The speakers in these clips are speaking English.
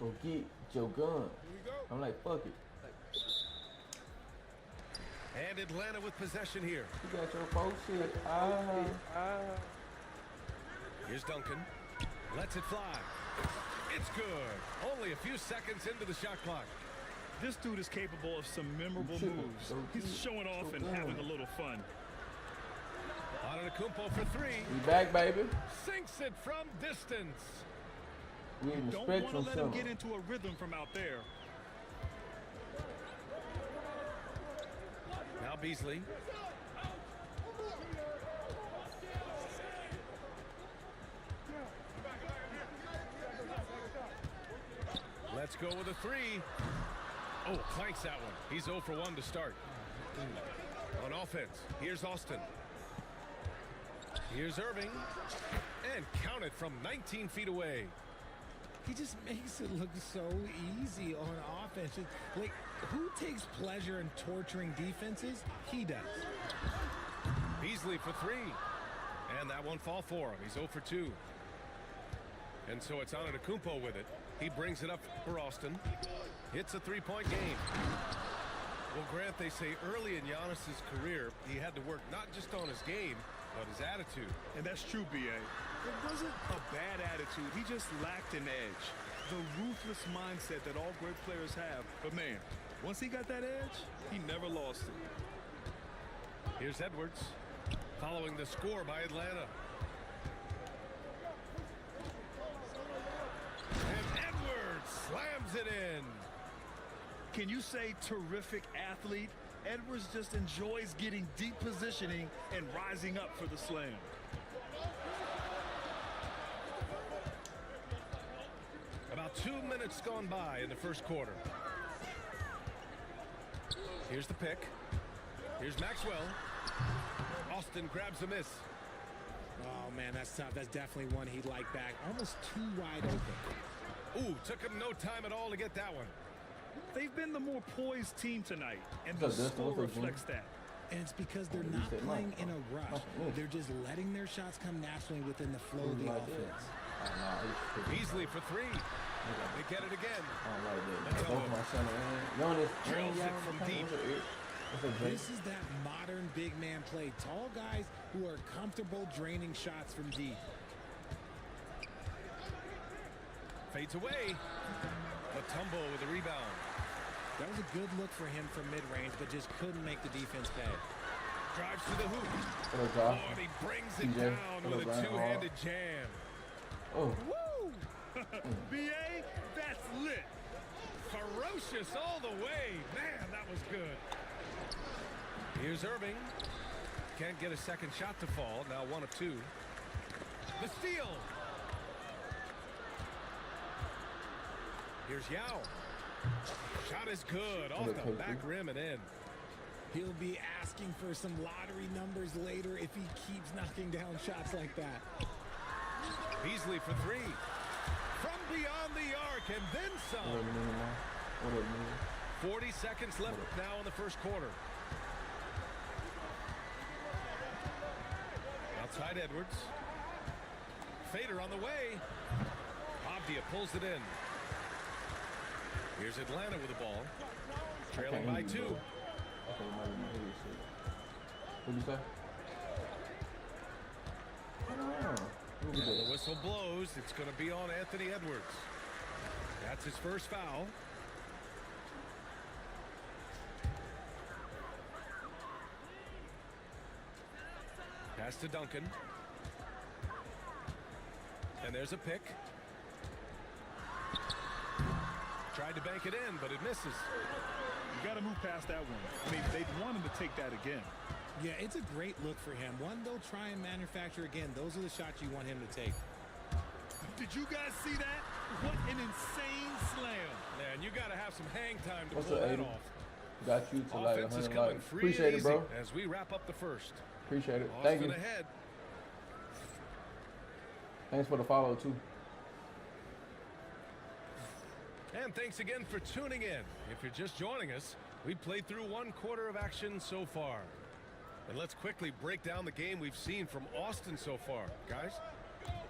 Go get your gun. I'm like, fuck it. And Atlanta with possession here. You got your folks shit. Here's Duncan. Lets it fly. It's good. Only a few seconds into the shot clock. This dude is capable of some memorable moves. He's showing off and having a little fun. Antetokounmpo for three. We back, baby. Sinks it from distance. We in the Don't want to spectrum let him get into a rhythm from out there. Now Beasley. Let's go with a three. Oh, clanks that one. He's 0 for 1 to start. On offense, here's Austin. Here's Irving. And count it from 19 feet away. He just makes it look so easy on offense. Like, who takes pleasure in torturing defenses? He does. Beasley for three. And that one fall for him. He's 0 for 2. And so it's Antetokounmpo with it. He brings it up for Austin. Hits a three-point game. Well, Grant, they say early in Giannis's career, he had to work not just on his game, but his attitude. And that's true, B.A. It wasn't a bad attitude. He just lacked an edge. The ruthless mindset that all great players have. But, man, once he got that edge, he never lost it. Here's Edwards, following the score by Atlanta. And Edwards slams it in. Can you say terrific athlete? Edwards just enjoys getting deep positioning and rising up for the slam. About 2 minutes gone by in the first quarter. Here's the pick. Here's Maxwell. Austin grabs a miss. Oh, man, that's tough. That's definitely one he'd like back. Almost too wide open. Ooh, took him no time at all to get that one. They've been the more poised team tonight, and the score reflects that. And it's because they're not playing in a rush. They're just letting their shots come naturally within the flow of the offense. Beasley for three. They get it again. Drills it from deep. This is that modern big man play. Tall guys who are comfortable draining shots from deep. Fades away. Mutombo with a rebound. That was a good look for him from mid-range, but just couldn't make the defense pay. Drives to the hoop. Oh, and he brings it down with a two-handed jam. Oh. Woo! B.A., that's lit. Ferocious all the way. Man, that was good. Here's Irving. Can't get a second shot to fall. Now 1 of 2. The steal. Here's Yao. Shot is good. Off the back rim and in. He'll be asking for some lottery numbers later if he keeps knocking down shots like that. Beasley for three. From beyond the arc and then some. 40 seconds left now in the first quarter. Outside Edwards. Fader on the way. Abdia pulls it in. Here's Atlanta with the ball. Trailing by 2. What'd you say? The whistle blows. It's going to be on Anthony Edwards. That's his first foul. Pass to Duncan. And there's a pick. Tried to bank it in, but it misses. You got to move past that one. I mean, they'd want him to take that again. Yeah, it's a great look for him. One they'll try and manufacture again. Those are the shots you want him to take. Did you guys see that? What an insane slam. Man, you got to have some hang time to What's pull up, that 80? off. Got you to like Offense is 100 coming likes. free Appreciate and it, bro. easy as we wrap up the first. Appreciate it. Austin Thank you. ahead. Thanks for the follow, too. And thanks again for tuning in. If you're just joining us, we played through 1 quarter of action so far. And let's quickly break down the game we've seen from Austin so far. Guys?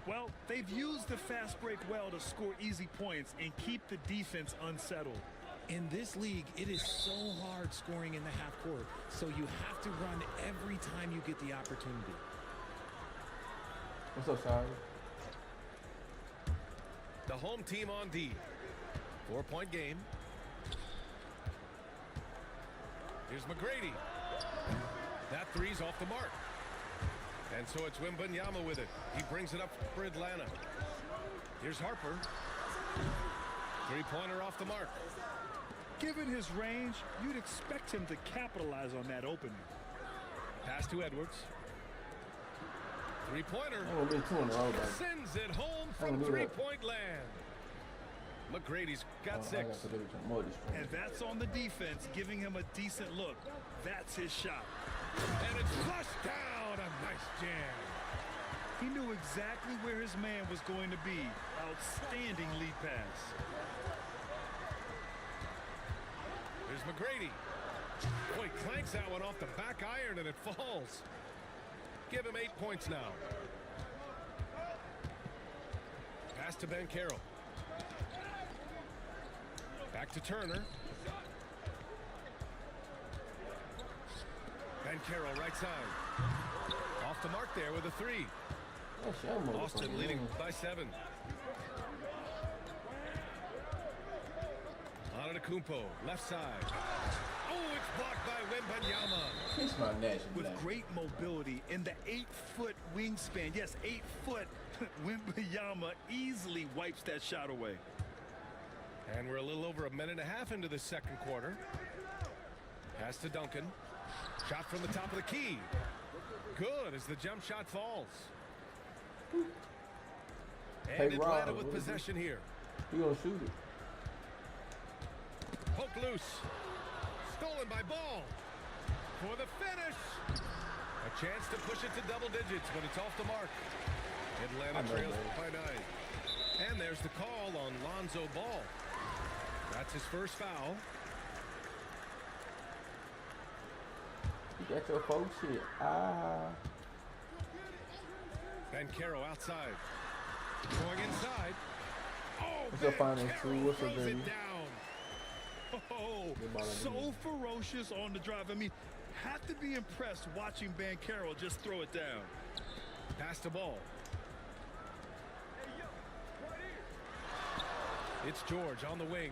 Well, they've used the fast break well to score easy points and keep the defense unsettled. In this league, it is so hard scoring in the half court, so you have to run every time you get the opportunity. What's up, Sorry? The home team on D. 4-point game. Here's McGrady. That three's off the mark. And so it's Wembanyama with it. He brings it up for Atlanta. Here's Harper. Three-pointer off the mark. Given his range, you'd expect him to capitalize on that opening. Pass to Edwards. Three-pointer. I'm gonna be 2 in a row, though. Sends it home I don't from do that. three-point land. McGrady's got I 6. got to do some more distraction. And that's on the defense, giving him a decent look. That's his shot. And it's flushed down. A nice jam. He knew exactly where his man was going to be. Outstanding lead pass. Here's McGrady. Boy, he clanks that one off the back iron and it falls. Give him 8 points now. Pass to Banchero. Back to Turner. Banchero right side. Off the mark there with a 3. Oh, shit, I'm over Austin fucking leading game. by 7. Antetokounmpo, left side. Oh, it's blocked by Wembanyama. Kiss my national With black. great mobility in the 8-foot wingspan. Yes, 8 foot. Wembanyama easily wipes that shot away. And we're a little over a minute and a half into the second quarter. Pass to Duncan. Shot from the top of the key. Good as the jump shot falls. And Hey, Atlanta Rob, with what is possession here. He gonna shoot it. Poke loose. Stolen by Ball. For the finish. A chance to push it to double digits, but it's off the mark. Atlanta I know, trails man. by 9. And there's the call on Lonzo Ball. That's his first foul. You got your folks here. Ah. Banchero outside. Going inside. Oh, What's up, Finance Banchero Crew? What's up, throws baby? it down. Oh, Good ball, so baby. ferocious on the drive. I mean, have to be impressed watching Banchero just throw it down. Pass the ball. It's George on the wing.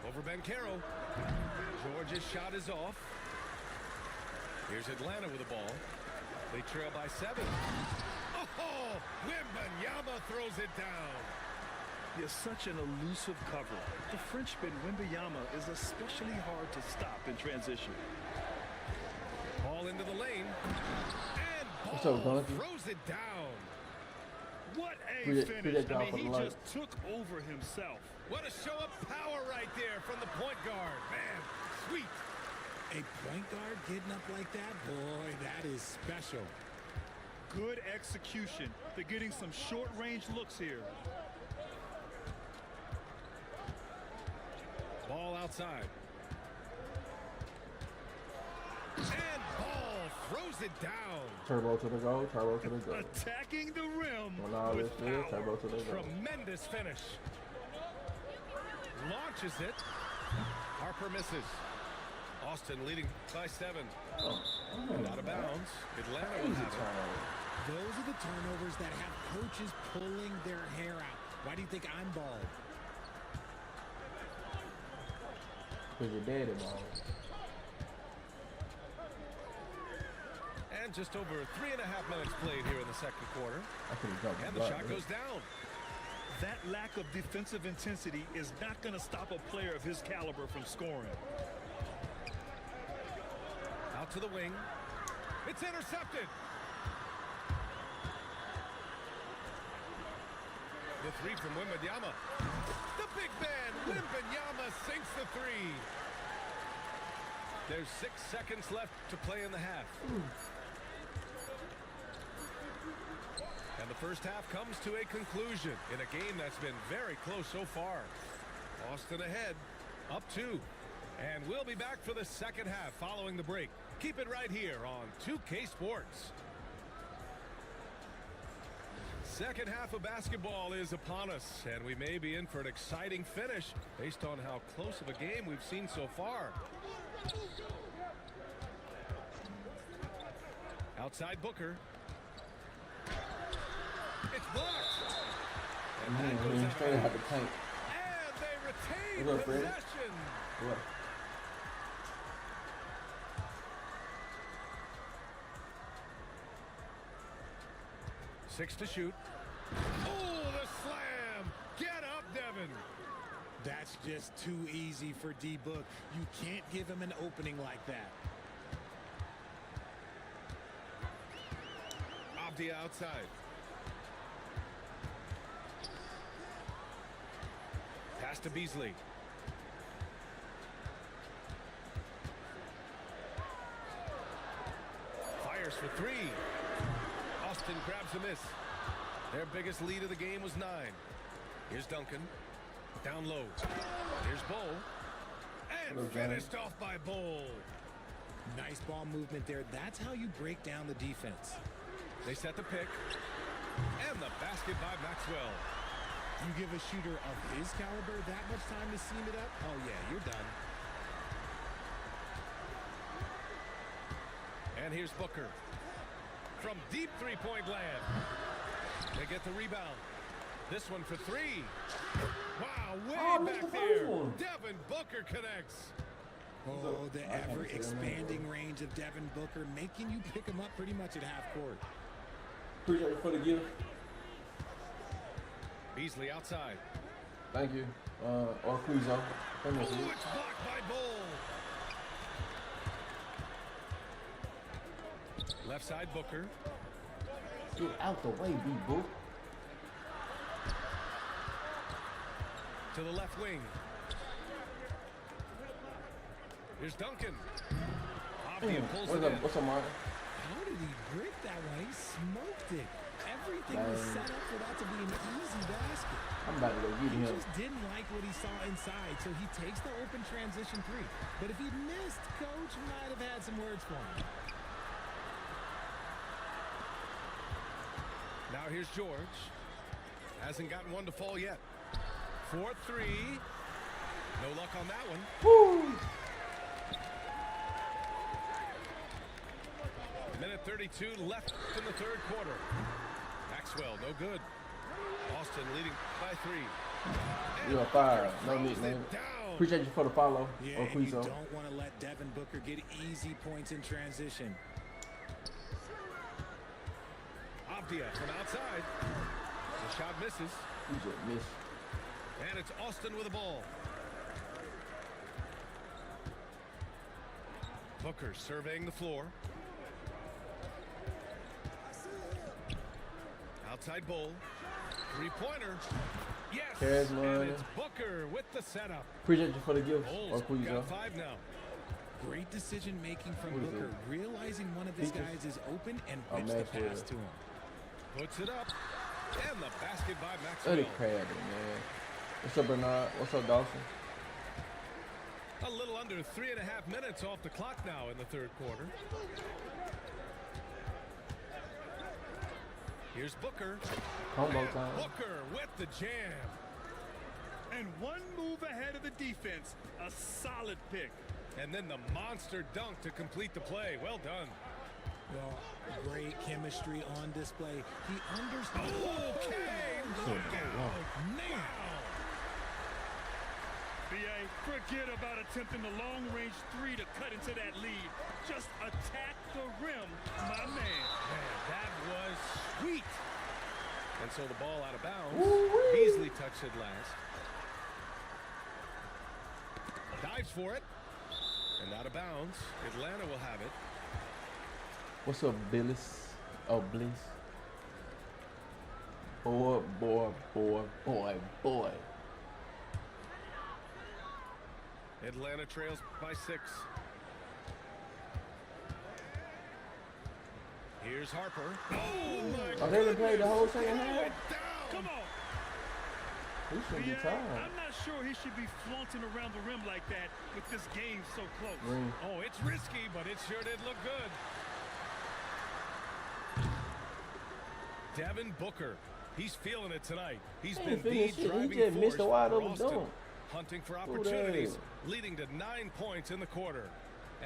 Over Banchero. George's shot is off. Here's Atlanta with the ball. They trail by 7. Oh, Wembanyama throws it down. He is such an elusive cover. The Frenchman Wembanyama is especially hard to stop in transition. Ball into the lane. And What's up, Ball Donkey? throws it down. What a Free that finish. I guy mean, for he the light. just took over himself. What a show of power right there from the point guard. Man, sweet. A point guard getting up like that? Boy, that is special. Good execution. They're getting some short-range looks here. Ball outside. And Ball throws it down. Turbo to the goal. Turbo to the goal. Attacking the rim Well, now with this is turbo power. to the goal. Tremendous finish. Launches it. Harper misses. Austin leading by 7. Out of bounds. Atlanta will Crazy have it. turnover. Those are the turnovers that have coaches pulling their hair out. Why do you think I'm bald? Because your daddy ball. And just over 3.5 minutes played here in the second quarter. I could have jumped And the the block, shot man. goes down. That lack of defensive intensity is not going to stop a player of his caliber from scoring. Out to the wing. It's intercepted. The 3 from Wembanyama. The big man, Wembanyama, sinks the 3. There's 6 seconds left to play in the half. And the first half comes to a conclusion in a game that's been very close so far. Austin ahead, up 2. And we'll be back for the second half following the break. Keep it right here on 2K Sports. Second half of basketball is upon us, and we may be in for an exciting finish based on how close of a game we've seen so far. Outside Booker. It's blocked. And that goes out. Straight out the tank. And they retain What's up, Fred? possession. What? Six to shoot. Oh, the slam. Get up, Devin. That's just too easy for D-Book. You can't give him an opening like that. Abdia outside. Pass to Beasley. Fires for three. Austin grabs a miss. Their biggest lead of the game was 9. Here's Duncan. Down low. Here's Bull. And finished off by Bull. Nice ball movement there. That's how you break down the defense. They set the pick. And the basket by Maxwell. You give a shooter of his caliber that much time to seam it up? Oh, yeah, you're done. And here's Booker. From deep three-point land. They get the rebound. This one for three. Wow, way back there. Devin Booker connects. Oh, the ever-expanding range of Devin Booker, making you pick him up pretty much at half court. Appreciate you for the gift. Beasley outside. Thank you. Or Cuizo. Oh, it's blocked by Bull. Left side Booker. Get out the way, B-Book. To the left wing. Here's Duncan. Pulls it in. What's up, Mark? How did he break that one? He smoked it. Everything was set up for that to be an easy basket. I'm about to go get him. He just didn't like what he saw inside, so he takes the open transition three. But if he missed, Coach might have had some words for him. Now here's George. Hasn't gotten one to fall yet. 4-3. No luck on that one. Woo! Minute 32 left in the third quarter. Maxwell, no good. Austin leading by 3. You're a fire. No need, man. Appreciate you for the follow. Yeah, and you don't want to let Devin Booker get easy points in transition. Abdia from outside. The shot misses. You just missed. And it's Austin with the ball. Booker surveying the floor. Outside Bull. Three-pointer. Yes. And it's Booker with the setup. Appreciate you for the gift. Bulls got 5 now. Great decision making from Booker, realizing one of his guys is open and whips the pass to him. Puts it up. And the basket by Maxwell. Let it crab it, man. What's up, Bernard? What's up, Dawson? A little under 3.5 minutes off the clock now in the third quarter. Here's Booker. Combo time. Booker with the jam. And one move ahead of the defense. A solid pick. And then the monster dunk to complete the play. Well done. Well, great chemistry on display. He understands. Okay. Man. BA, forget about attempting the long-range 3 to cut into that lead. Just attack the rim, my man. Man, that was sweet. And so the ball out of bounds. Beasley touched it last. Dives for it. And out of bounds. Atlanta will have it. What's up, Billis? Oh, Bliss. Boy, boy, boy, boy, boy. Atlanta trails by 6. Here's Harper. Oh, my Oh, they done played the whole second half? Come on. He should be BA, tired. I'm not sure he should be flaunting around the rim like that with this game so close. Oh, it's risky, but it sure did look good. Devin Booker. He's feeling it tonight. He's He been ain't the feeling shit. He driving just force missed a wide for open Austin. dunk. Hunting for Who opportunities, that? leading to 9 points in the quarter.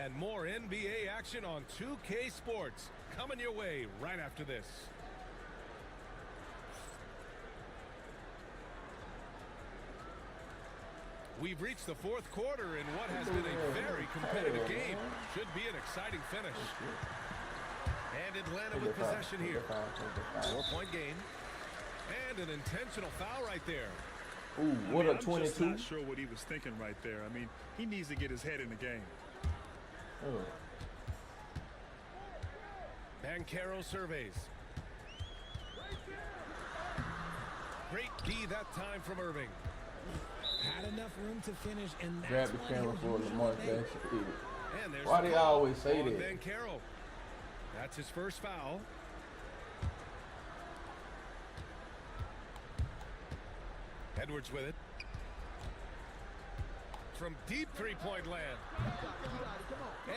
And more NBA action on 2K Sports coming your way right after this. We've reached the 4th quarter in what has been a very competitive game. Should be an exciting finish. And Atlanta with possession here. 4-point game. And an intentional foul right there. Ooh, what I a mean, I'm just 22. not sure what he was thinking right there. I mean, he needs to get his head in the game. Oh. Banchero surveys. Great D that time from Irving. Had enough room to finish, and Grab that's the why camera he'll for Lamar usually make Jackson. And there's Why the they call always say on that? Banchero. That's his first foul. Edwards with it. From deep three-point land.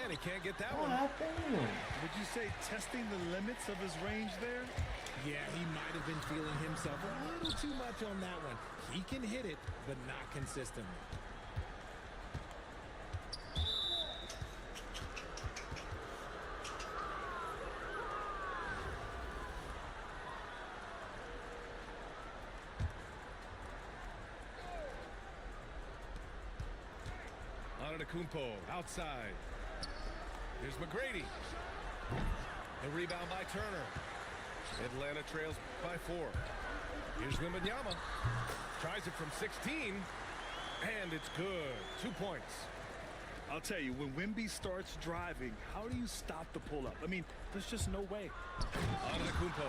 And he can't get that one. God damn. Would you say testing the limits of his range there? Yeah, he might have been feeling himself a little too much on that one. He can hit it, but not consistently. Antetokounmpo outside. Here's McGrady. The rebound by Turner. Atlanta trails by 4. Here's Wembanyama. Tries it from 16. And it's good. 2 points. I'll tell you, when Wemby starts driving, how do you stop the pull-up? I mean, there's just no way. Antetokounmpo.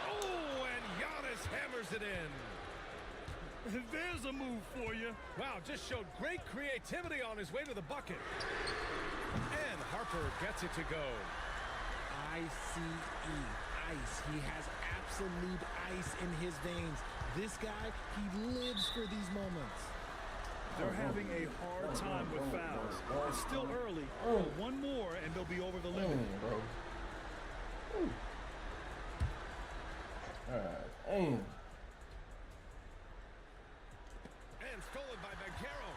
Oh, and Giannis hammers it in. There's a move for you. Wow, just showed great creativity on his way to the bucket. And Harper gets it to go. ICE, ice. He has absolute ice in his veins. This guy, he lives for these moments. They're having a hard time with fouls. It's still early. One more, and they'll be over the limit. Damn. And stolen by Banchero.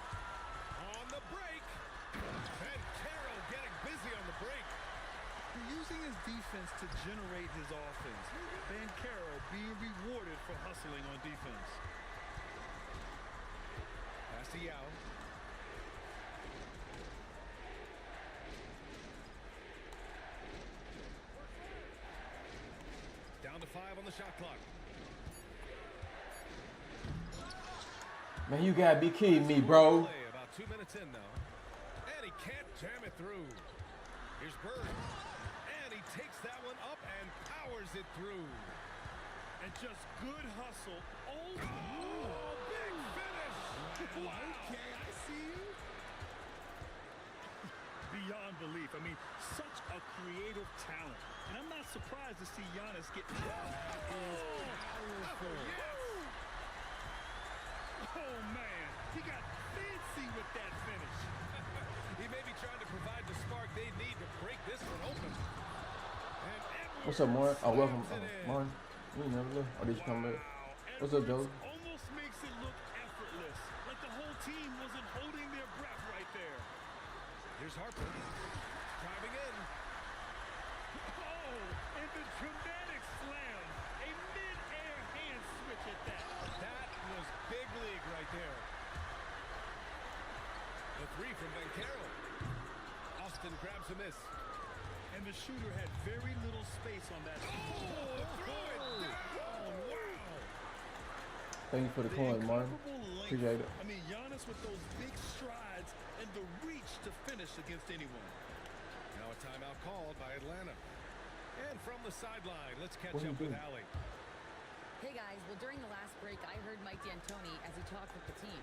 On the break. Banchero getting busy on the break. Using his defense to generate his offense. Banchero being rewarded for hustling on defense. Pass to Yao. Down to 5 on the shot clock. Man, you gotta be kidding me, bro. Play about 2 minutes in now. And he can't jam it through. Here's Bird. And he takes that one up and powers it through. And just good hustle. Oh, big finish. Wow. Okay, I see you. Beyond belief. I mean, such a creative talent. And I'm not surprised to see Giannis get powerful. Yes. Oh, man. He got fancy with that finish. He may be trying to provide the spark they need to break this one open. And Edwards What's up, Mark? Oh, welcome, slams it in. Mark. You never know. Or did you come back? What's up, Joe? Almost makes it look effortless. Like the whole team wasn't holding their breath right there. Here's Harper. Driving in. Oh, and the dramatic slam. A mid-air hand switch at that. That was big league right there. The 3 from Banchero. Austin grabs a miss. And the shooter had very little space on that. Oh, throw it down. Wow. Thank you for the The coin, Mark. incredible length. Appreciate it. I mean, Giannis with those big strides and the reach to finish against anyone. Now a timeout called by Atlanta. And from the sideline, let's catch What are you up with doing? Allie. Hey guys, well during the last break I heard Mike D'Antoni as he talked with the team.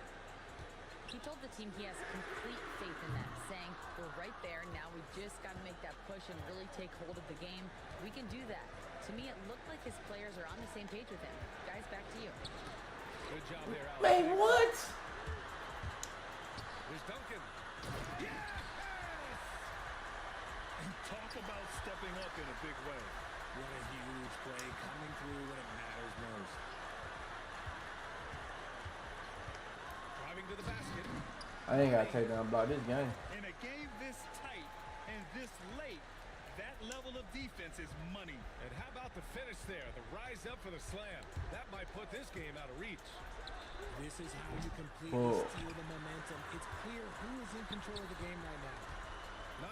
He told the team he has complete faith in them, saying, we're right there, now we just got to make that push and really take hold of the game. We can do that. To me, it looked like his players are on the same page with him. Guys, back to you. Good job there, Allie. Man, what? Here's Duncan. Yes! And talk about stepping up in a big way. What a huge play coming through when it matters most. Driving to the basket. I ain't got to take down block this game. In a game this tight and this late, that level of defense is money. And how about the finish there? The rise up for the slam. That might put this game out of reach. This is how you completely steal the momentum. It's clear who is in control of the game right now.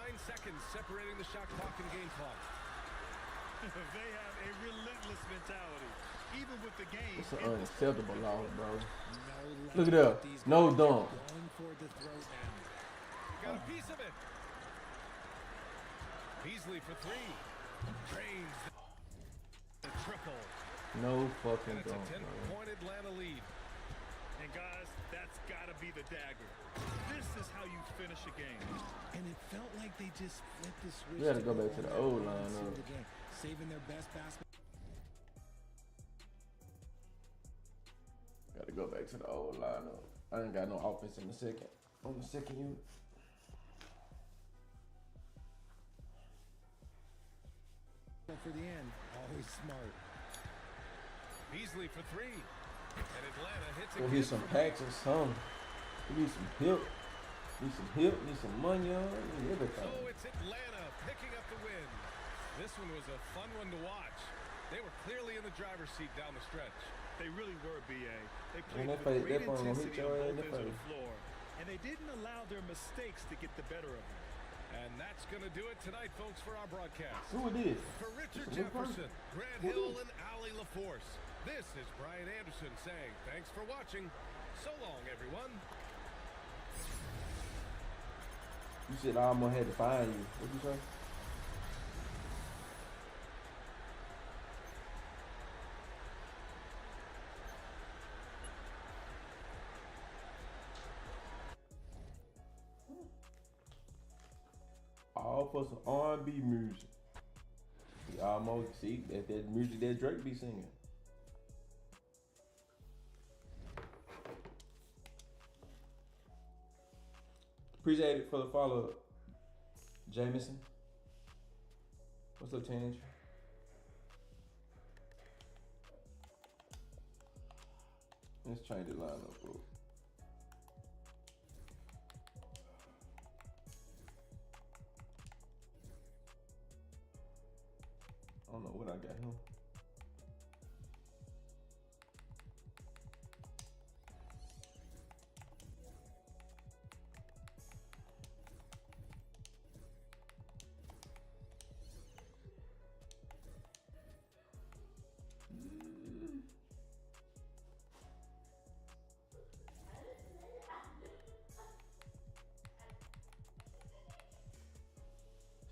9 seconds separating the shot clock and game clock. They have a relentless mentality, even with the game. It's an unacceptable loss, bro. No Look at that. No dunk. Going for the throat now. Got a piece of it. Beasley for three. Drains the triple. No And fucking it's a dunk, bro. 10-point Atlanta lead. And guys, that's got to be the dagger. This is how you finish a game. And it felt like they just flipped the switch. We gotta go back to the old line lineup. saving their best basketball. Gotta go back to the old lineup. I ain't got no offense in the second. On the second unit. For the end, always smart. Beasley for three. And Atlanta hits We'll again. get some packs or something. We need some help. Need some help. Need some money on. Need everything. So it's Atlanta picking up the win. This one was a fun one to watch. They were clearly in the driver's seat down the stretch. They really were, B.A. They Man, played that with great phone gonna hit intensity your on ass in both the ends of the face. floor. And they didn't allow their mistakes to get the better of them. And that's going to do it tonight, folks, for our broadcast. Who it is? For Richard It's a new Jefferson, person. Grant Who Hill, is? and Allie LaForce, this is Brian Anderson saying thanks for watching. So long, everyone. You said I almost had to find you. What'd you say? All for some R&B music. You almost see that music that Drake be singing. Appreciate it for the follow, Jameson. What's up, Tange? Let's change the lineup, bro. I don't know what I got him.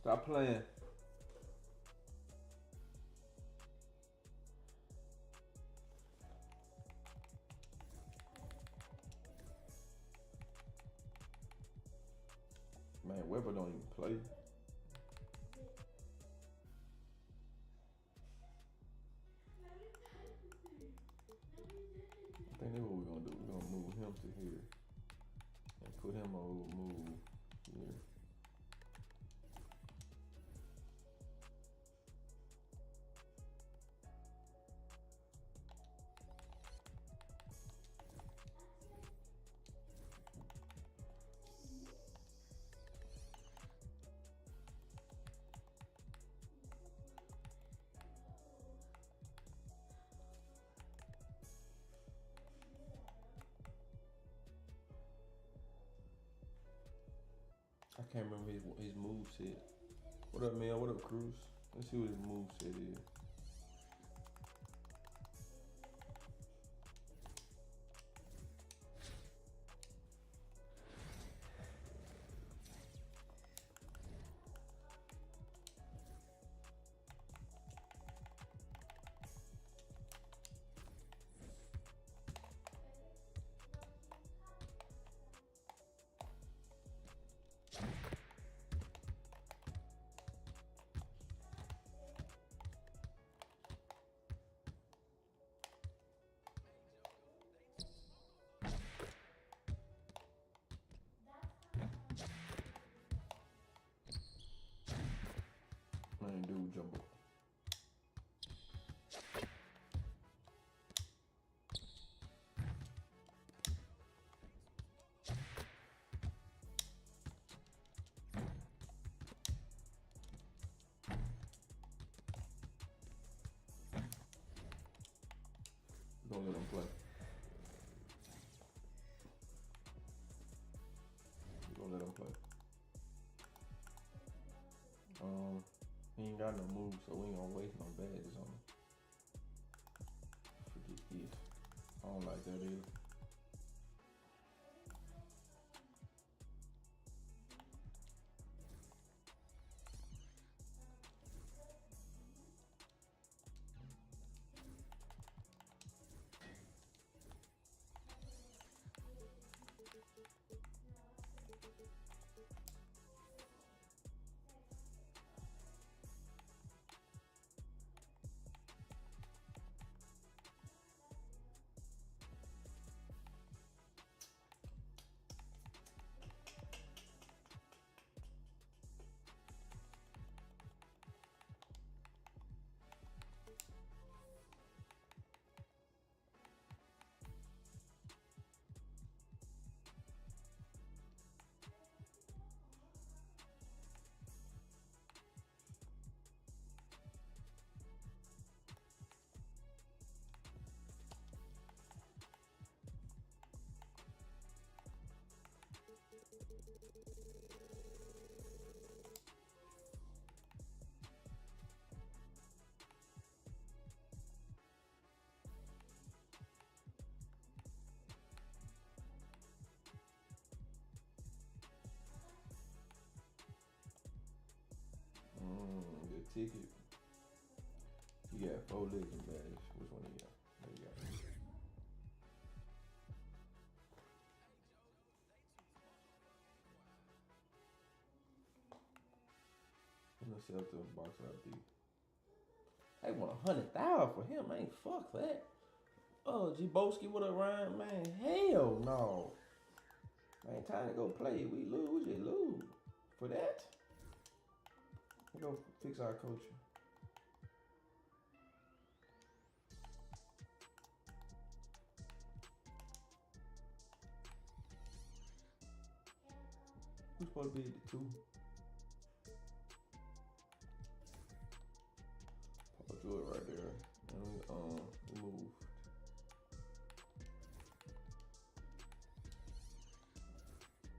Stop playing. Man, Weber don't even play. I think that's what we're gonna do. We're gonna move him to here and put him on move here. I can't remember his move set. What up, man? What up, Cruz? Let's see what his move set is. Man, dude, jumbo. gonna let him play. We're gonna let him play. He ain't got no moves, so we ain't gonna waste no badges on him. Forget this. I don't like that either. Good ticket. He got 4 legend badges. Which one he got? There you go. Let's sell to a box out there. They want 100,000 for him, man. Fuck that. Oh, G-Boski with a Ryan, man. Hell no. Ain't time to go play. We lose, we just lose. For that? We go fix our culture. Who's supposed to be the 2? I'll do it right there. And we moved.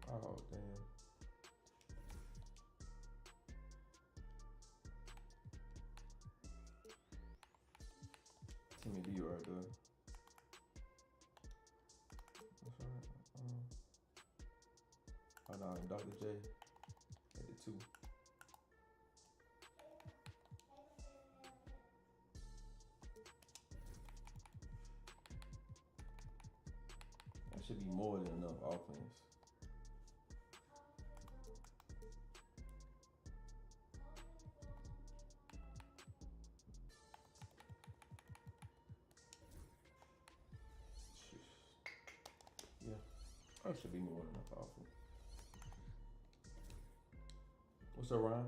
Oh damn. Timmy D right there. That's right. Oh no, and Dr. J at the 2. That should be more than enough offense. Yeah, that should be more than enough offense. What's up, Ryan?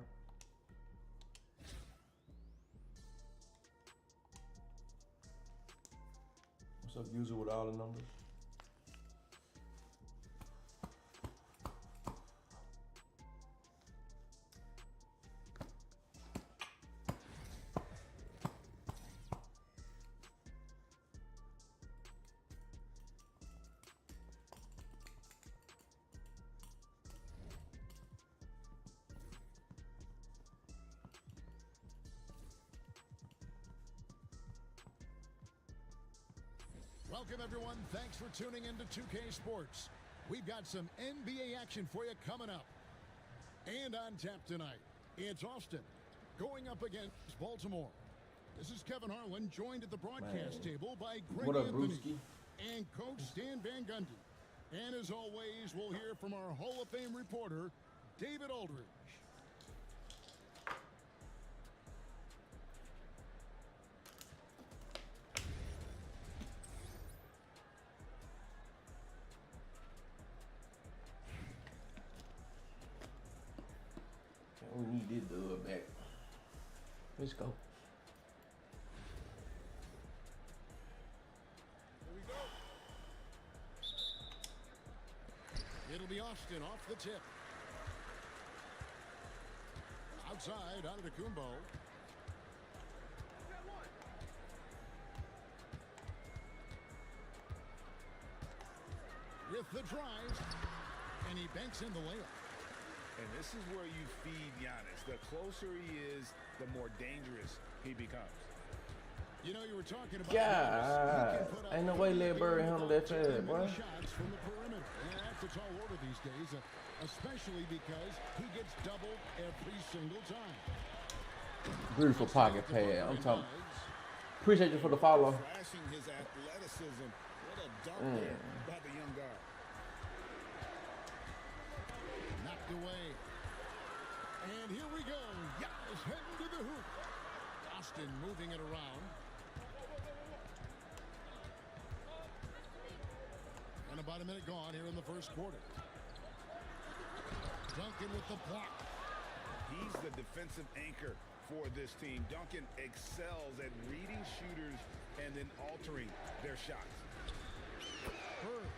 What's up, user with all the numbers? Welcome, everyone. Thanks for tuning in to 2K Sports. We've got some NBA action for you coming up. And on tap tonight, it's Austin going up against Baltimore. This is Kevin Harlan, joined at the broadcast table by Greg Anthony and Coach Stan Van Gundy. And as always, we'll hear from our Hall of Fame reporter, David Aldridge. We need this dub back. Let's go. Here we go. It'll be Austin off the tip. Outside, with the drive, and he banks in the layup. And this is where you feed Giannis. The closer he is, the more dangerous he becomes. You know, you were talking about God, ain't no way Larry Bird handle that fast, boy. Shots from the perimeter. And that's a tall order these days, especially because he gets doubled every single time. Beautiful pocket pad. I'm talking. Appreciate you for the follow. Flashing his athleticism. What a dunk there by the young guard. Knocked away. And here we go. Giannis heading to the hoop. Austin moving it around. And about a minute gone here in the first quarter. Duncan with the block. He's the defensive anchor for this team. Duncan excels at reading shooters and then altering their shots. Bird.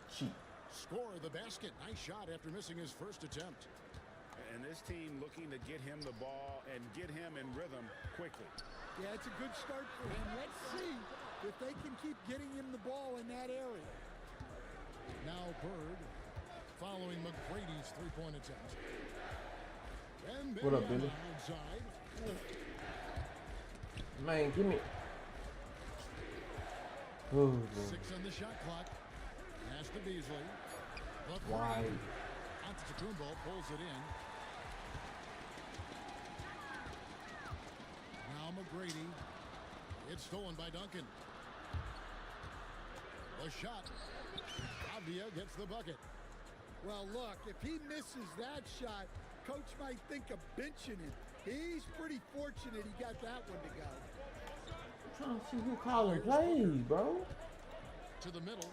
Cheap. Score the basket. Nice shot after missing his first attempt. And this team looking to get him the ball and get him in rhythm quickly. Yeah, it's a good start for him. Let's see if they can keep getting him the ball in that area. Now Bird following McGrady's three-point attempt. And What up, Billy? outside. Man, give me. Oh, 6 on the shot clock. Pass to Beasley. why? Antetokounmpo pulls it in. Now McGrady. It's stolen by Duncan. The shot. Avdia gets the bucket. Well, look, if he misses that shot, coach might think of benching him. He's pretty fortunate he got that one to go. I'm trying to see who calling plays, bro. To the middle.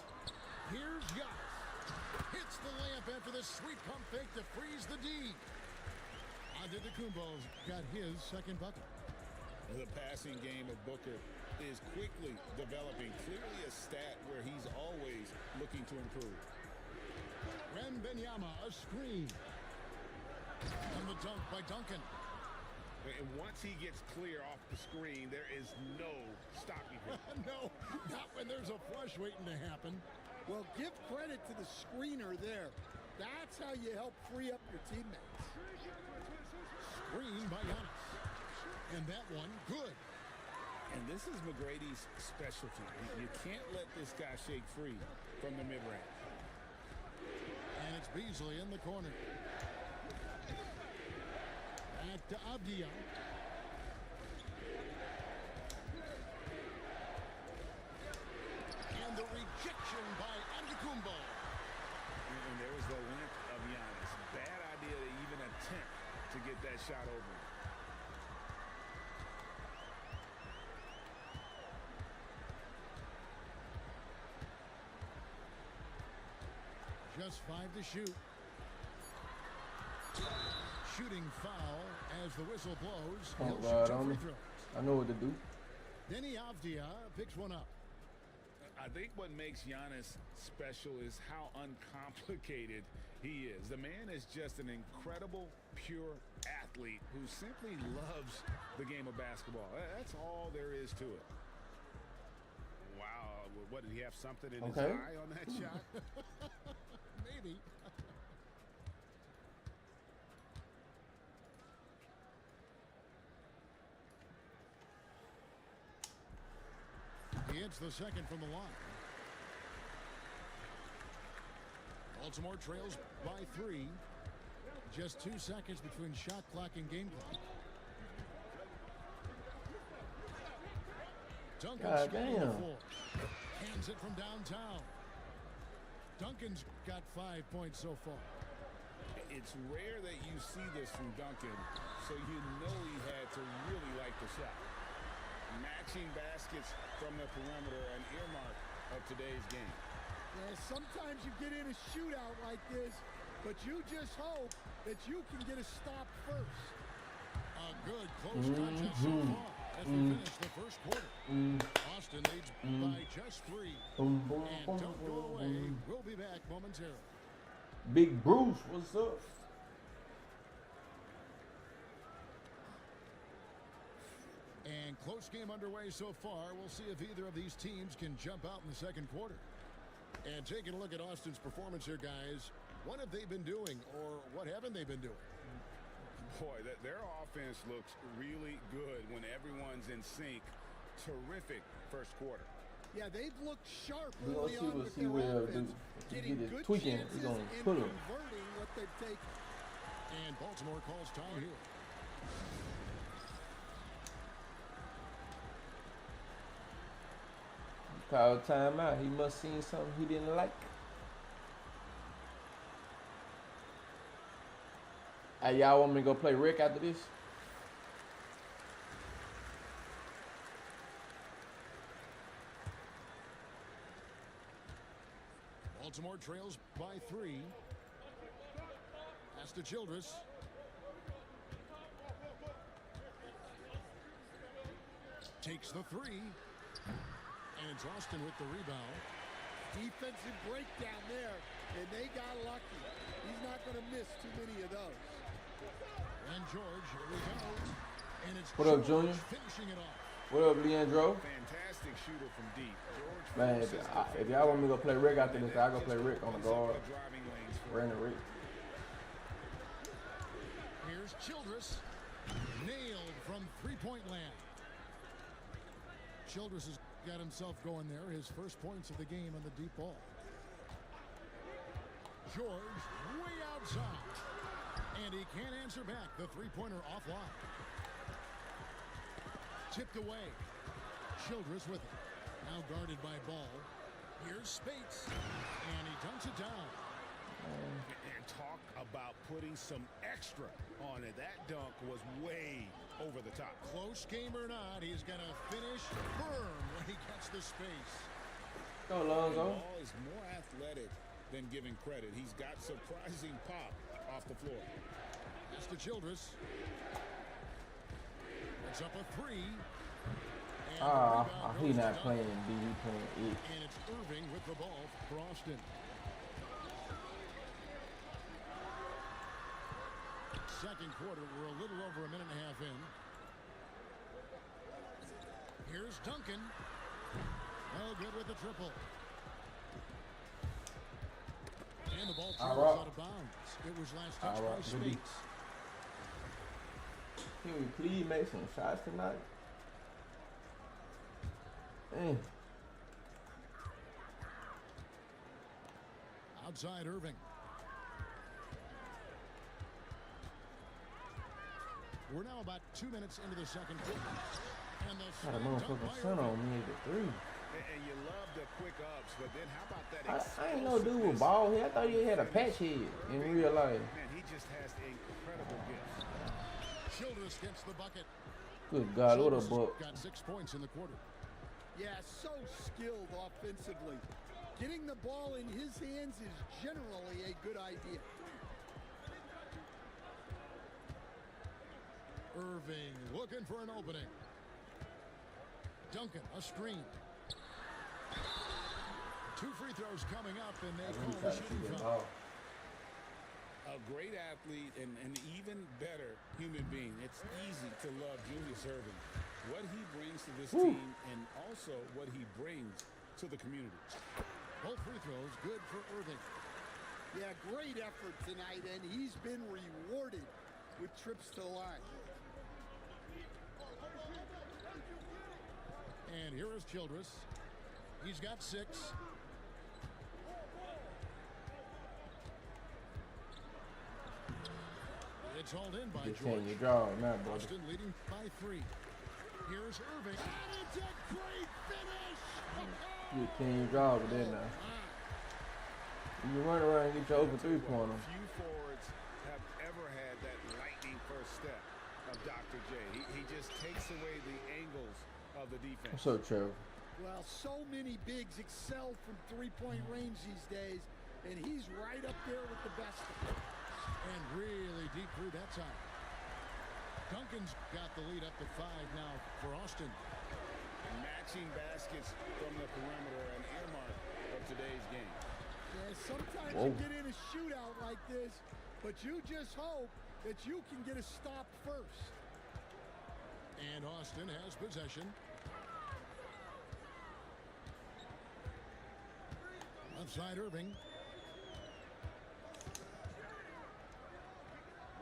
Here's Giannis. Hits the layup after the sweet pump fake to freeze the D. Antetokounmpo's got his second bucket. The passing game of Booker is quickly developing. Clearly a stat where he's always looking to improve. Wembanyama, a screen. And the dunk by Duncan. And once he gets clear off the screen, there is no stopping him. No, not when there's a flush waiting to happen. Well, give credit to the screener there. That's how you help free up your teammates. Screen by Giannis. And that one, good. And this is McGrady's specialty. You can't let this guy shake free from the mid-range. And it's Beasley in the corner. Back to Avdia. And the rejection by Antetokounmpo. And there's the length of Giannis. Bad idea to even attempt to get that shot over. Just 5 to shoot. Shooting foul as the whistle blows. Oh, He'll God, shoot 2 free throws. I know what to do. Denny Avdia picks one up. I think what makes Giannis special is how uncomplicated he is. The man is just an incredible, pure athlete who simply loves the game of basketball. That's all there is to it. Wow, what, did he have something in his eye on that shot? Maybe. He hits the second from the line. Baltimore trails by 3. Just 2 seconds between shot clock and game clock. Duncan's got the floor. Hands it from downtown. Duncan's got 5 points so far. It's rare that you see this from Duncan, so you know he had to really like the shot. Matching baskets from the perimeter, an earmark of today's game. Yeah, sometimes you get in a shootout like this, but you just hope that you can get a stop first. A good close contest so far as we finish the first quarter. Austin leads by just 3. And don't go away. We'll be back momentarily. Big Bruce, what's up? And close game underway so far. We'll see if either of these teams can jump out in the second quarter. And taking a look at Austin's performance here, guys, what have they been doing, or what haven't they been doing? Boy, their offense looks really good when everyone's in sync. Terrific first quarter. Yeah, they've looked sharp We gonna early on with see their where offense, getting get good it tweaking. chances We gonna and pull him. converting what they've taken. And Baltimore calls time here. Call timeout. He must seen something he didn't like. Hey, y'all want me to go play Rick after this? Baltimore trails by 3. Pass to Childress. Takes the 3. And it's Austin with the rebound. Defensive breakdown there, and they got lucky. He's not going to miss too many of those. And George, here we go. And it's What up, George Junior? finishing it off. What up, Leandro? Fantastic shooter from deep. George Man, forces if y'all want me to go play Rick after this, I'll go play Rick on the guard. driving lanes for Brandon Rick. Here's Childress. Nailed from three-point land. Childress has got himself going there. His first points of the game on the deep ball. George way outside. And he can't answer back. The three-pointer offline. Tipped away. Childress with it. Now guarded by Ball. Here's Spates. And he dunks it down. And talk about putting some extra on it. That dunk was way over the top. Close game or not, he's going to finish firm when he gets the space. Go, The Lonzo. ball is more athletic than giving credit. He's got surprising pop off the floor. That's to Childress. It's up a 3. And the rebound He goes to not Duncan. playing D, he playing E. And it's Irving with the ball for Austin. Second quarter, we're a little over a minute and a half in. Here's Duncan. No good with the triple. And the ball travels out of bounds. It was last touched by Spates. Can we please make some shots tonight? Man. Outside Irving. We're now about 2 minutes into the second quarter. And the Got a slam dunk motherfucking by sun Irving. on me at the 3. And you love the quick ups, but then how about that I ain't no dude with ball here. I thought you had a patch head in real life. Man, he just has incredible gifts. Childress gets the bucket. Good God, what a Childress buck. got 6 points in the quarter. Yeah, so skilled offensively. Getting the ball in his hands is generally a good idea. Irving looking for an opening. Duncan, a screen. 2 free throws coming up, and they call the shooting foul. A great athlete and an even better human being. It's easy to love Julius Irving. What he brings to this team and also what he brings to the community. Both free throws good for Irving. Yeah, great effort tonight, and he's been rewarded with trips to the line. And here is Childress. He's got 6. It's hauled in by Just George. saying you draw now, brother. Austin leading by 3. Here's Irving. And it's a great finish! You can't draw over there now. You run around and get your open 3-pointer. Few forwards have ever had that lightning first step of Dr. J. He just takes away the angles of the defense. What's up, Trevor? Well, so many bigs excel from three-point range these days, and he's right up there with the best of them. And really deep through that side. Duncan's got the lead up to 5 now for Austin. Matching baskets from the perimeter, an earmark of today's game. Yeah, sometimes you get in a shootout like this, but you just hope that you can get a stop first. And Austin has possession. Outside Irving.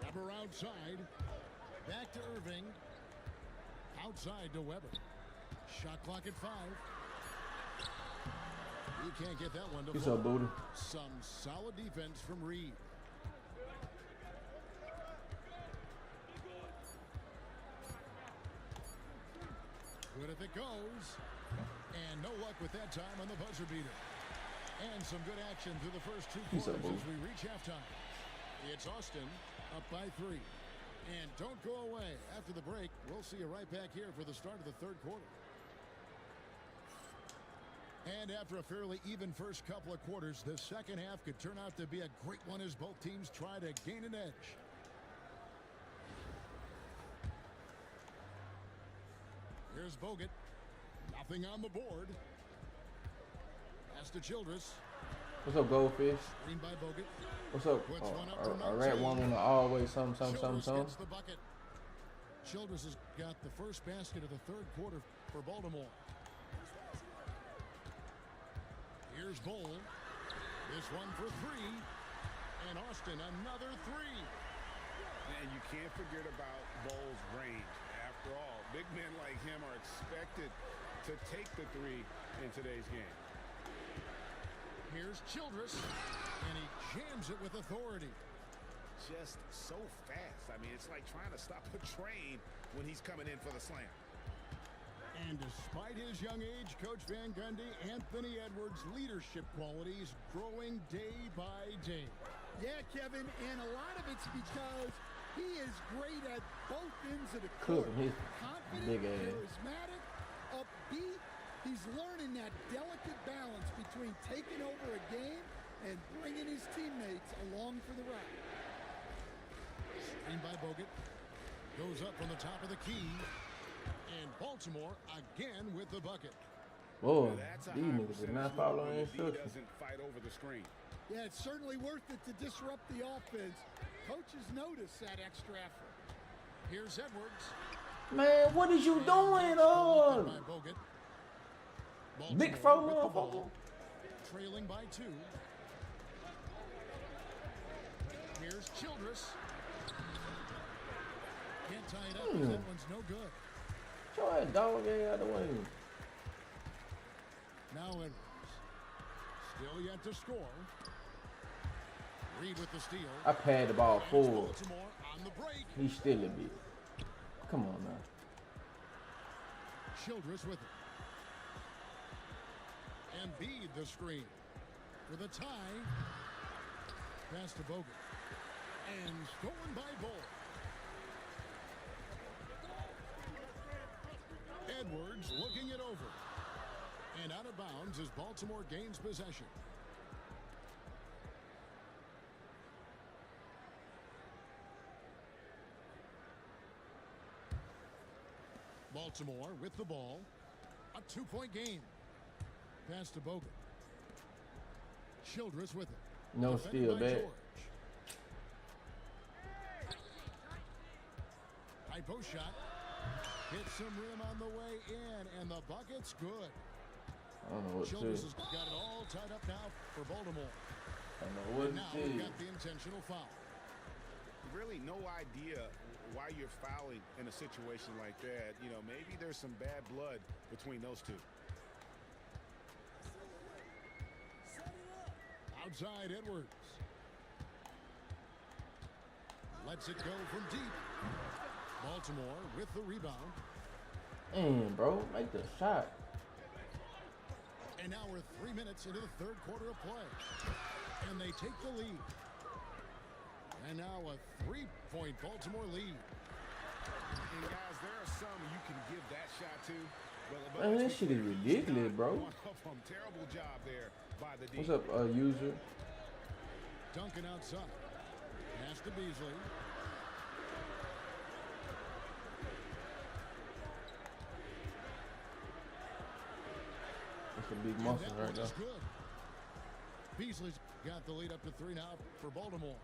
Weber outside. Back to Irving. Outside to Weber. Shot clock at 5. He can't get that one to He's a booty. Some solid defense from Reed. Good if it goes. And no luck with that time on the buzzer beater. And some good action through the first 2 quarters as we reach halftime. It's Austin up by 3. And don't go away. After the break, we'll see you right back here for the start of the third quarter. And after a fairly even first couple of quarters, the second half could turn out to be a great one as both teams try to gain an edge. Here's Bogut. Nothing on the board. Pass to Childress. What's up, Goldfish? Screen by Bogut. What's up? A rat woman always something. Gets the bucket. Childress has got the first basket of the third quarter for Baltimore. Here's Bull. This one for 3. And Austin, another 3. And you can't forget about Bull's range. After all, big men like him are expected to take the 3 in today's game. Here's Childress, and he jams it with authority. Just so fast. I mean, it's like trying to stop a train when he's coming in for the slam. And despite his young age, Coach Van Gundy, Anthony Edwards' leadership qualities growing day by day. Yeah, Kevin, and a lot of it's because he is great at both ends of the court. Confident, charismatic, upbeat. He's learning that delicate balance between taking over a game and bringing his teammates along for the ride. Screen by Bogut. Goes up from the top of the key. And Baltimore again with the bucket. Whoa, these niggas did not follow instructions. Doesn't fight over the screen. Yeah, it's certainly worth it to disrupt the offense. Coaches notice that extra effort. Here's Edwards. Man, what is you doing? Big four motherfucker. Trailing by 2. Here's Childress. Can't tie it up. That one's no good. Show that dog out of the way. Now Edwards. Still yet to score. Reed with the steal. I pad the ball forward. Baltimore on the break. He's still a bit. Come on now. Childress with it. Embiid the screen. For the tie. Pass to Bogut. And stolen by Bull. Edwards looking it over. And out of bounds as Baltimore gains possession. Baltimore with the ball. A 2-point game. Pass to Bogut. Childress with it. No steal back. High post shot. Hits some rim on the way in, and the bucket's good. I don't know what Childress has got it all tied up now for Baltimore. I don't know what and now we've got the intentional foul. Really no idea why you're fouling in a situation like that. You know, maybe there's some bad blood between those two. Outside Edwards. Lets it go from deep. Baltimore with the rebound. Bro, make the shot. And now we're 3 minutes into the third quarter of play. And they take the lead. And now a 3-point Baltimore lead. And guys, there are some you can give that shot to. But Man, that shit is ridiculous, bro. Terrible job there by the D. What's up, user? Duncan outside. Pass to Beasley. That's a big muscle right now. Good. Beasley's got the lead up to 3 now for Baltimore.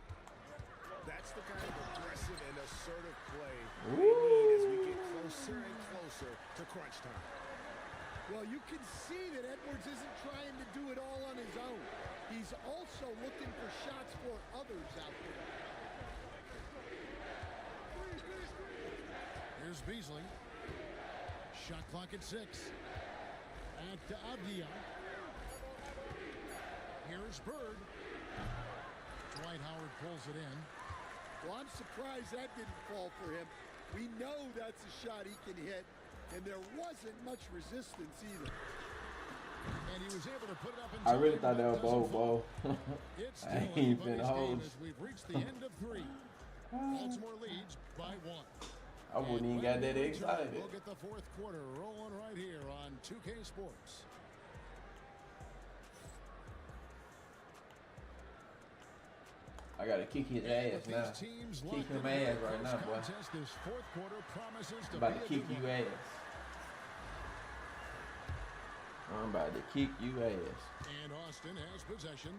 That's the kind of aggressive and assertive play we need as we get closer and closer to crunch time. Well, you can see that Edwards isn't trying to do it all on his own. He's also looking for shots for others out there. Here's Beasley. Shot clock at 6. Back to Avdia. Here's Bird. Dwight Howard pulls it in. Well, I'm surprised that didn't fall for him. We know that's a shot he can hit, and there wasn't much resistance either. And he was able to put it up in I really time, thought that was ball. It's I still ain't been anybody's hold. game as we've reached the end of 3. Baltimore leads by 1. I wouldn't even got that excited. We'll get the fourth quarter rolling right here on 2K Sports. I gotta kick his ass now. Kick him ass right now, boy. This fourth quarter promises to About to be a kick good you one. ass. I'm about to kick you ass. And Austin has possession.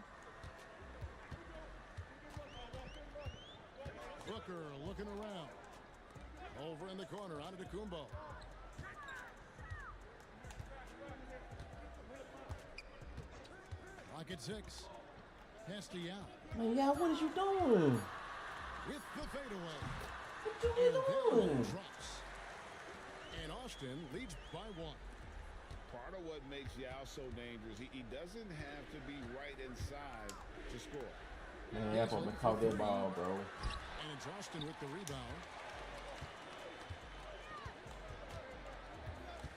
Booker looking around. Over in the corner, onto Kumbo. Clock at 6. Castellano Man, y'all, what is you doing? with the fadeaway. What you And that one doing? drops. And Austin leads by 1. Part of what makes Yao so dangerous, he doesn't have to be right inside to score. Man, y'all supposed to caught that ball, bro. And it's Austin with the rebound.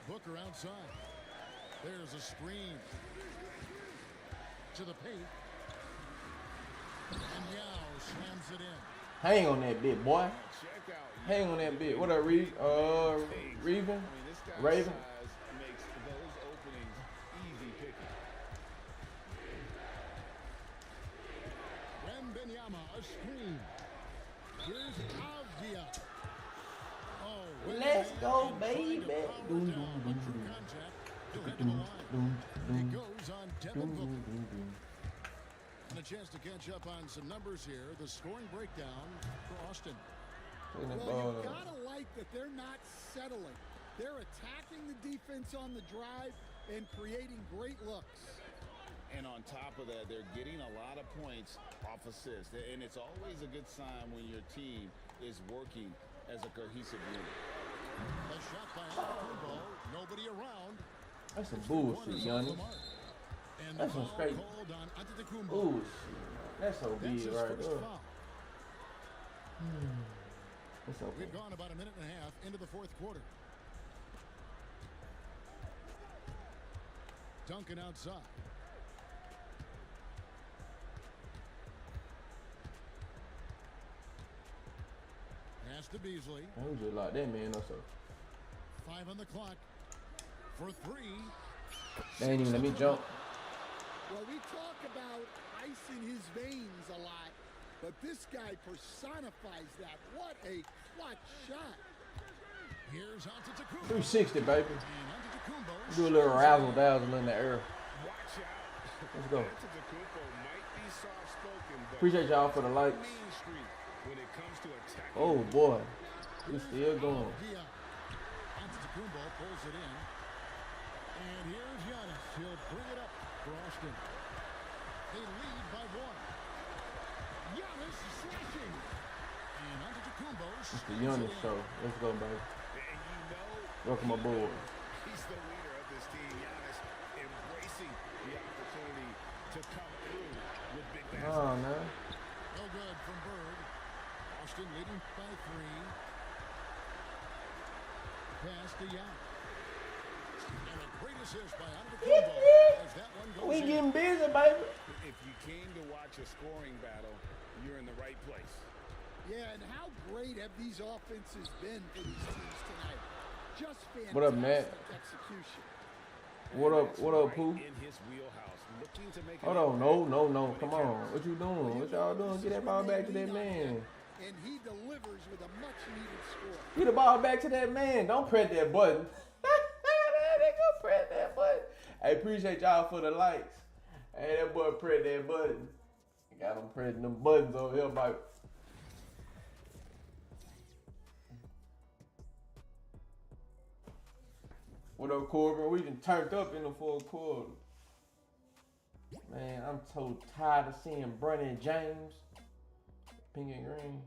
Booker outside. There's a screen. To the paint. And Yao slams it in. Hang on that bit, boy. Check out. Hang on that bit. What up, Reven? This guy's Raven? size makes those openings easy picking. Wembenyama, a screen. Here's Avdia. Oh, Let's go, and baby. trying to power Doom, down, doom, but doom, through doom. contact, he'll head to the Doom, line. doom, It doom, goes on Devin doom, Booker. doom, doom. And a chance to catch up on some numbers here. The scoring breakdown for Austin. Taking the Well, ball you up. gotta like that they're not settling. They're attacking the defense on the drive and creating great looks. And on top of that, they're getting a lot of points off assists. And it's always a good sign when your team is working as a cohesive unit. A shot by Kumbo. Nobody around. That's some bullshit, Yanni. And That's the some foul straight called on Antetokounmpo. bullshit. That's so That's big his right first there. foul. It's okay. We've gone about a minute and a half into the fourth quarter. Duncan outside. Pass to Beasley. I was just like that, man. Also, 5 on the clock. For 3. they ain't even let me jump. Well, we talk about ice in his veins a lot, but this guy personifies that. What a clutch shot. Here's Antetokounmpo. 360, baby. And Antetokounmpo Do a little razzle dazzle in the air. Watch out. Let's go. Antetokounmpo might be soft-spoken, but Appreciate y'all for the likes. mean streak when it comes to attacking. Oh boy, we still going. Avdia. Antetokounmpo pulls it in. And here's Giannis. He'll bring it up for Austin. They lead by 1. Giannis slashing. And Antetokounmpo It's the slams youngest, it in. so let's go, baby. And you know, Welcome aboard. he's the leader of this team. Giannis embracing the opportunity to come through with big baskets. Oh, man. No good from Bird. Austin leading by 3. Pass to Young. And a great assist by Antetokounmpo as that one goes We in. getting busy, baby. If you came to watch a scoring battle, you're in the right place. Yeah, and how great have these offenses been for these teams tonight? Just fantastic What up, Matt? execution. What up, Right Pooh? in his wheelhouse, looking to make Hold an on, impact no. when it Come on. counts. What you doing? What y'all doing? Get that ball back to that man. And he delivers with a much-needed score. Get the ball back to that man. Don't press that button. They gonna press that button. Hey, appreciate y'all for the likes. Hey, that boy press that button. Got him pressing them buttons over here, Mike. What up, Corbin? We done turned up in the fourth quarter. Man, I'm so tired of seeing Brennan James. Pink and green.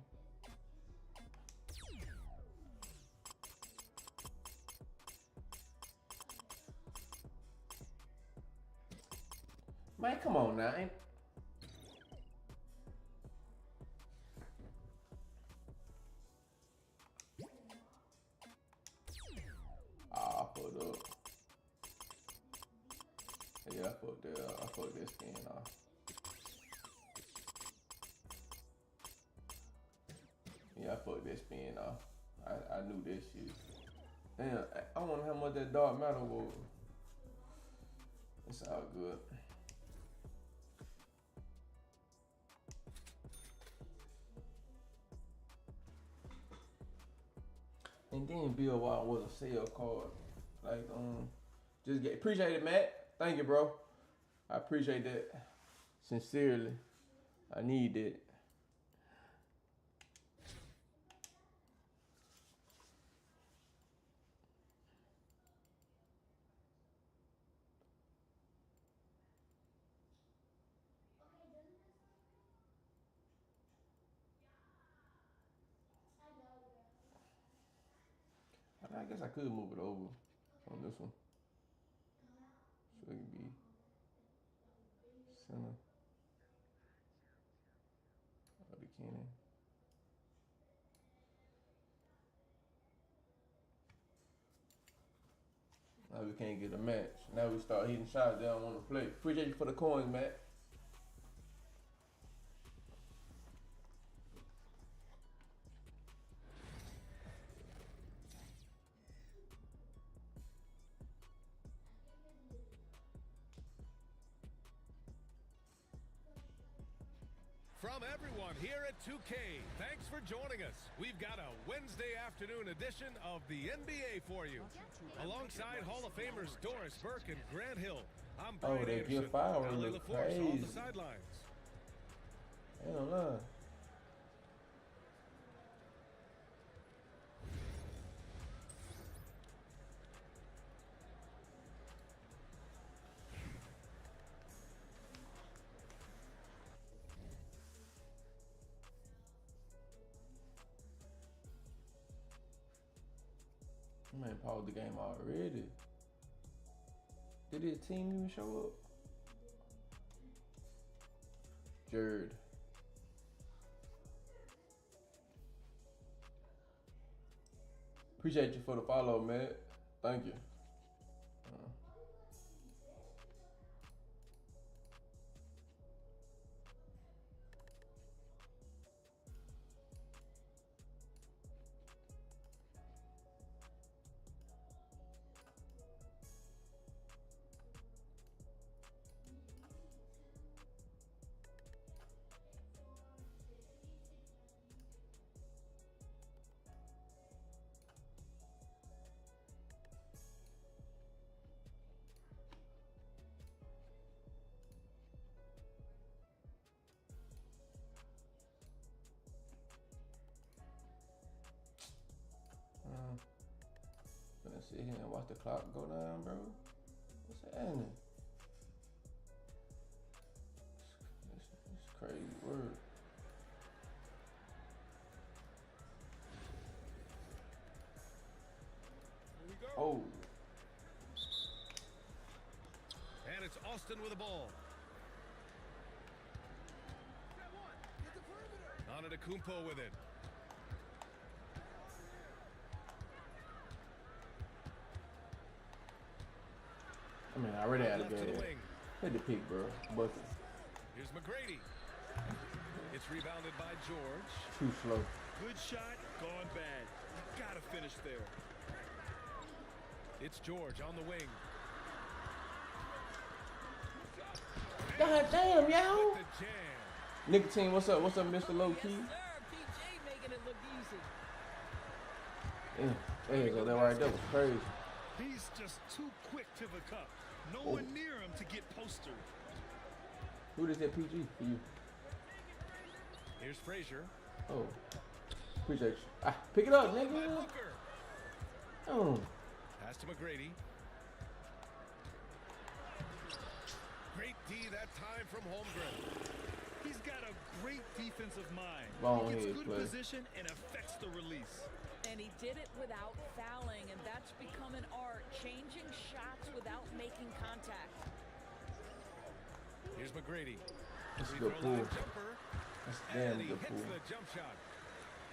Man, come on now. I fucked up. Yeah, I fucked this spin off. Yeah, I fucked this spin off. I knew this shit. Damn, I wonder how much that dark matter was. It's all good. And then Bill Wild was a sale card. Like, just appreciate it, Matt. Thank you, bro. I appreciate that. Sincerely. I need it. I guess I could move it over on this one. So it could be center of the cannon. Now we can't get a match. Now we start hitting shots they don't want to play. Appreciate you for the coins, Matt. From everyone here at 2K, thanks for joining us. We've got a Wednesday afternoon edition of the NBA for you. Alongside Hall of Famers Doris Burke and Grant Hill, I'm Brian Anderson. Ali LaForce on the sidelines. Hell no. Man, paused the game already. Did his team even show up? Jared. Appreciate you for the follow, man. Thank you. Gonna sit here and watch the clock go down, bro. What's happening? It's crazy word. Oh. And it's Austin with the ball. Antetokounmpo with it. I mean, I already had a game. Hit the peak, bro. Bucket. Here's McGrady. It's rebounded by George. Too slow. Good shot, gone bad. You gotta finish there. It's George on the wing. God damn, yo. With the jam. Nicotine, what's up? What's up, Mr. Low Key? PJ making it look easy. Yeah, there you go. That right there was crazy. He's just too quick to the cup. No one near him to get postered. Who does that PG for you? Here's Frazier. Oh, appreciate you. Pick it up, By nigga. Booker. Oh. Pass to McGrady. Great D that time from Holmgren. He's got a great defensive mind. Long He gets head good play. position and affects the release. And he did it without fouling, and that's become an art, changing shots without making contact. Here's McGrady. That's a Free good throw line pull. jumper. That's a And damn he good hits pull. the jump shot.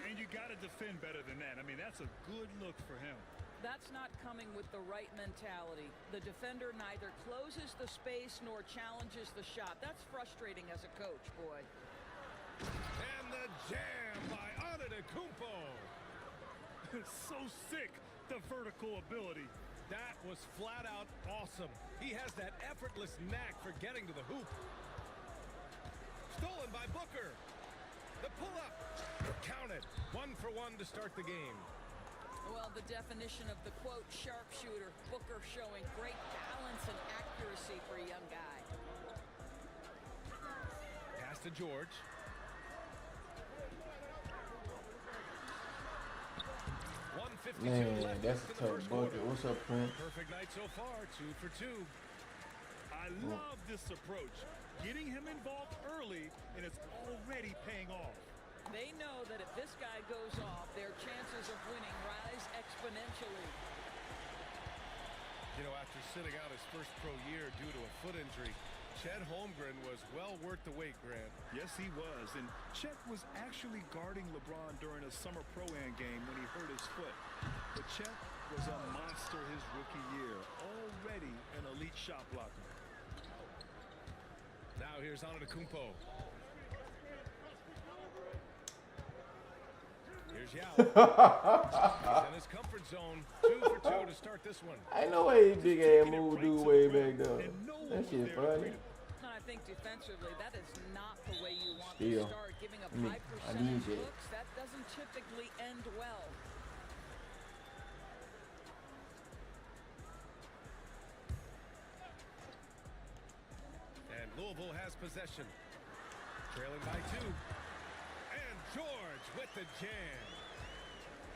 And you got to defend better than that. I mean, that's a good look for him. That's not coming with the right mentality. The defender neither closes the space nor challenges the shot. That's frustrating as a coach, boy. And the jam by Antetokounmpo. So sick, the vertical ability. That was flat out awesome. He has that effortless knack for getting to the hoop. Stolen by Booker. The pull-up. Counted. 1 for 1 to start the game. Well, the definition of the quote sharpshooter, Booker showing great balance and accuracy for a young guy. Pass to George. Man, that's a tough bucket. What's up, Prince? Perfect night so far, 2 for 2. I love this approach. Getting him involved early, and it's already paying off. They know that if this guy goes off, their chances of winning rise exponentially. You know, after sitting out his first pro year due to a foot injury, Chet Holmgren was well worth the wait, Grant. Yes, he was. And Chet was actually guarding LeBron during a summer Pro-Am game when he hurt his foot. But Chet was a monster his rookie year, already an elite shot blocker. Now here's Antetokounmpo. Here's Yao. He's in his comfort zone. 2 for 2 to start this one. Ain't no way he big ass move do way back there. That shit funny. I think defensively, that is not the way you want Still, to start. Giving up high I need percentage it. looks, that doesn't typically end well. And Louisville has possession. Trailing by 2. And George with the jam.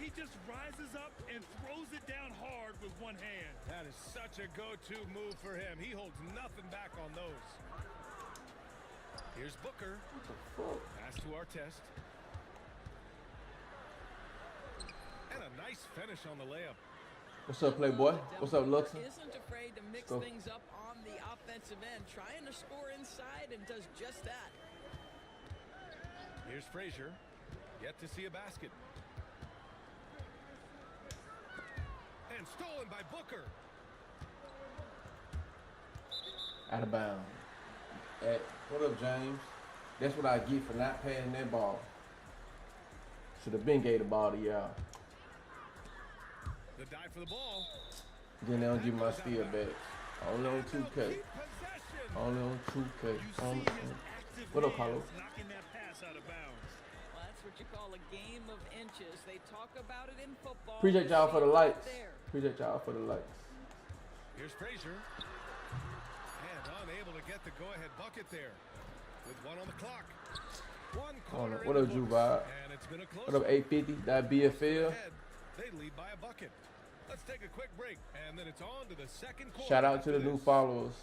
He just rises up and throws it down hard with one hand. That is such a go-to move for him. He holds nothing back on those. Here's Booker. Pass to Artest. And a nice finish on the layup. What's up, Playboy? What's up, Luxon? Isn't afraid to mix things up on the offensive end, trying to score inside and does just that. Here's Frazier. Yet to see a basket. And stolen by Booker. Out of bounds. What up, James? That's what I get for not passing that ball. Should have been gave the ball to y'all. The dive for the ball. Then they don't give my steal back. Only on 2K. Only on 2K. What up, Carlos? Knocking that pass out of bounds. Well, that's what you call a game of inches. They talk about it in football. Appreciate y'all for the likes. Appreciate y'all for the likes. Here's Frazier. And unable to get the go-ahead bucket there. With 1 on the clock. 1 quarter. What up, Drew Vibe? And it's been a close What up, 850? That BFL? They lead by a bucket. Let's take a quick break, and then it's on to the second quarter. Shout out to the new followers.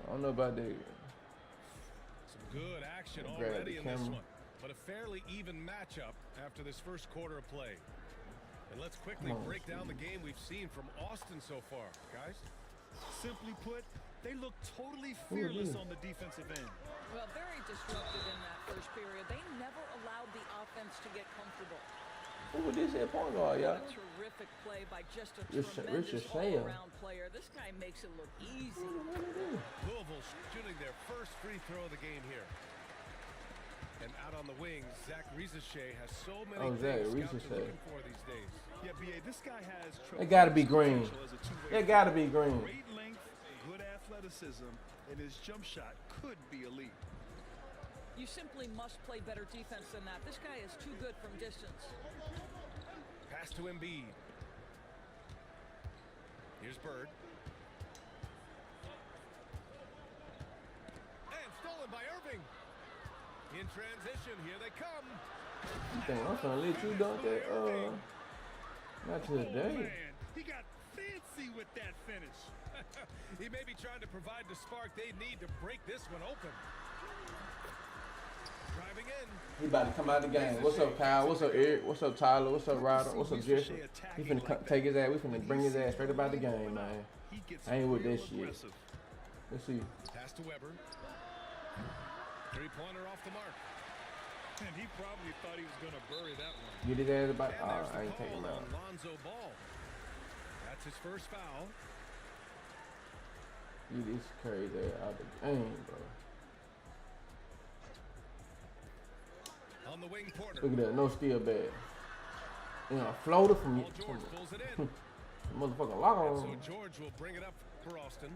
I don't know about that. Some good action Grab already the in this camera. one, but a fairly even matchup after this first quarter of play. And let's quickly Come on, break down the Steve. game we've seen from Austin so far, guys. Simply put, they look totally fearless is? on the defensive end. Well, very disruptive in that first period. They never allowed the offense to get comfortable. Who was this at point guard, y'all? A terrific play by just a Richard tremendous Sam. all-around player. This guy makes it look easy. Louisville shooting their first free throw of the game here. And out on the wings, Zach Rizachet has so many Zach things scouts Rizachet. are looking for these days. Yeah, B.A., this guy has They gotta be green. potential as a two-way They gotta be green. Great length, good athleticism, and his jump shot could be elite. You simply must play better defense than that. This guy is too good from distance. Pass to Embiid. Here's Bird. And stolen by Irving. In transition, here they come. You think I'm trying to let you dunk that? Not Oh, today. man. He got fancy with that finish. He may be trying to provide the spark they need to break this one open. Driving in. He about to come out of the game. What's up, Kyle? What's up, Eric? What's up, Tyler? What's up, Ryder? What's up, Jeffrey? He finna take his ass. We finna bring his ass straight about the game, man. I ain't with that shit. Let's see. Pass to Weber. Three-pointer off the mark. And he probably thought he was going to bury that one. Get his ass about. And there's I ain't taking him out. Lonzo Ball. That's his first foul. Get this crazy ass out of the game, bro. On the wing, Porter. Look at that, no steal bad. You know, a floater from you. George pulls it in. Motherfucking lock on. So George will bring it up for Austin.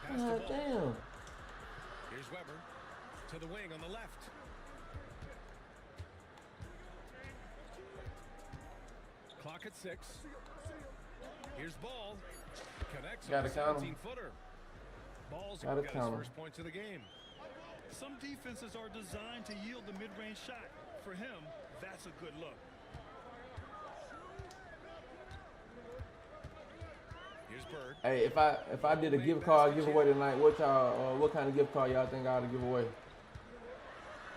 Pass the God ball. damn. Here's Weber to the wing on the left. Clock at 6. Here's Ball. Connects on Gotta the count him. 17-footer. Ball's Gotta got his count him. first points of the game. Some defenses are designed to yield the mid-range shot. For him, that's a good look. Here's Bird. Hey, if I did a gift card giveaway tonight, what kind of gift card y'all think I ought to give away?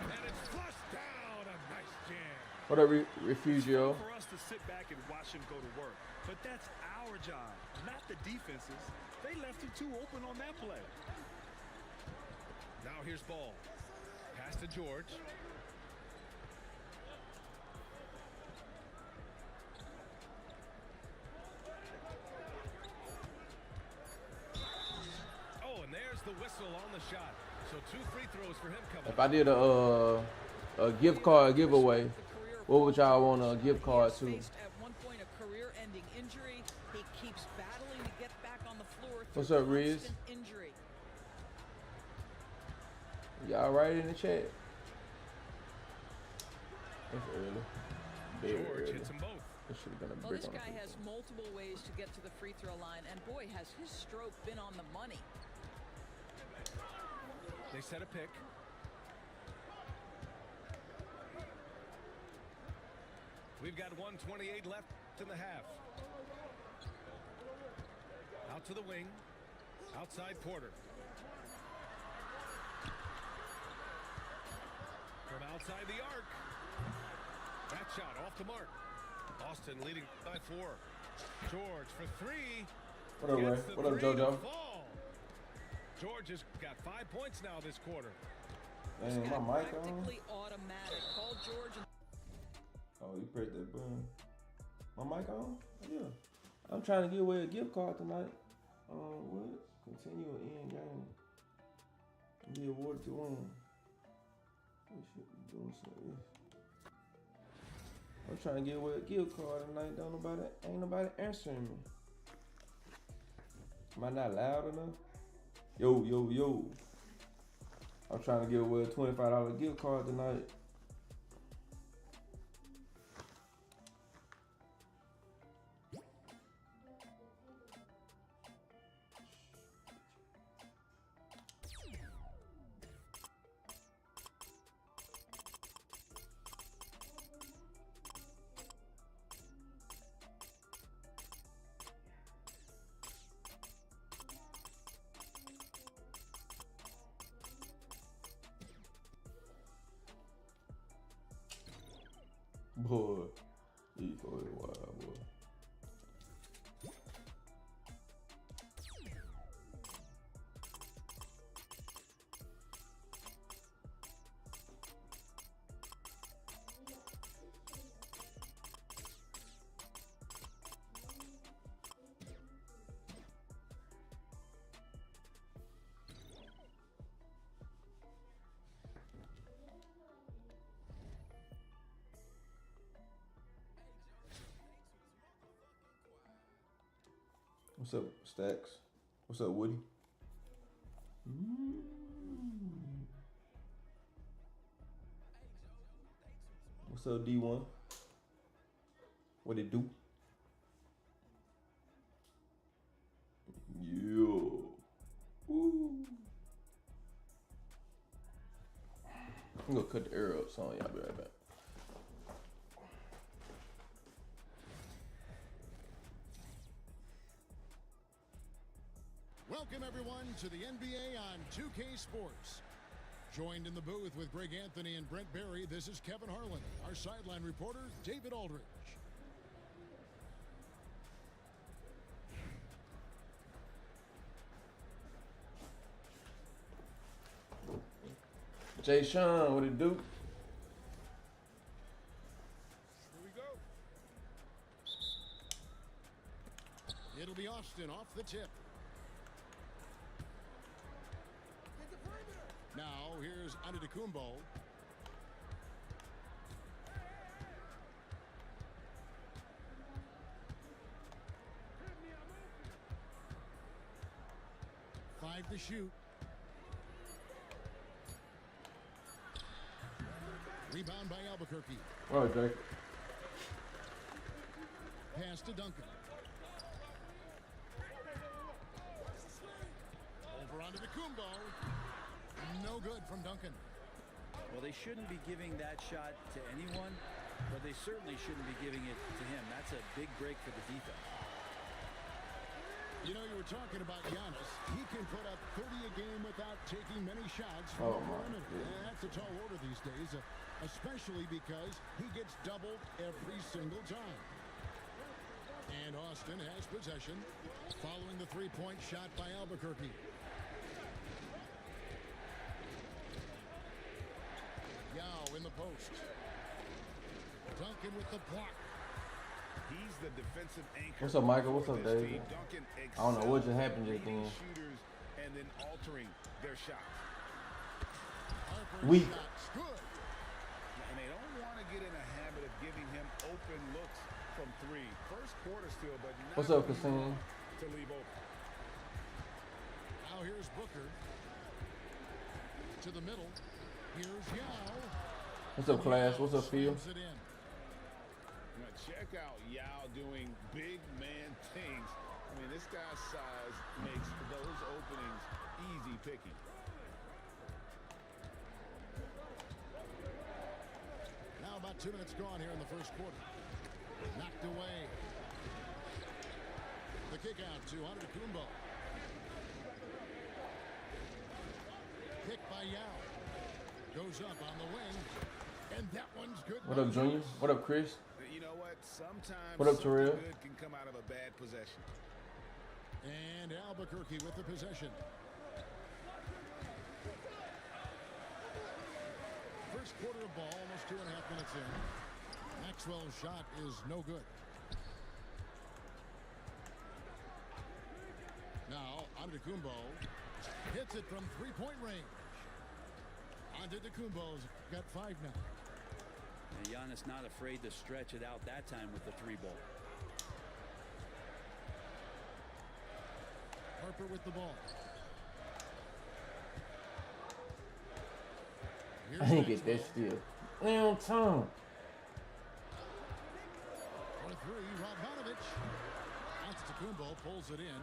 And it's flushed down. A nice jam. What up, Refugio? For us to sit back and watch him go to work. But that's our job, not the defenses. They left him too open on that play. Now here's Ball. Pass to George. Oh, and there's the whistle on the shot. So 2 free throws for him coming. If I did a gift card giveaway, what would y'all want a gift card to? Faced at one point a career-ending injury. He keeps battling to get back on the floor. What's through up, Riz? constant injury. Y'all write in the chat. It's early. Very George early. hits them both. This should have been a Well, brick this on the guy free has throw. multiple ways to get to the free throw line, and boy, has his stroke been on the money. They set a pick. We've got 1:28 left in the half. Out to the wing. Outside Porter. From outside the arc. That shot off the mark. Austin leading by 4. George for 3. What up, Ray? Gets the What up, three to JoJo? fall. George has got 5 points now this quarter. Dang, my mic on? Practically automatic. Call George. Oh, you pressed that button. My mic on? Yeah. I'm trying to give away a gift card tonight. What? Continue or end game. Be awarded to one. We should be doing something. I'm trying to give away a gift card tonight. Ain't nobody answering me. Am I not loud enough? Yo. I'm trying to give away a $25 gift card tonight. Boy, he go ahead wild, boy. What's up, Stacks? What's up, Woody? What's up, D1? What it do? Yo. Woo. I'm gonna cut the air up, so y'all be right back. everyone, to the NBA on 2K Sports. Joined in the booth with Greg Anthony and Brent Barry, this is Kevin Harlan. Our sideline reporter, David Aldridge. Jay Sean, what it do? Here we go. It'll be Austin off the tip. Now, here's Antetokounmpo. Five to shoot. Rebound by Albuquerque. All right, Drake. Pass to Duncan. Over onto the Kumbo. No good from Duncan. Well, they shouldn't be giving that shot to anyone, but they certainly shouldn't be giving it to him. That's a big break for the defense. You know, you were talking about Giannis. He can put up 30 a game without taking many shots from Oh, the my perimeter. goodness. That's a tall order these days, especially because he gets doubled every single time. And Austin has possession following the three-point shot by Albuquerque. Yao in the post. Duncan with the block. He's the defensive anchor. What's up, Michael? What's for up, this Dave? team. Duncan I don't know what just happened just reading then. shooters and then altering their shots. Harper's Weak. shot's good. And they don't want to get in a habit of giving him open looks from three. First quarter still, but not What's up, when you Cassine? want to leave open. Now here's Booker. To the middle. Here's Yao. What's up, class? What's up, Phil? Slams it in. Now check out Yao doing big man things. I mean, this guy's size makes those openings easy picking. Now about 2 minutes gone here in the first quarter. Knocked away. The kick out to Antetokounmpo. Kick by Yao. Goes up on the wing. And that one's good. What up, Junior? What up, Chris? You know what? Sometimes What up, something Terrell? good can come out of a bad possession. And Albuquerque with the possession. First quarter of ball, almost 2.5 minutes in. Maxwell's shot is no good. Now, Antetokounmpo hits it from three-point range. Antetokounmpo's got 5 now. And Giannis not afraid to stretch it out that time with the three ball. Harper with the ball. I didn't get that steal. Damn, Tom. For three, Radmanovic. Antetokounmpo pulls it in.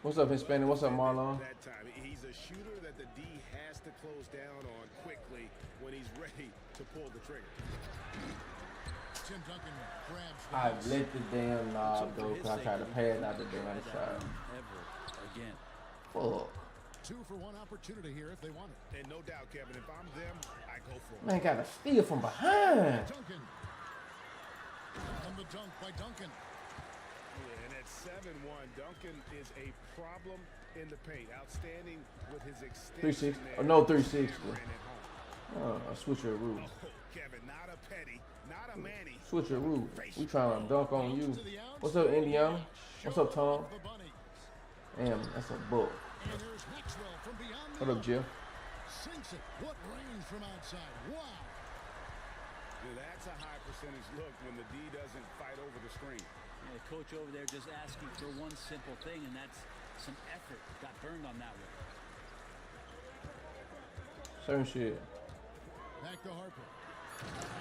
What's up, Hispanic? What's up, Marlon? That time, he's a shooter that the D has to close down on quickly when he's ready to pull the trigger. Tim Duncan grabs the I miss. let the damn knob go because I tried to pass out the damn shot. Ever again. Fuck. 2 for 1 opportunity here if they want it. And no doubt, Kevin, if I'm them, I go for it. Man, got a steal from behind. Duncan. And the dunk by Duncan. Yeah, and at 7-1, Duncan is a problem in the paint. Outstanding with his extension 360. there. Oh, no, 360. Hammering it home. I switch your rule. Oh, Kevin, not a petty, not a Manny. Switch your rule. We trying to dunk on you. What's up, Indiana? What's up, Tom? The bunny. Damn, that's a book. And there's Maxwell from beyond the What up, Jeff? sinks it. What range from outside. Wow. Yeah, that's a high percentage look when the D doesn't fight over the screen. Yeah, the coach over there just asking for one simple thing, and that's some effort. Got burned on that one. Certain shit. Back to Harper.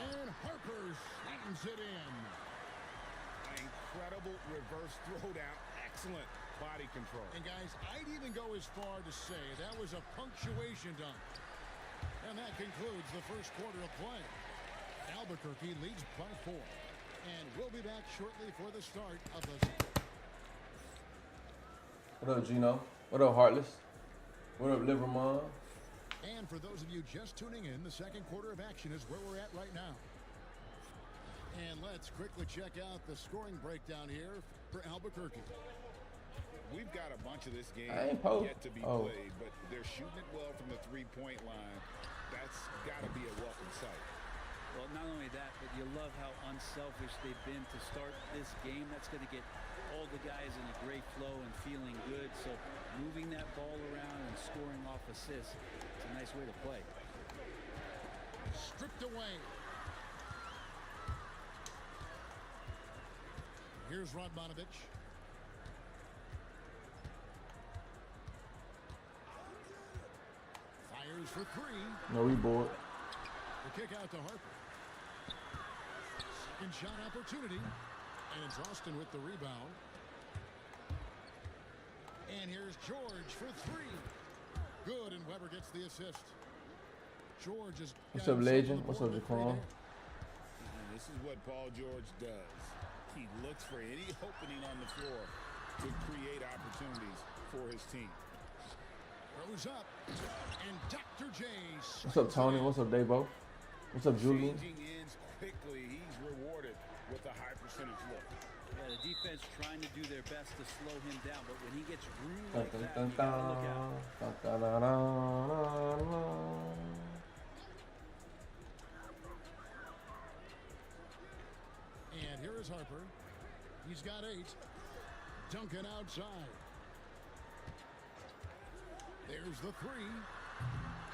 And Harper slams it in. Incredible reverse throwdown. Excellent body control. And guys, I'd even go as far to say that was a punctuation dunk. And that concludes the first quarter of play. Albuquerque leads by 4. And we'll be back shortly for the start of the... What up, Gino? What up, Heartless? What up, Livermore? And for those of you just tuning in, the second quarter of action is where we're at right now. And let's quickly check out the scoring breakdown here for Albuquerque. We've got a bunch of this game yet to be played, but they're shooting it well from the three-point line. That's got to be a welcome sight. Well, not only that, but you love how unselfish they've been to start this game. That's going to get all the guys in a great flow and feeling good. So moving that ball around and scoring off assists, it's a nice way to play. Stripped away. Here's Radmanovich. Fires for three. No reboard. The kick out to Harper. Second shot opportunity. And it's Austin with the rebound. And here's George for three. Good, and Weber gets the assist. George is. What's up, Legend? What's up, Jaquan? This is what Paul George does. He looks for any opening on the floor to create opportunities for his team. Throws up, and Dr. J. What's up, Tony? What's up, Davo? What's up, Julian? Changing ends quickly. He's rewarded with a high percentage look. Yeah, the defense trying to do their best to slow him down, but when he gets room like that, you gotta look out. And here is Harper. He's got 8. Duncan outside. There's the 3.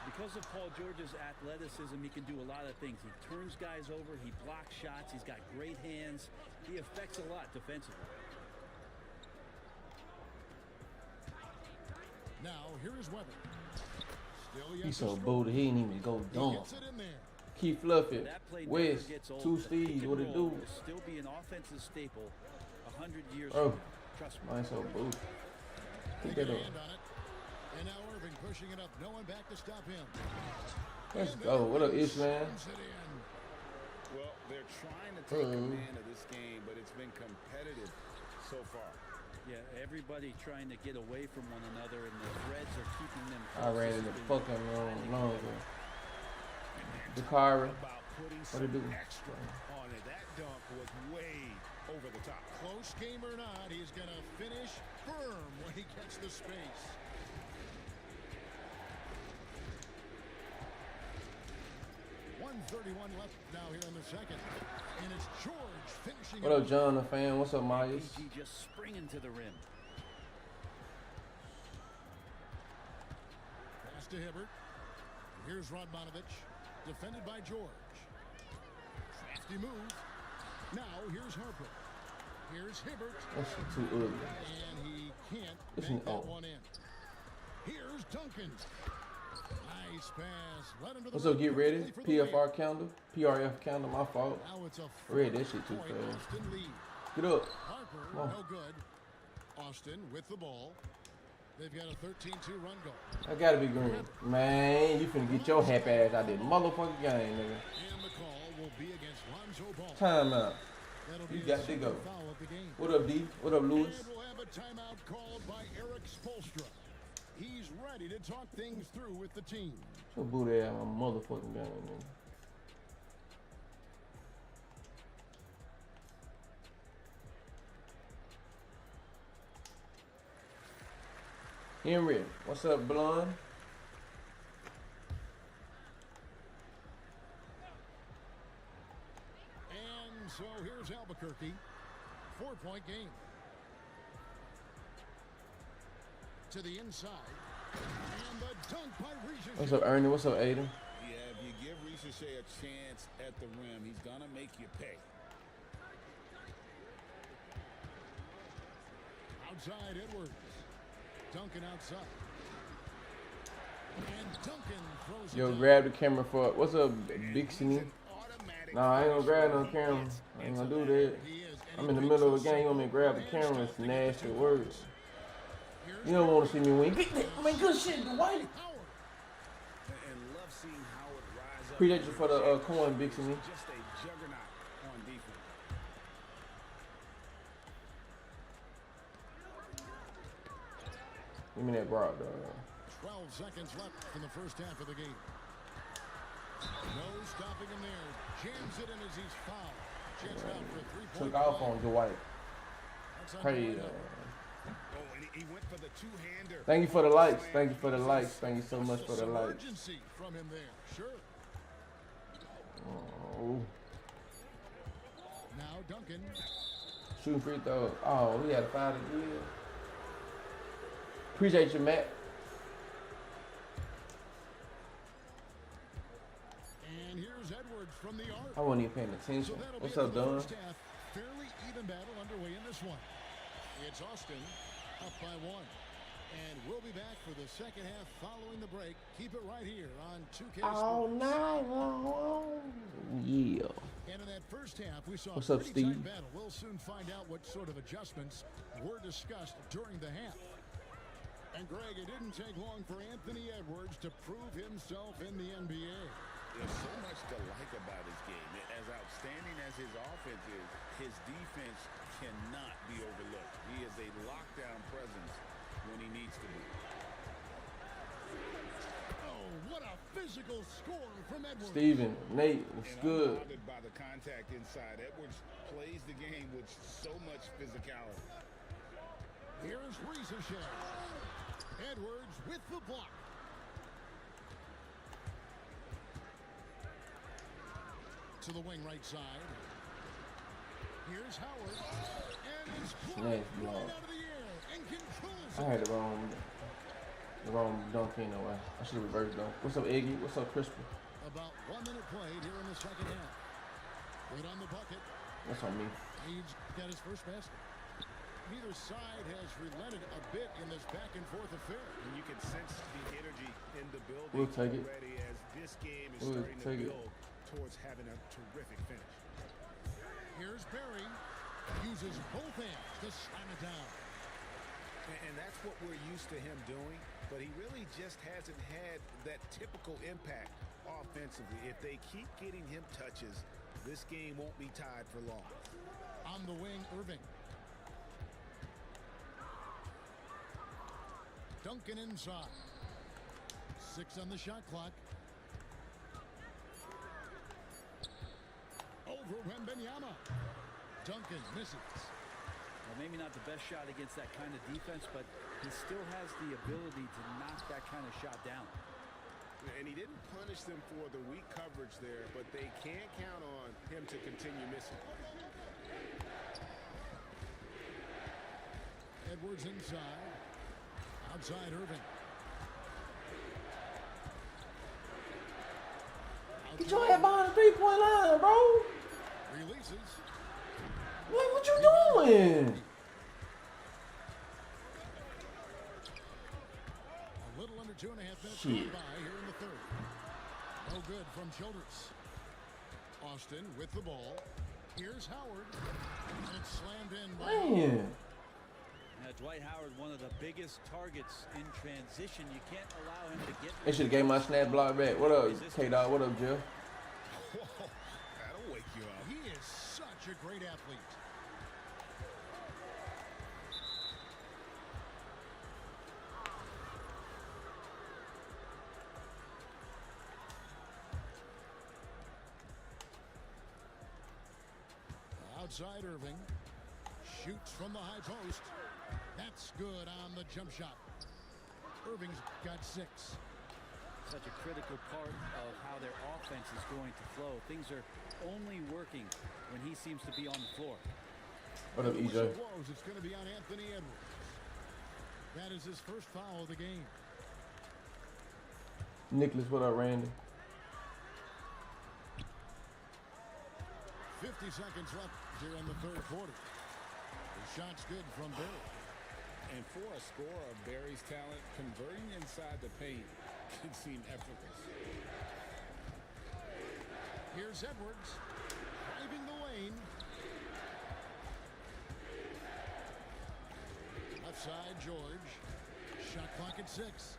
Because of Paul George's athleticism, he can do a lot of things. He turns guys over. He blocks shots. He's got great hands. He affects a lot defensively. Now, here is Weber. He's so booty, he ain't even go dunk. Keep fluffing. West, 2 Steves, what it do? Still be an offensive staple 100 years Oh, trust me. mine's so booty. Pick Take that a up. hand on it. And now Irving pushing it up. No one back to stop him. Let's go. What up, Ish, man? Well, they're trying to take command of this game, but it's been competitive so far. Yeah, everybody trying to get away from one another, and the threads are keeping them. I ran in the fucking room long ago. Dakari, what it do? Extra on it. That dunk was way over the top. Close game or not, he's going to finish firm when he gets the space. .131 left now here in the second. And it's George finishing. What up, John, the fan? What's up, Myers? PG just springing to the rim. Pass to Hibbert. Here's Radmanovich. Defended by George. Crafty move. Now here's Harper. Here's Hibbert. That's too ugly. And he can't It's make an that O. one in. Here's Duncan. Nice pass. Right under the What's up, rim. get ready? Quickly for the PFR calendar. PRF calendar, my fault. Now it's a Read that shit too 4-point fast. Austin lead. Get up. Harper, Come on. no good. Austin with the ball. They've got a 13-2 run goal. I gotta be green. Man, you finna get your happy ass out there. Motherfucking game, nigga. And the call will be against Lonzo Ball. Time out. That'll You be got his to second go. foul of the game. What up, D? What up, Lewis? And we'll have a timeout called by Eric Spoelstra. He's ready to talk things through with the team. Your booty ass my motherfucking game, nigga. Henry, what's up, blonde? And so here's Albuquerque. 4-point game. To the inside. And the dunk by Ricochet. What's up, Ernie? What's up, Aiden? Yeah, if you give Ricochet a chance at the rim, he's going to make you pay. Outside Edwards. Duncan outside. And Duncan throws it Yo, down. grab the camera for what's up, Big Cine? Nah, I ain't gonna grab no camera. I ain't gonna do that. I'm in the middle of a game. You want me to grab the camera? It's nasty words. You don't want to see me win. Get that, I mean, good shit, Dwight. And love seeing Howard rise up. Appreciate you for the coin, Big Cine. Just a juggernaut on defense. Give me that Brock, dog. 12 seconds left in the first half of the game. No stopping him there. Jams it in as he's fouled. Chance out for a three-point. Took off on Dwight. Crazy. He went for the two-hander. Thank you for the likes. Thank you for the likes. Thank you so much for the likes. Urgency from him there. Sure. Oh. Now Duncan. Shooting free throws. Oh, we had a foul again. Appreciate you, Matt. And here's Edwards from the arc. I wasn't even paying attention. What's up, Don? Fairly even battle underway in this one. It's Austin up by 1. And we'll be back for the second half following the break. Keep it right here on 2K All Sports. night long. Yeah. And in that first half, we saw What's a up, pretty Steve? tight battle. We'll soon find out what sort of adjustments were discussed during the half. And Greg, it didn't take long for Anthony Edwards to prove himself in the NBA. There's so much to like about his game. As outstanding as his offense is, his defense cannot be overlooked. He is a lockdown presence when he needs to be. Oh, what a physical score from Edwards. Steven, Nate, it's good. Unbothered by the contact inside, Edwards plays the game with so much physicality. Here's Ricochet. Edwards with the block. To the wing right side. Here's Howard. And it's Nice blocked block. out of the air and controls I had the wrong dunk anyway. I should have reversed dunk. What's up, Iggy? What's up, Crispy? About 1 minute played here in the second half. Good on the bucket. That's on me. He's got his first basket. Neither side has relented a bit in this back and forth affair. And you can sense the energy in the building We'll take it. already as this game is We'll starting take to it. build towards having a terrific finish. Here's Barry. Uses both hands to slam it down. And that's what we're used to him doing, but he really just hasn't had that typical impact offensively. If they keep getting him touches, this game won't be tied for long. On the wing, Irving. Duncan inside. 6 on the shot clock. Over Wembanyama. Duncan misses. Well, maybe not the best shot against that kind of defense, but he still has the ability to knock that kind of shot down. And he didn't punish them for the weak coverage there, but they can't count on him to continue missing. Edwards inside. Outside Irving. Get your head behind the three-point line, bro. Releases. What you doing? A little under 2.5 minutes Shit. gone by here in the third. No good from Childress. Austin with the ball. Here's Howard. And it's slammed in by Man. Now, Dwight Howard, one of the biggest targets in transition. You can't allow him to get... They should have gave my snap block back. What up, K-Dog? What up, Jeff? Whoa, that'll wake you up. He is such a great athlete. Outside Irving. Shoots from the high post. That's good on the jump shot. Irving's got 6. Such a critical part of how their offense is going to flow. Things are only working when he seems to be on the floor. What up, The EJ? whistle blows. It's going to be on Anthony Edwards. That is his first foul of the game. Nicholas, what up, Randy? 50 seconds left here in the third quarter. The shot's good from Barry. And for a scorer of Barry's talent, converting inside the paint can seem effortless. Here's Edwards. Driving the lane. Left side, George. Shot clock at 6.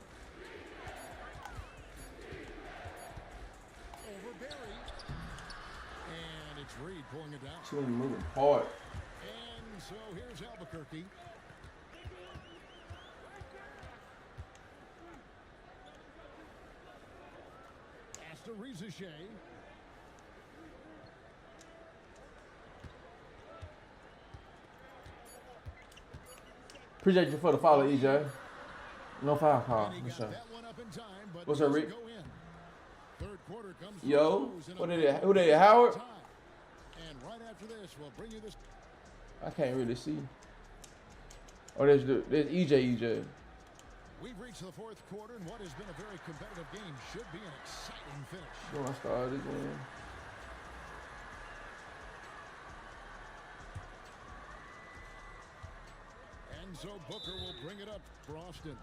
Over Barry. And it's Reed pulling it down. She wasn't moving hard. And so here's Albuquerque. frees a Shea. Appreciate you for the follow, EJ. No foul call. What's up, Rick? Yo, what is it? Who they? Howard? And right after this, we'll bring you this. I can't really see. Oh, there's EJ. We've reached the fourth quarter, and what has been a very competitive game should be an exciting finish. When I started again. And so Booker will bring it up for Austin.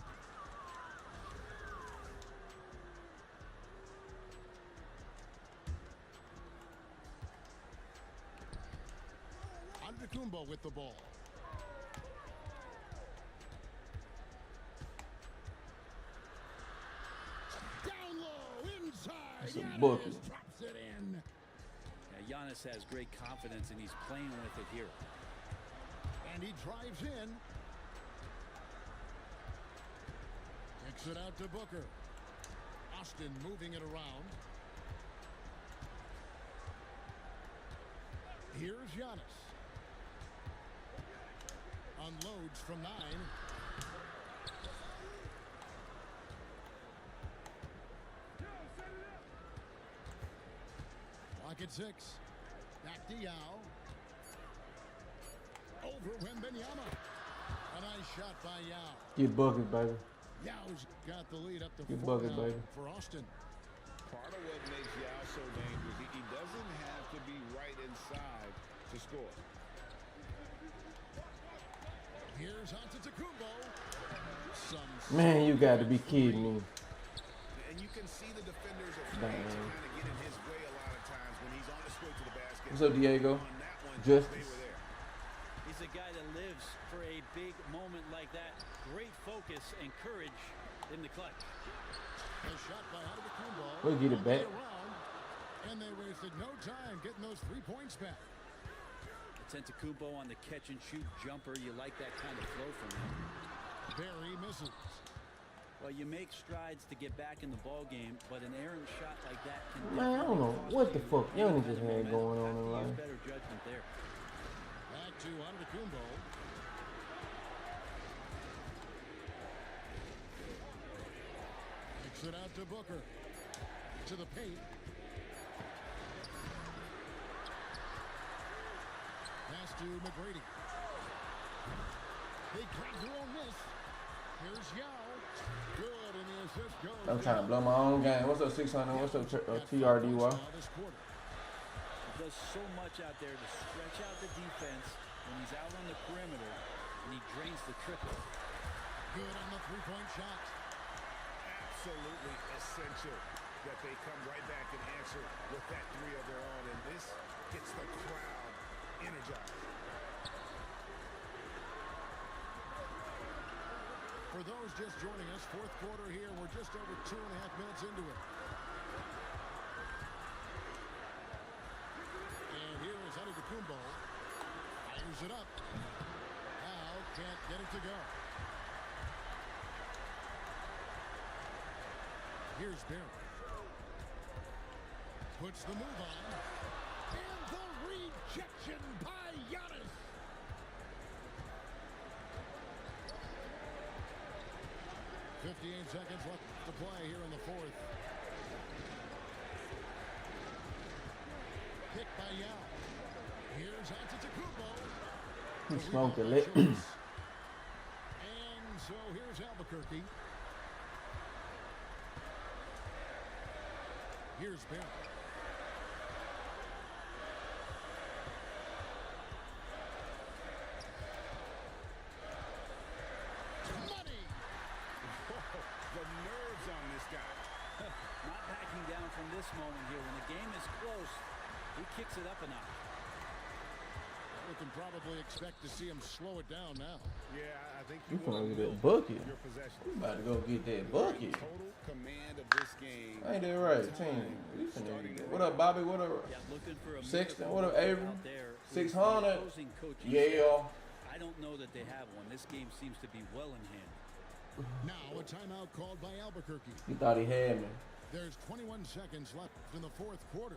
Antetokounmpo with the ball. Down low, inside. That's a bucket. Drops it in. Yeah, Giannis has great confidence, and he's playing with it here. And he drives in. Kicks it out to Booker. Austin moving it around. Here's Giannis. Unloads from 9. Clock at 6. Back to Yao. Over Wembanyama. A nice shot by Yao. Get bucket, baby. Yao's got the lead up to Get 4 bucket, now baby. for Austin. Part of what makes Yao so dangerous, he doesn't have to be right inside to score. Here's Antetokounmpo. Man, you got to be kidding me. And you can see the defenders are Damn. trying to kind of get in his way a lot of times when he's on his way to the basket. What's up, Diego? On that one, Justice. they were there. He's a guy that lives for a big moment like that. Great focus and courage in the clutch. A shot by Antetokounmpo. We'll get it back. Around, and they wasted no time getting those 3 points back. Antetokounmpo on the catch-and-shoot jumper. You like that kind of flow from him. Barry misses. Well, you make strides to get back in the ball game, but an errant shot like that can... Man, I don't know what the fuck young niggas had going on in life. Better judgment there. Back to Antetokounmpo. Kicks it out to Booker. To the paint. Pass to McGrady. They grab their own miss. Here's Yao. Good, and the assist goes. I'm trying to blow my own game. What's up, 600? What's up, TRDY? He does so much out there to stretch out the defense when he's out on the perimeter, and he drains the triple. Good on the three-point shot. Absolutely essential that they come right back and answer with that 3 of their own, and this gets the crowd energized. For those just joining us, fourth quarter here. We're just over 2.5 minutes into it. And here is Antetokounmpo. Fires it up. Now can't get it to go. Here's Barry. Puts the move on. And the rejection by Giannis. .58 seconds left to play here in the fourth. Pick by Yao. Here's Antetokounmpo. He smoked it lit. And so here's Albuquerque. Here's Barry. Not backing down from this moment here. When the game is close, he kicks it up a notch. We can probably expect to see him slow it down now. Yeah, I think You gonna get that bucket. your possession. You about to go get that bucket. Total command of this game. Ain't that right, team? You finna get that. What up, Bobby? What up? Yeah, looking for a Sexton? miracle What up, Avery? out there. 600? Opposing coaches. Yeah. I don't know that they have one. This game seems to be well in hand. Now a timeout called by Albuquerque. He thought he had me. There's 21 seconds left in the fourth quarter.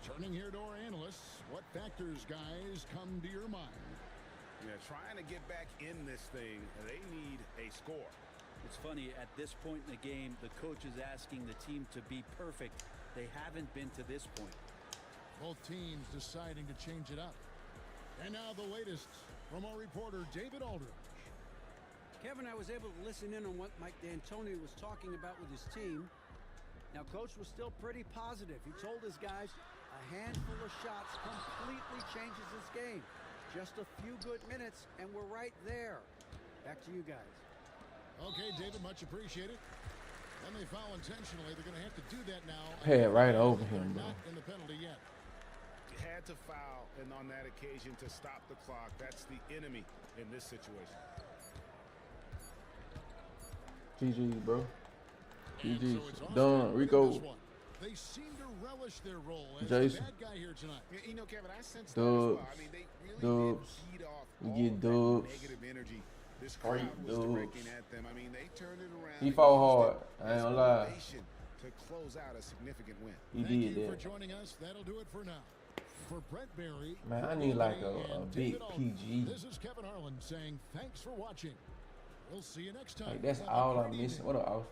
Turning here to our analysts, what factors, guys, come to your mind? Yeah, trying to get back in this thing, they need a score. It's funny, at this point in the game, the coach is asking the team to be perfect. They haven't been to this point. Both teams deciding to change it up. And now the latest from our reporter, David Aldridge. Kevin, I was able to listen in on what Mike D'Antoni was talking about with his team. Now, Coach was still pretty positive. He told his guys a handful of shots completely changes this game. Just a few good minutes, and we're right there. Back to you guys. Okay, David, much appreciated. And they foul intentionally. They're going to have to do that now. Head right over him, bro. Not in the penalty yet. Had to foul, and on that occasion to stop the clock. That's the enemy in this situation. GG, bro. GG. So Done. Rico. They seem to relish their role as Jason. the bad guy here tonight. You know, Kevin, I sense Dubs. that as well. I mean, they really did feed off We all get of that dubs. negative energy this crowd was directing at them. I mean, they turned it around. He fought hard. I ain't gonna lie. To close out a significant win. He Thank did you for that. joining us. That'll do it for now. For Brent Berry, Man, I need like a big PG. This is Kevin Harlan saying thanks for watching. We'll see you next time. Like, that's Have a all great I'm missing. evening. What up, Austin?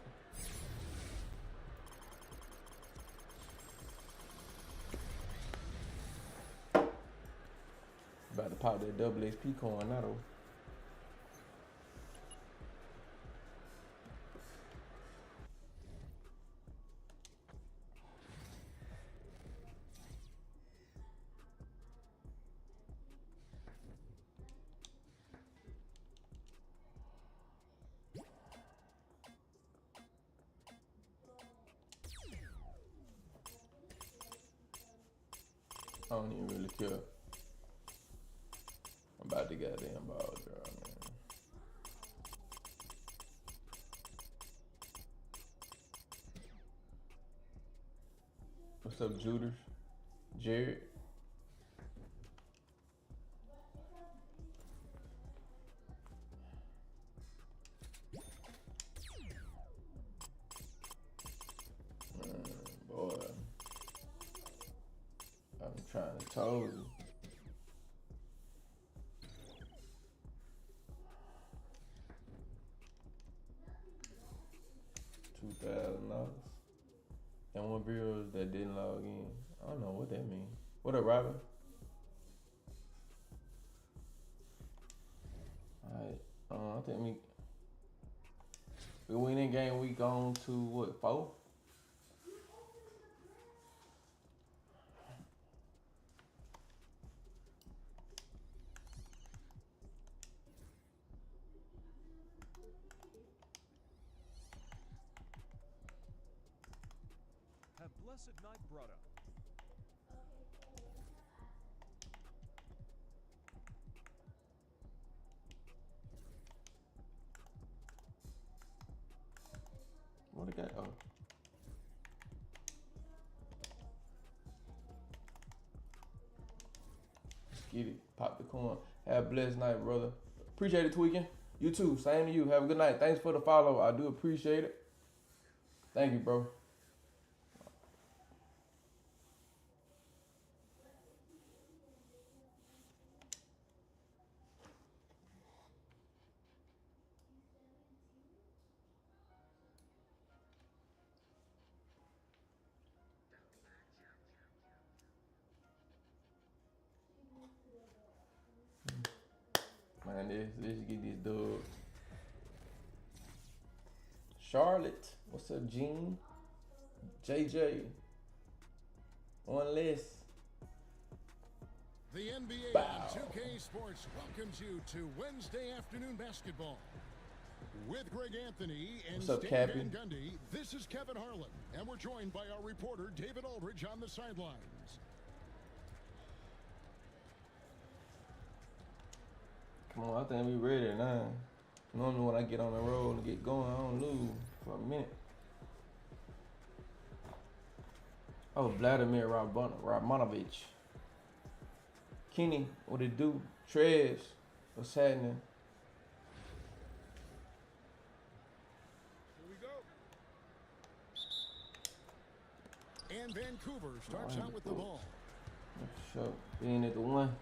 About to pop that double XP coin now, though. I don't even really care about the goddamn ball draw, man. What's up, Juders? Jared? Boy. I'm trying to tell you. $2,000. And one girl that didn't log in. I don't know what that means. What up, Robin? Alright. I think we winning game week on to what, 4? Have blessed night brought up. What a guy. Oh. Get it. Pop the coin. Have a blessed night, brother. Appreciate it, Tweaking. You too. Same to you. Have a good night. Thanks for the follow. I do appreciate it. Thank you, bro. Man, let's get this dub. Charlotte, what's up, Gene? JJ, one less. The NBA Bow. on 2K Sports welcomes you to Wednesday afternoon basketball. With Greg Anthony and What's up, Stan Cappy? Van Gundy, this is Kevin Harlan, and we're joined by our reporter, David Aldridge, on the sidelines. Come on, I think we ready now. Normally when I get on the road and get going, I don't lose for a minute. Oh, Vladimir Romanovich. Kenny, what it do? Trez, what's happening? Here we go. Vancouver starts out with the ball. Sure. Being at the one.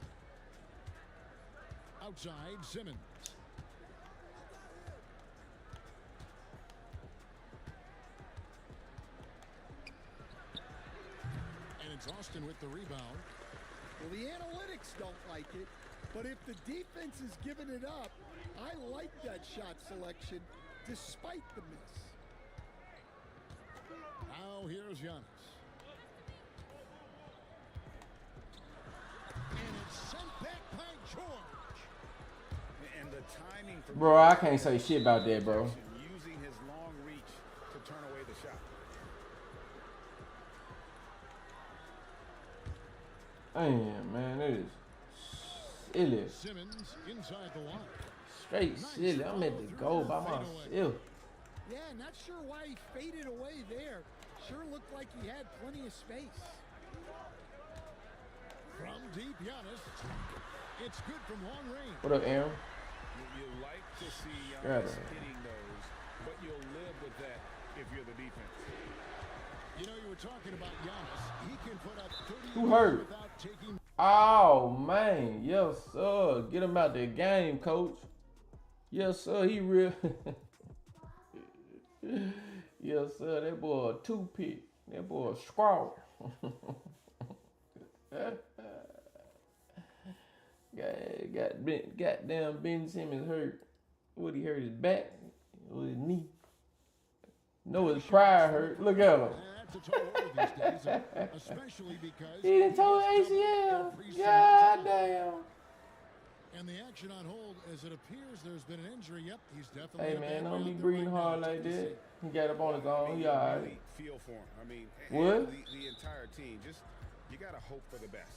Outside, Simmons. And it's Austin with the rebound. Well, the analytics don't like it, but if the defense is giving it up, I like that shot selection despite the miss. Now here's Giannis. And it's sent back by George. And the timing for Bro, I can't say shit about that, bro. using his long reach to turn away the shot. Damn, man, it is silly. Simmons inside the line. Straight silly. I'm at the goal by myself. Yeah, not sure why he faded away there. Sure looked like he had plenty of space. From deep, Giannis. It's good from long range. What up, Aaron? You like to see Yeah, Giannis hitting those, but you'll live with that if you're the defense. You know, you were talking about Giannis. He can put up 30 Who hurt? without taking. Oh, man. Yes, sir. Get him out the game, coach. Yes, sir. He real. Yes, sir. That boy a two-pick. That boy a squaw. Goddamn Ben Simmons hurt. What, he hurt his back? Or his knee? No, his pride hurt. Look at him. That's a total order these days, especially because He didn't tore ACL. God damn. And the action on hold, as it appears there's been an injury. Yep, he's definitely. Hey, in a man, bad don't be way out there breathing right hard now. like It's good to that. He got up on his own. He all right. Really feel for him. I mean, What? and the entire team. Just you gotta hope for the best.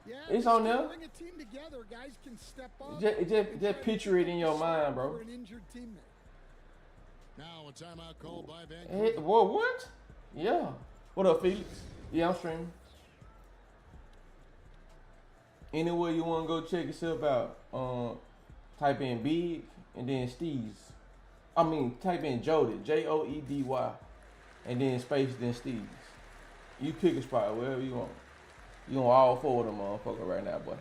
Yeah, It's on there. Bring a team together, guys can step up. Just picture it in your mind, bro. For an injured teammate. Now a timeout called by Hey, Vancouver. whoa, what? Yeah. What up, Felix? Yeah, I'm streaming. Anywhere you want to go check yourself out, type in Big and then Steez. I mean, type in Jody, Joedy, and then space, then Steez. You pick a spot, wherever you want. You on all four of them motherfuckers right now, boy.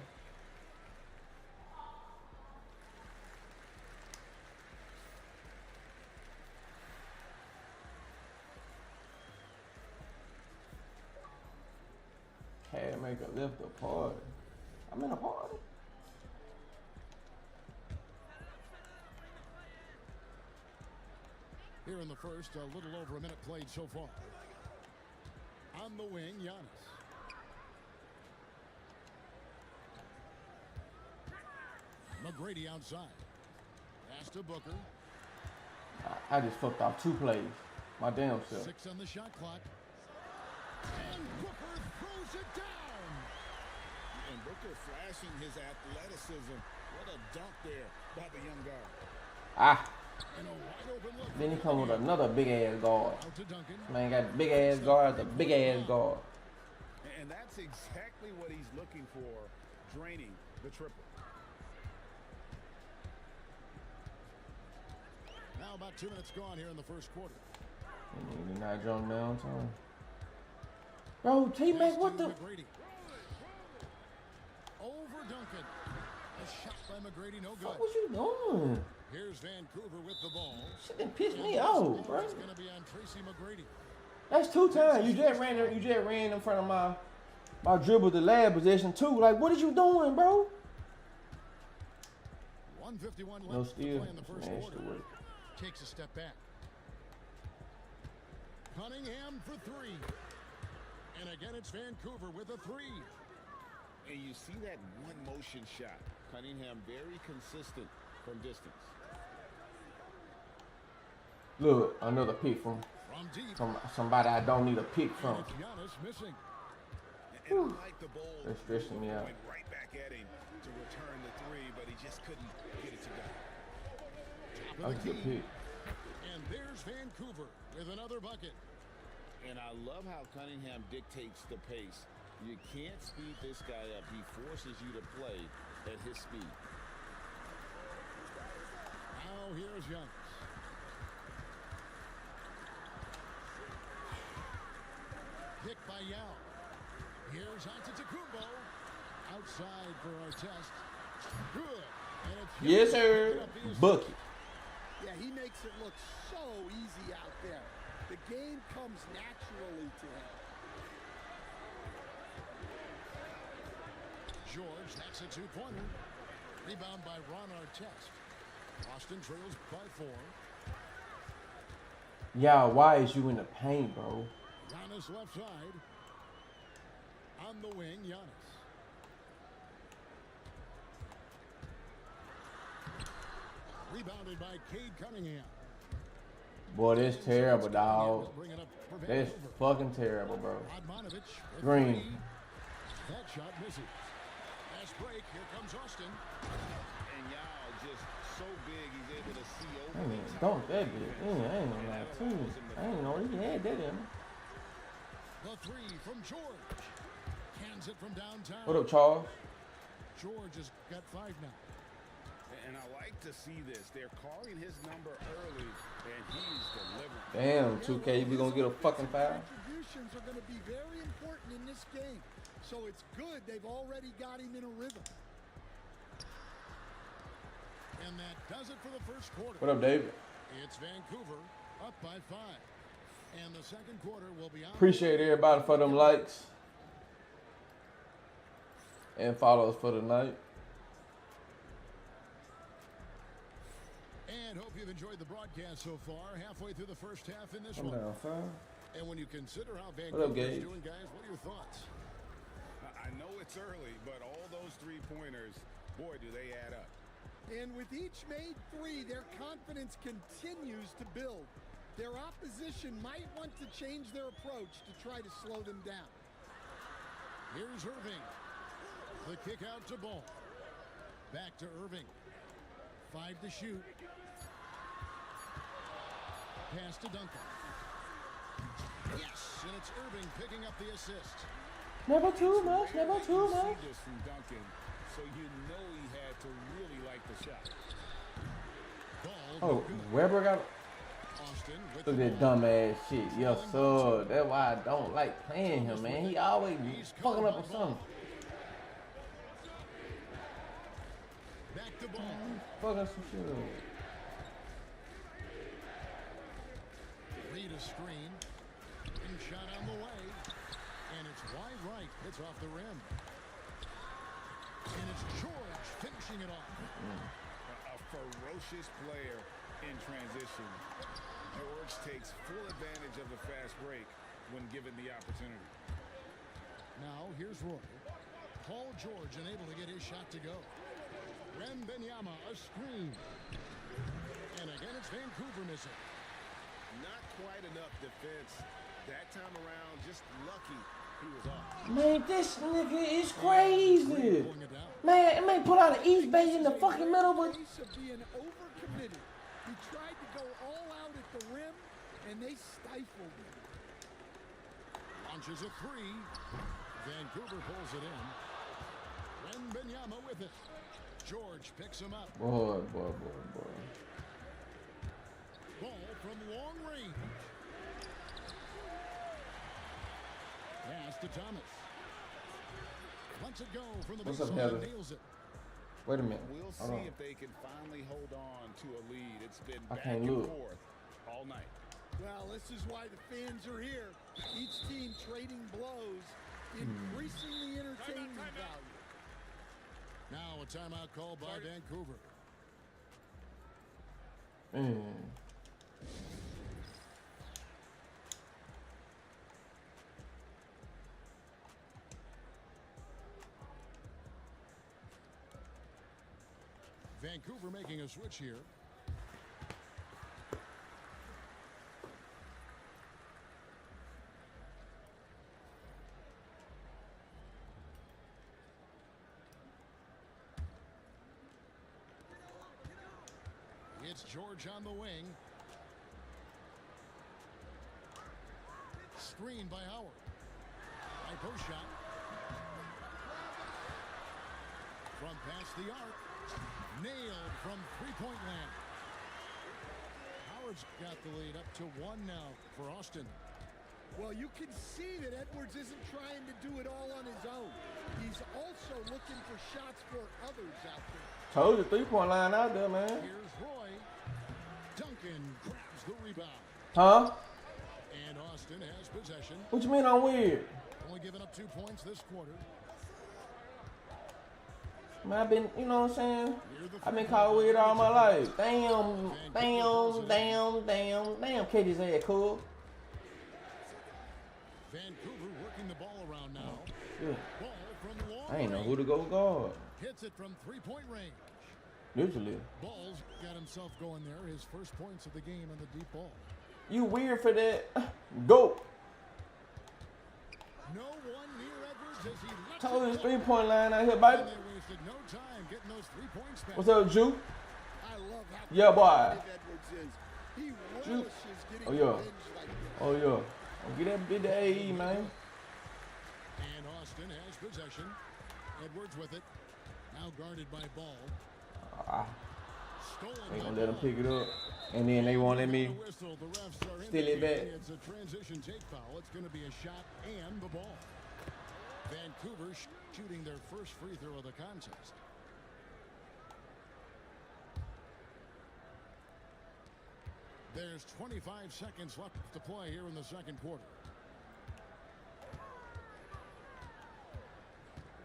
Had make a left a party. I'm in a party. Here in the first, a little over a minute played so far. On the wing, Giannis. McGrady outside. Pass to Booker. I just fucked off 2 plays. My damn self. 6 on the shot clock. And Booker throws it down. And Booker flashing his athleticism. What a dunk there by the young guard. Ah. And a wide open look. Then he come with another big ass guard. Out to Duncan. Man got big ass guard, the big ass guard. And that's exactly what he's looking for, draining the triple. Now about 2 minutes gone here in the first quarter. He's not jumping downtown. Bro, T-Mac, what the? McGrady. Over Duncan. A shot by McGrady, no good. What was you doing? Here's Vancouver with the ball. Shit done pissed me off, bro. It's going to be on Tracy McGrady. That's 2 times. You just ran in front of my dribble the lab position too. Like, what are you doing, bro? 151 left No to steal. play in the first Smashed quarter. away. Takes a step back. Cunningham for 3. And again, it's Vancouver with a 3. And you see that one motion shot. Cunningham very consistent from distance. Look, another pick from deep. somebody I don't need a pick from. And it's Giannis missing. And I like the bold That's stressing me out. went right back at him to return the 3, but he just couldn't get it to go. Top of That's the a key. pick. And there's Vancouver with another bucket. And I love how Cunningham dictates the pace. You can't speed this guy up. He forces you to play at his speed. Now here's Giannis. Pick by Yao. Here's Antetokounmpo. Outside for our test. Good. And it's Yes, sir. Bucket. Yeah, he makes it look so easy out there. The game comes naturally to him. George, that's a two-pointer. Rebound by Ron Artest. Austin trails by 4. Yeah, why is you in the paint, bro? Giannis left side. On the wing, Giannis. Rebounded by Cade Cunningham. Boy, that's terrible, dog. That's fucking terrible, bro. Green. That shot misses. Fast break. Here comes Austin. And Yao just so big he's able to see over. I ain't don't that big. I ain't know that too. I ain't know he had that in him. The 3 from George. Cans it from downtown. What up, Charles? George has got 5 now. And I like to see this. They're calling his number early, and he's delivering. Damn, 2K, we gonna get a fucking foul? Contributions are going to be very important in this game. So it's good they've already got him in a rhythm. And that does it for the first quarter. What up, David? It's Vancouver up by 5. And the second quarter will be on. Appreciate everybody for them likes. And follow us for the night. And hope you've enjoyed the broadcast so far. Halfway through the first half in this I'm one. down, fam. And when you consider how What up, Vancouver's Gage? doing, guys, what are your thoughts? I know it's early, but all those three-pointers, boy, do they add up. And with each made 3, their confidence continues to build. Their opposition might want to change their approach to try to slow them down. Here's Irving. The kick out to Ball. Back to Irving. 5 to shoot. Pass to Duncan. Yes, and it's Irving picking up the assist. Never too much, never too You much. see this from Duncan, so you know he had to really like the shot. Ball, Oh, good. Weber got. Austin with Look the at that ball. dumbass shit. Yes, sir. That's why I don't like playing him, man. He always fucking up with something. Back to Ball. Fucking some shit up. Read a screen. And shot on the way. And it's wide right. It's off the rim. And it's George finishing it off. A ferocious player in transition. George takes full advantage of the fast break when given the opportunity. Now here's Roy. Paul George unable to get his shot to go. Wembanyama a screen. And again it's Vancouver missing. Not quite enough defense. That time around, just lucky he was off. Man, this nigga is crazy. Man, put out an East Bay in the fucking middle, but Case of being overcommitted. He tried to go all out at the rim, and they stifled him. Launches a 3. Vancouver pulls it in. Wembanyama with it. George picks him up. boy. Ball from long range. Pass to Thomas. Lets it go from the What's up, baseline. Heather? Nails it. Wait a minute. We'll Hold see on. if they can finally hold on to a lead. It's been I back can't and look. forth all night. Well, this is why the fans are here. Each team trading blows, increasing the entertainment value. Now a timeout called by Vancouver. Vancouver making a switch here. It's George on the wing. Screen by Howard. High post shot. From past the arc. Nailed from three-point land. Howard's got the lead up to 1 now for Austin. Well, you can see that Edwards isn't trying to do it all on his own. He's also looking for shots for others out there. Told you, three-point line out there, man. Here's Roy. Duncan grabs the rebound. Huh? And Austin has possession. What you mean I'm weird? Only giving up 2 points this quarter. Man, I've been, you know what I'm saying? I've been called weird all my life. Damn. Katie's ass cool. Vancouver working the ball around now. Yeah. Ball from long I ain't know range. who to go guard. Hits it from three-point range. Literally. Ball's got himself going there. His first points of the game on the deep ball. You weird for that? Go. No one near Edwards as he lets Told you it go. three-point line out here, And baby. they wasted no time getting those 3 points back. What's up, Jew? I love how Yeah, boy. competitive Edwards is. He relishes getting Oh, yeah. revenge like this. Oh, yeah. Get that bit to AE, man. And Austin has possession. Edwards with it. Now guarded by Ball. Stolen Ain't by gonna let him Ball. pick it up. And then they won't let me Whistle. The refs are steal it back. indicating it's a transition take foul. It's going to be a shot and the ball. Vancouver shooting their first free throw of the contest. There's 25 seconds left to play here in the second quarter.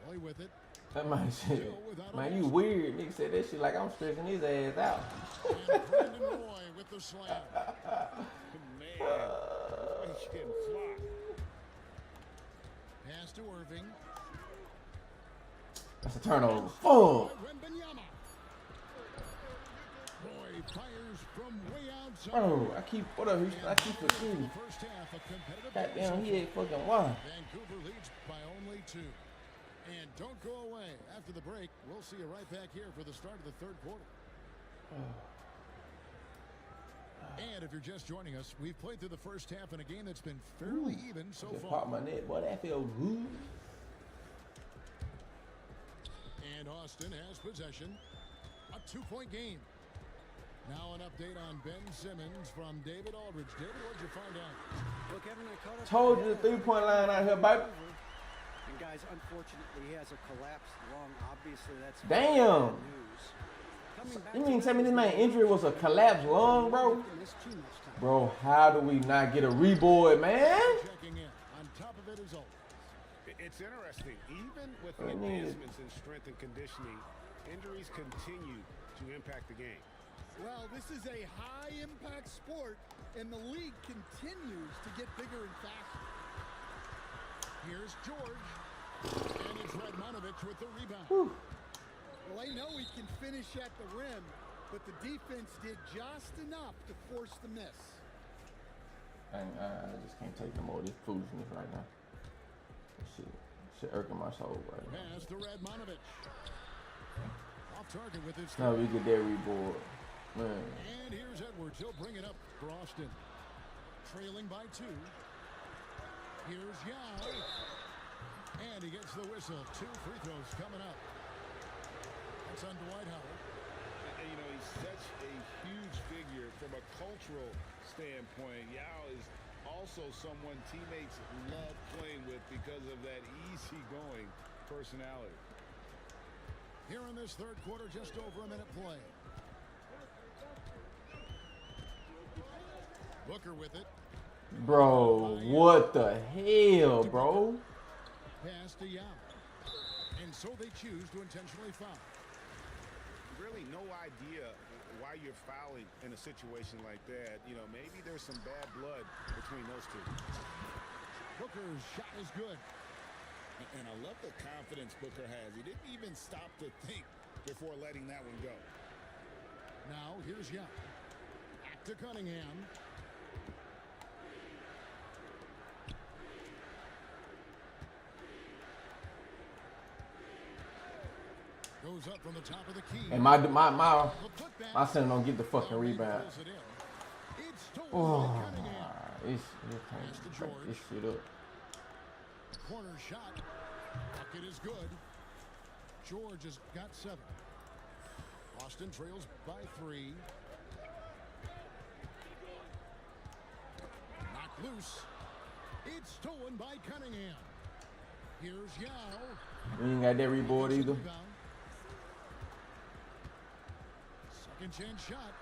Roy with it. That man shit. Man, you weird. Nigga said that shit like I'm stretching his ass out. And Brandon Roy with the slam. Man, Roy can fly. Pass to Irving. That's a turnover. Fuck. Wembanyama. Roy fires from way outside. Bro, I keep forgetting. First half, a competitive Goddamn, he ain't fucking why. Vancouver leads by only 2. And don't go away. After the break, we'll see you right back here for the start of the third quarter. And if you're just joining us, we've played through the first half in a game that's been fairly even so Just far. pop my neck. Boy, that feels good. And Austin has possession. A 2-point game. Now an update on Ben Simmons from David Aldridge. David, what'd you find out? Well, Kevin, I caught up. Told you the three-point line out here, baby. And guys, unfortunately, he has a collapsed lung. Obviously, that's Damn. news. Coming back You mean to tell me this man Memphis, injury was a collapsed lung, bro? missed too much time. Bro, how do we not get a reboard, man? Checking in. On top of it is always. It's interesting. Even with the I need it. advancements in strength and conditioning, injuries continue to impact the game. Well, this is a high-impact sport, and the league continues to get bigger and faster. Here's George. And it's Radmanovich with the rebound. Well, I know he can finish at the rim, but the defense did just enough to force the miss. And I just can't take no more of this foolishness right now. Shit irking my soul right now. Pass to Radmanovich. Off target with his Now we get that reboard. Man. And here's Edwards. He'll bring it up for Austin. Trailing by 2. Here's Yao. And he gets the whistle. 2 free throws coming up. That's on Dwight Howard. And, you know, he's such a huge figure from a cultural standpoint. Yao is also someone teammates love playing with because of that easygoing personality. Here in this third quarter, just over a minute play. Booker with it. Bro, what the hell, bro? Pass to Yao. And so they choose to intentionally foul. Really no idea why you're fouling in a situation like that. You know, maybe there's some bad blood between those two. Booker's shot is good. And I love the confidence Booker has. He didn't even stop to think before letting that one go. Now here's Yao. Back to Cunningham. Goes up from the top of the key. And my son don't get the fucking rebound. Oh, it's can't break this shit up. Corner shot. Bucket is good. George has got 7. Austin trails by 3. Knocked loose. It's stolen by Cunningham. Here's Yao. We ain't got that reboard either. Rebound. Second chance shot.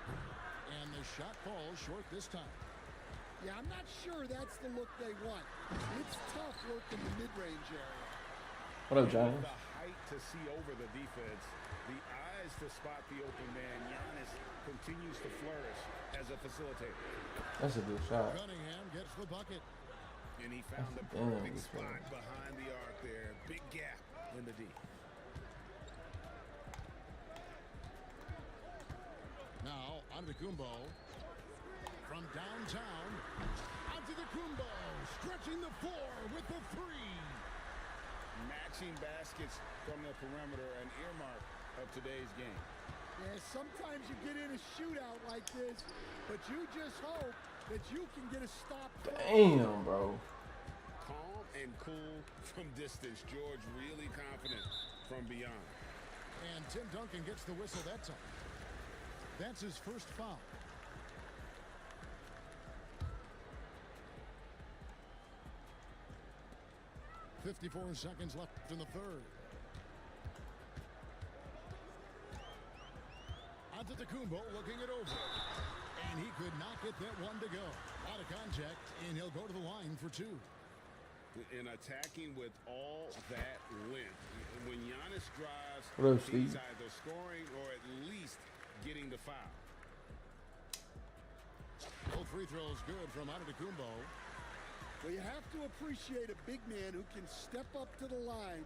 And the shot falls short this time. Yeah, I'm not sure that's the look they want. It's tough work in the mid-range area. What up, Johnny? The height to see over the defense, the eyes to spot the open man. Giannis continues to flourish as a facilitator. That's a good shot. Cunningham gets the bucket. And he found the perfect spot behind the arc there. Big gap in the D. Now, Antetokounmpo. From downtown, Antetokounmpo stretching the floor with the three. Matching baskets from the perimeter, an earmark of today's game. Yeah, sometimes you get in a shootout like this, but you just hope that you can get a stop. Damn, bro. Calm and cool from distance. George really confident from beyond. And Tim Duncan gets the whistle that time. That's his first foul. .54 seconds left in the third. Antetokounmpo looking it over. And he could not get that one to go. Out of contact, and he'll go to the line for two. And attacking with all that length. When Giannis drives, What up, Steve? he's either scoring or at least getting the foul. Both free throws good from Antetokounmpo. Well, you have to appreciate a big man who can step up to the line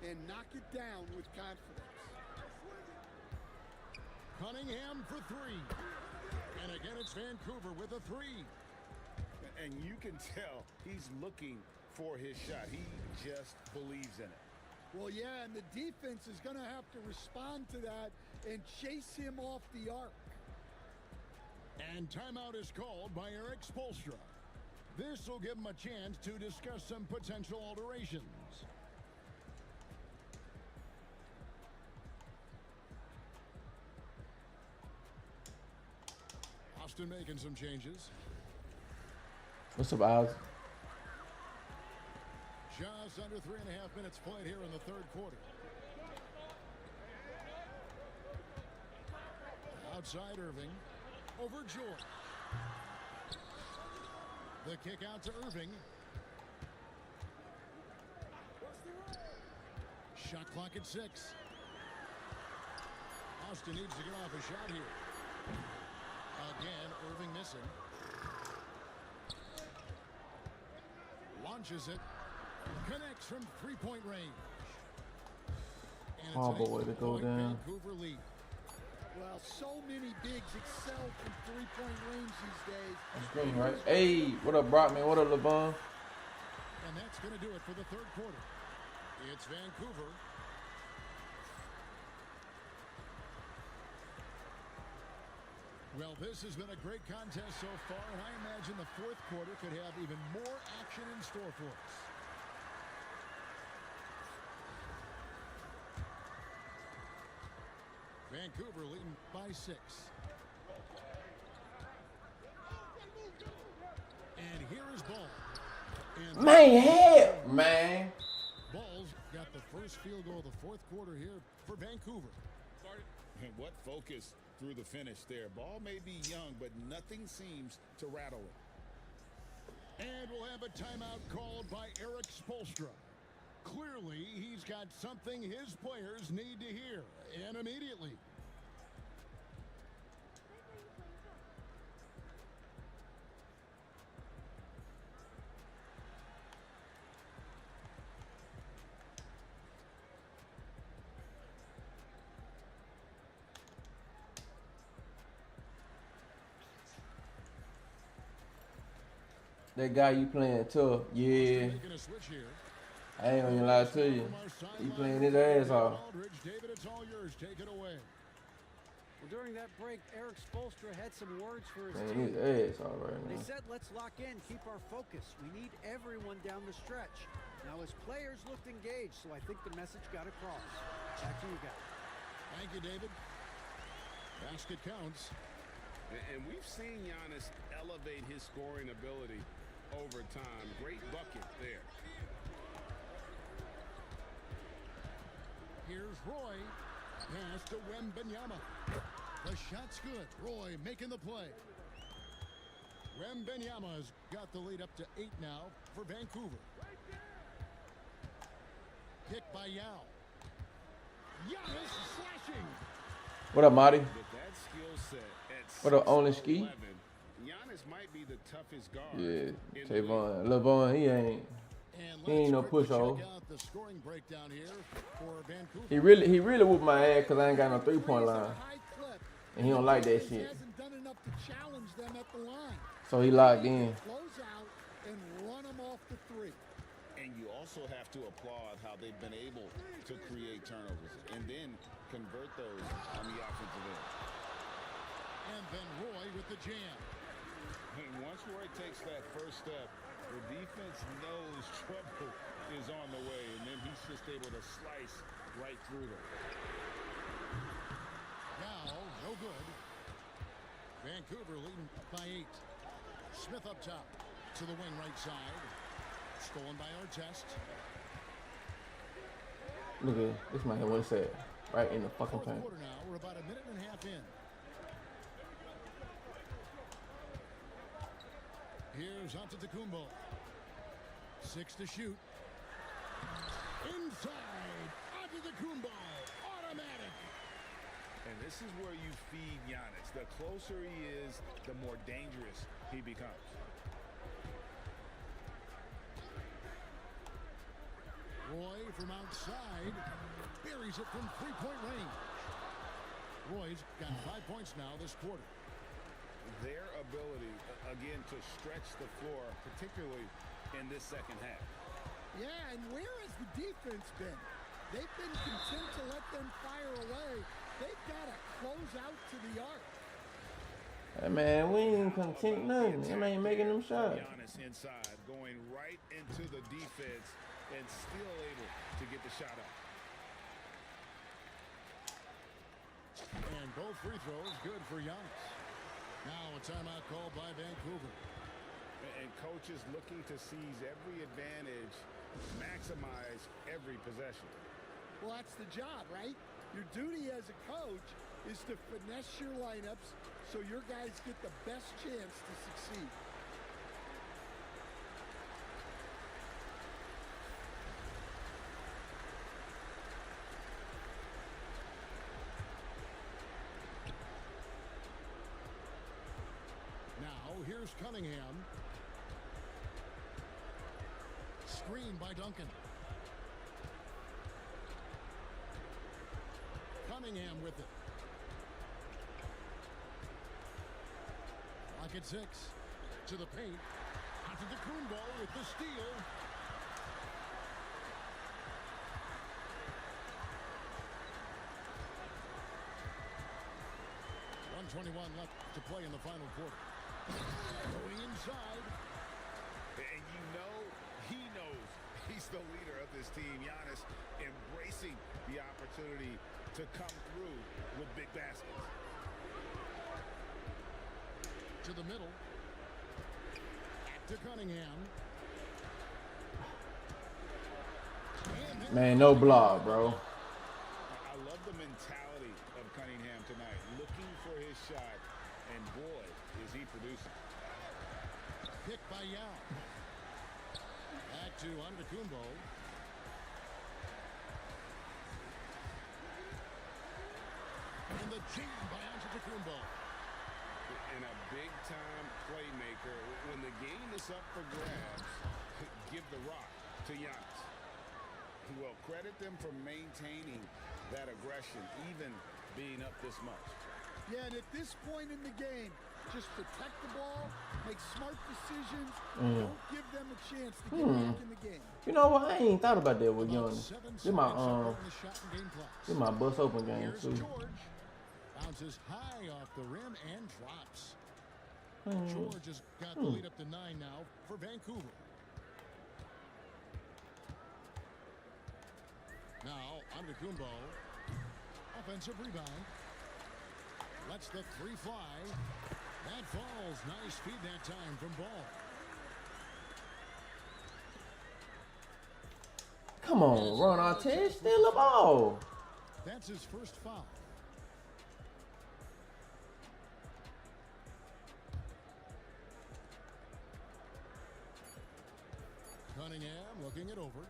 and knock it down with confidence. Cunningham for three. And again, it's Vancouver with a three. And you can tell he's looking for his shot. He just believes in it. Well, yeah, and the defense is going to have to respond to that and chase him off the arc. And timeout is called by Eric Spoelstra. This will give him a chance to discuss some potential alterations. Austin making some changes. What's up, Oz? Just under 3.5 minutes played here in the third quarter. Outside Irving. Over George. The kick out to Irving. Shot clock at 6. Austin needs to get off a shot here. Again, Irving missing. Launches it. Connects from three-point range. And it's Horrible way to go down. Vancouver lead. Well, so many bigs excel from three-point range these days. That's green, right? Hey, what up, Brockman? What up, LeBron? And that's going to do it for the third quarter. It's Vancouver. Well, this has been a great contest so far, and I imagine the fourth quarter could have even more action in store for us. Vancouver leading by 6. And here is Ball. And Man, hell, man. Ball's got the first field goal of the fourth quarter here for Vancouver. And what focus through the finish there. Ball may be young, but nothing seems to rattle it. And we'll have a timeout called by Eric Spoelstra. Clearly, he's got something his players need to hear, and immediately. That guy you playing tough, yeah. Making a switch here. I ain't gonna lie to you. He playing his ass off. David, it's all yours. Take it away. Well, during that break, Eric Spoelstra had some words for his Man, team. his ass off right They now. said, let's lock in, keep our focus. We need everyone down the stretch. Now, his players looked engaged, so I think the message got across. Back to you guys. Thank you, David. Basket counts. And we've seen Giannis elevate his scoring ability overtime. Great bucket there. Here's Roy. Pass to Wembanyama. The shot's good. Roy making the play. Wembanyama's got the lead up to 8 now for Vancouver. Pick by Yao. Giannis slashing. What up, Marty? With that skill set at What up, 6'11", Only Ski? Giannis might be the toughest guard. Yeah, in the league. Tavon. LeVon, he ain't no pushover. The scoring breakdown here for Vancouver. He really whooped my ass because I ain't got no 3-point line. And he don't like that shit. Hasn't done enough to challenge them at the line. So he locked in. Close out and run them off the 3. And you also have to applaud how they've been able to create turnovers and then convert those on the offensive end. And then Roy with the jam. And once Roy takes that first step, the defense knows trouble is on the way, and then he's just able to slice right through them. Now, no good. Vancouver leading by 8. Smith up top to the wing right side. Stolen by Artest. Look at this man one set right in the fucking Fourth paint. quarter now. We're about a minute and a half in. Here's Antetokounmpo. 6 to shoot. Inside. Antetokounmpo. Automatic. And this is where you feed Giannis. The closer he is, the more dangerous he becomes. Roy from outside buries it from 3-point range. Roy's got 5 points now this quarter. Their ability, again, to stretch the floor, particularly in this second half. Yeah, and where has the defense been? They've been content to let them fire away. They've got to close out to the arc. Hey man, we ain't content nothing. Them ain't making them shots. Giannis inside, going right into the defense and still able to get the shot up. And both free throws good for Giannis. Now a timeout called by Vancouver. And coaches looking to seize every advantage, maximize every possession. Well, that's the job, right? Your duty as a coach is to finesse your lineups so your guys get the best chance to succeed. Now here's Cunningham. Screen by Duncan. Cunningham with it. Lock at 6. To the paint. Antetokounmpo with the steal. .121 left to play in the final quarter. Going inside. And you know, he knows he's the leader of this team. Giannis embracing the opportunity to come through with big baskets. To the middle. To Cunningham. Man, no block, bro. I love the mentality of Cunningham tonight, looking for his shot, and boy, is he producing. Picked by Yao. Back to Antetokounmpo. And the jam by Antetokounmpo. And a big-time playmaker. When the game is up for grabs, give the rock to Giannis. Well, credit them for maintaining that aggression, even being up this much. Yeah, and at this point in the game, just protect the ball, make smart decisions, don't give them a chance to get back in the game. You know what? I ain't thought about that with Giannis. This my bust open game Here's too. George. Bounces high off the rim and drops. George has got the lead up to 9 now for Vancouver. Now, Antetokounmpo. Offensive rebound. Lets the 3 fly. That falls. Nice feed that time from Ball. Come on, Ron Artest, steal the ball. That's his first foul. Cunningham looking it over.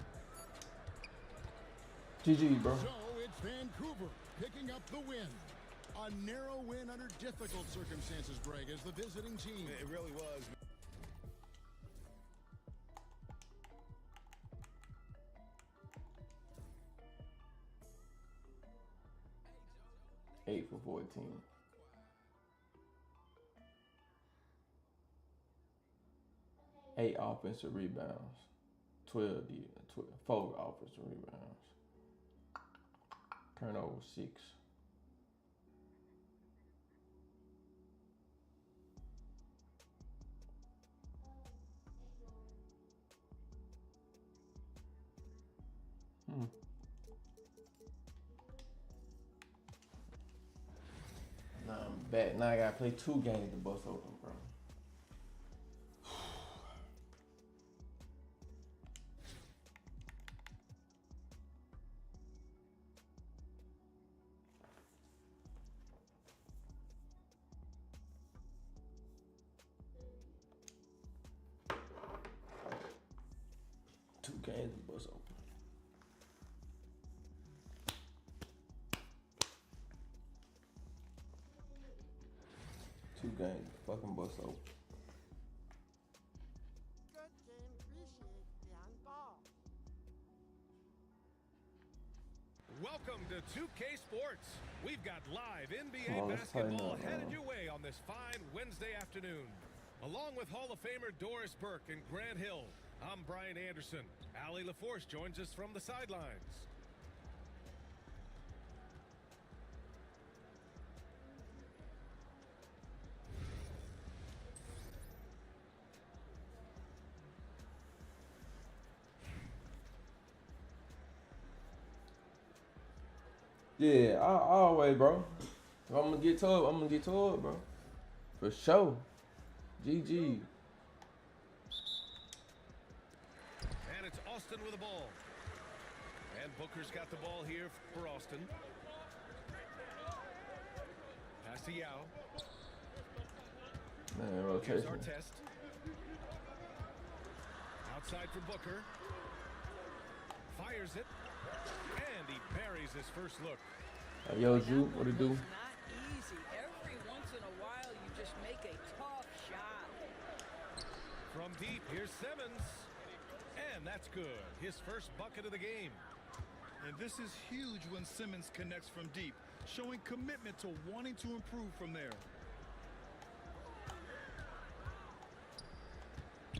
GG, bro. So it's Vancouver picking up the win. A narrow win under difficult circumstances, Greg, as the visiting team. It really was. 8 for 14. 8 offensive rebounds. 4 offensive rebounds. Turnover 6. Now I'm back. Now I gotta play 2 games to bust open, bro. Games to bust open. Two games to fucking bust open. Good game, appreciate the on ball. Welcome to 2K Sports. We've got live NBA basketball headed your way on this fine Wednesday afternoon. Along with Hall of Famer Doris Burke and Grant Hill, I'm Brian Anderson. Allie LaForce joins us from the sidelines. Yeah, always, bro. If I'm gonna get to it, I'm gonna get to it, bro. For sure. GG. And it's Austin with the ball. And Booker's got the ball here for Austin. Pass to Yao. Man, rotation. Here's Artest. Outside for Booker. Fires it. And he buries his first look. Yo, Ju, what it do? Not easy. Every once in a while, you just make a tough shot. From deep, here's Simmons. And that's good. His first bucket of the game. And this is huge when Simmons connects from deep, showing commitment to wanting to improve from there.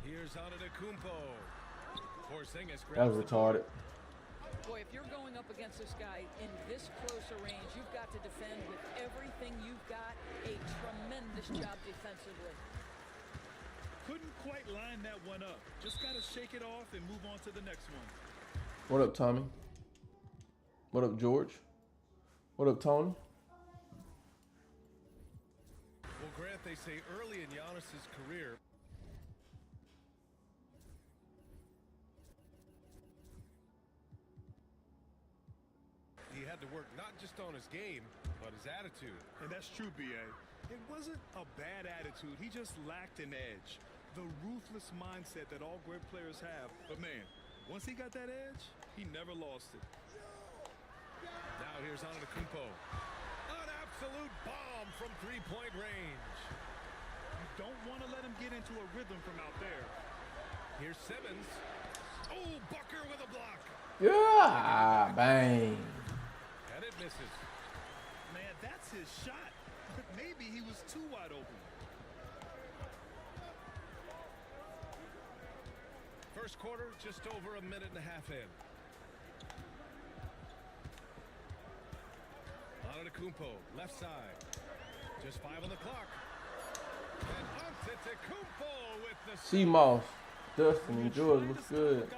Here's Antetokounmpo. Porzingis grabs That was retarded. Boy, if you're going up against this guy in this close a range, you've got to defend with everything you've got. A tremendous job defensively. Couldn't quite line that one up. Just got to shake it off and move on to the next one. What up, Tommy? What up, George? What up, Tony? Well, Grant, they say early in Giannis's career, he had to work not just on his game, but his attitude. And that's true, B.A. It wasn't a bad attitude. He just lacked an edge. The ruthless mindset that all great players have. But, man, once he got that edge, he never lost it. Now here's Antetokounmpo. An absolute bomb from three-point range. You don't want to let him get into a rhythm from out there. Here's Simmons. Oh, Booker with a block. Yeah, bang. And it misses. Man, that's his shot. But maybe he was too wide open. First quarter, just over a minute and a half in. Antetokounmpo, left side. Just 5 on the clock. And Antetokounmpo with the C-Moss, Dustin, and George, what's good?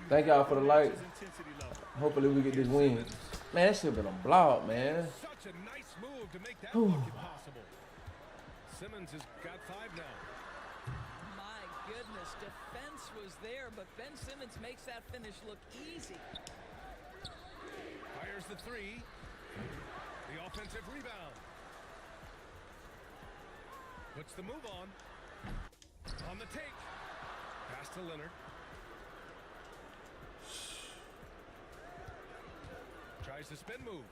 Thank y'all for the likes. Hopefully we get this win. Man, that shit been a blowout, man. Such a nice move to make that bucket possible. Simmons has got 5 now. My goodness. goodness, defense was there, but Ben Simmons makes that finish look easy. Fires the three. The offensive rebound. Puts the move on. On the take. Pass to Leonard. Tries the spin move.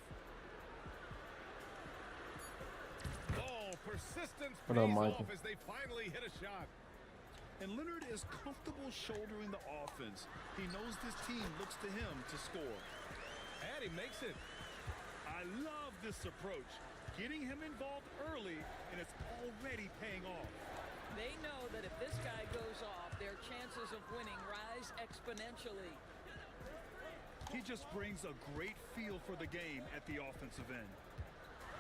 Oh, persistence pays off as they finally hit a shot. And Leonard is comfortable shouldering the offense. He knows this team looks to him to score. And he makes it. I love this approach. Getting him involved early, and it's already paying off. They know that if this guy goes off, their chances of winning rise exponentially. He just brings a great feel for the game at the offensive end.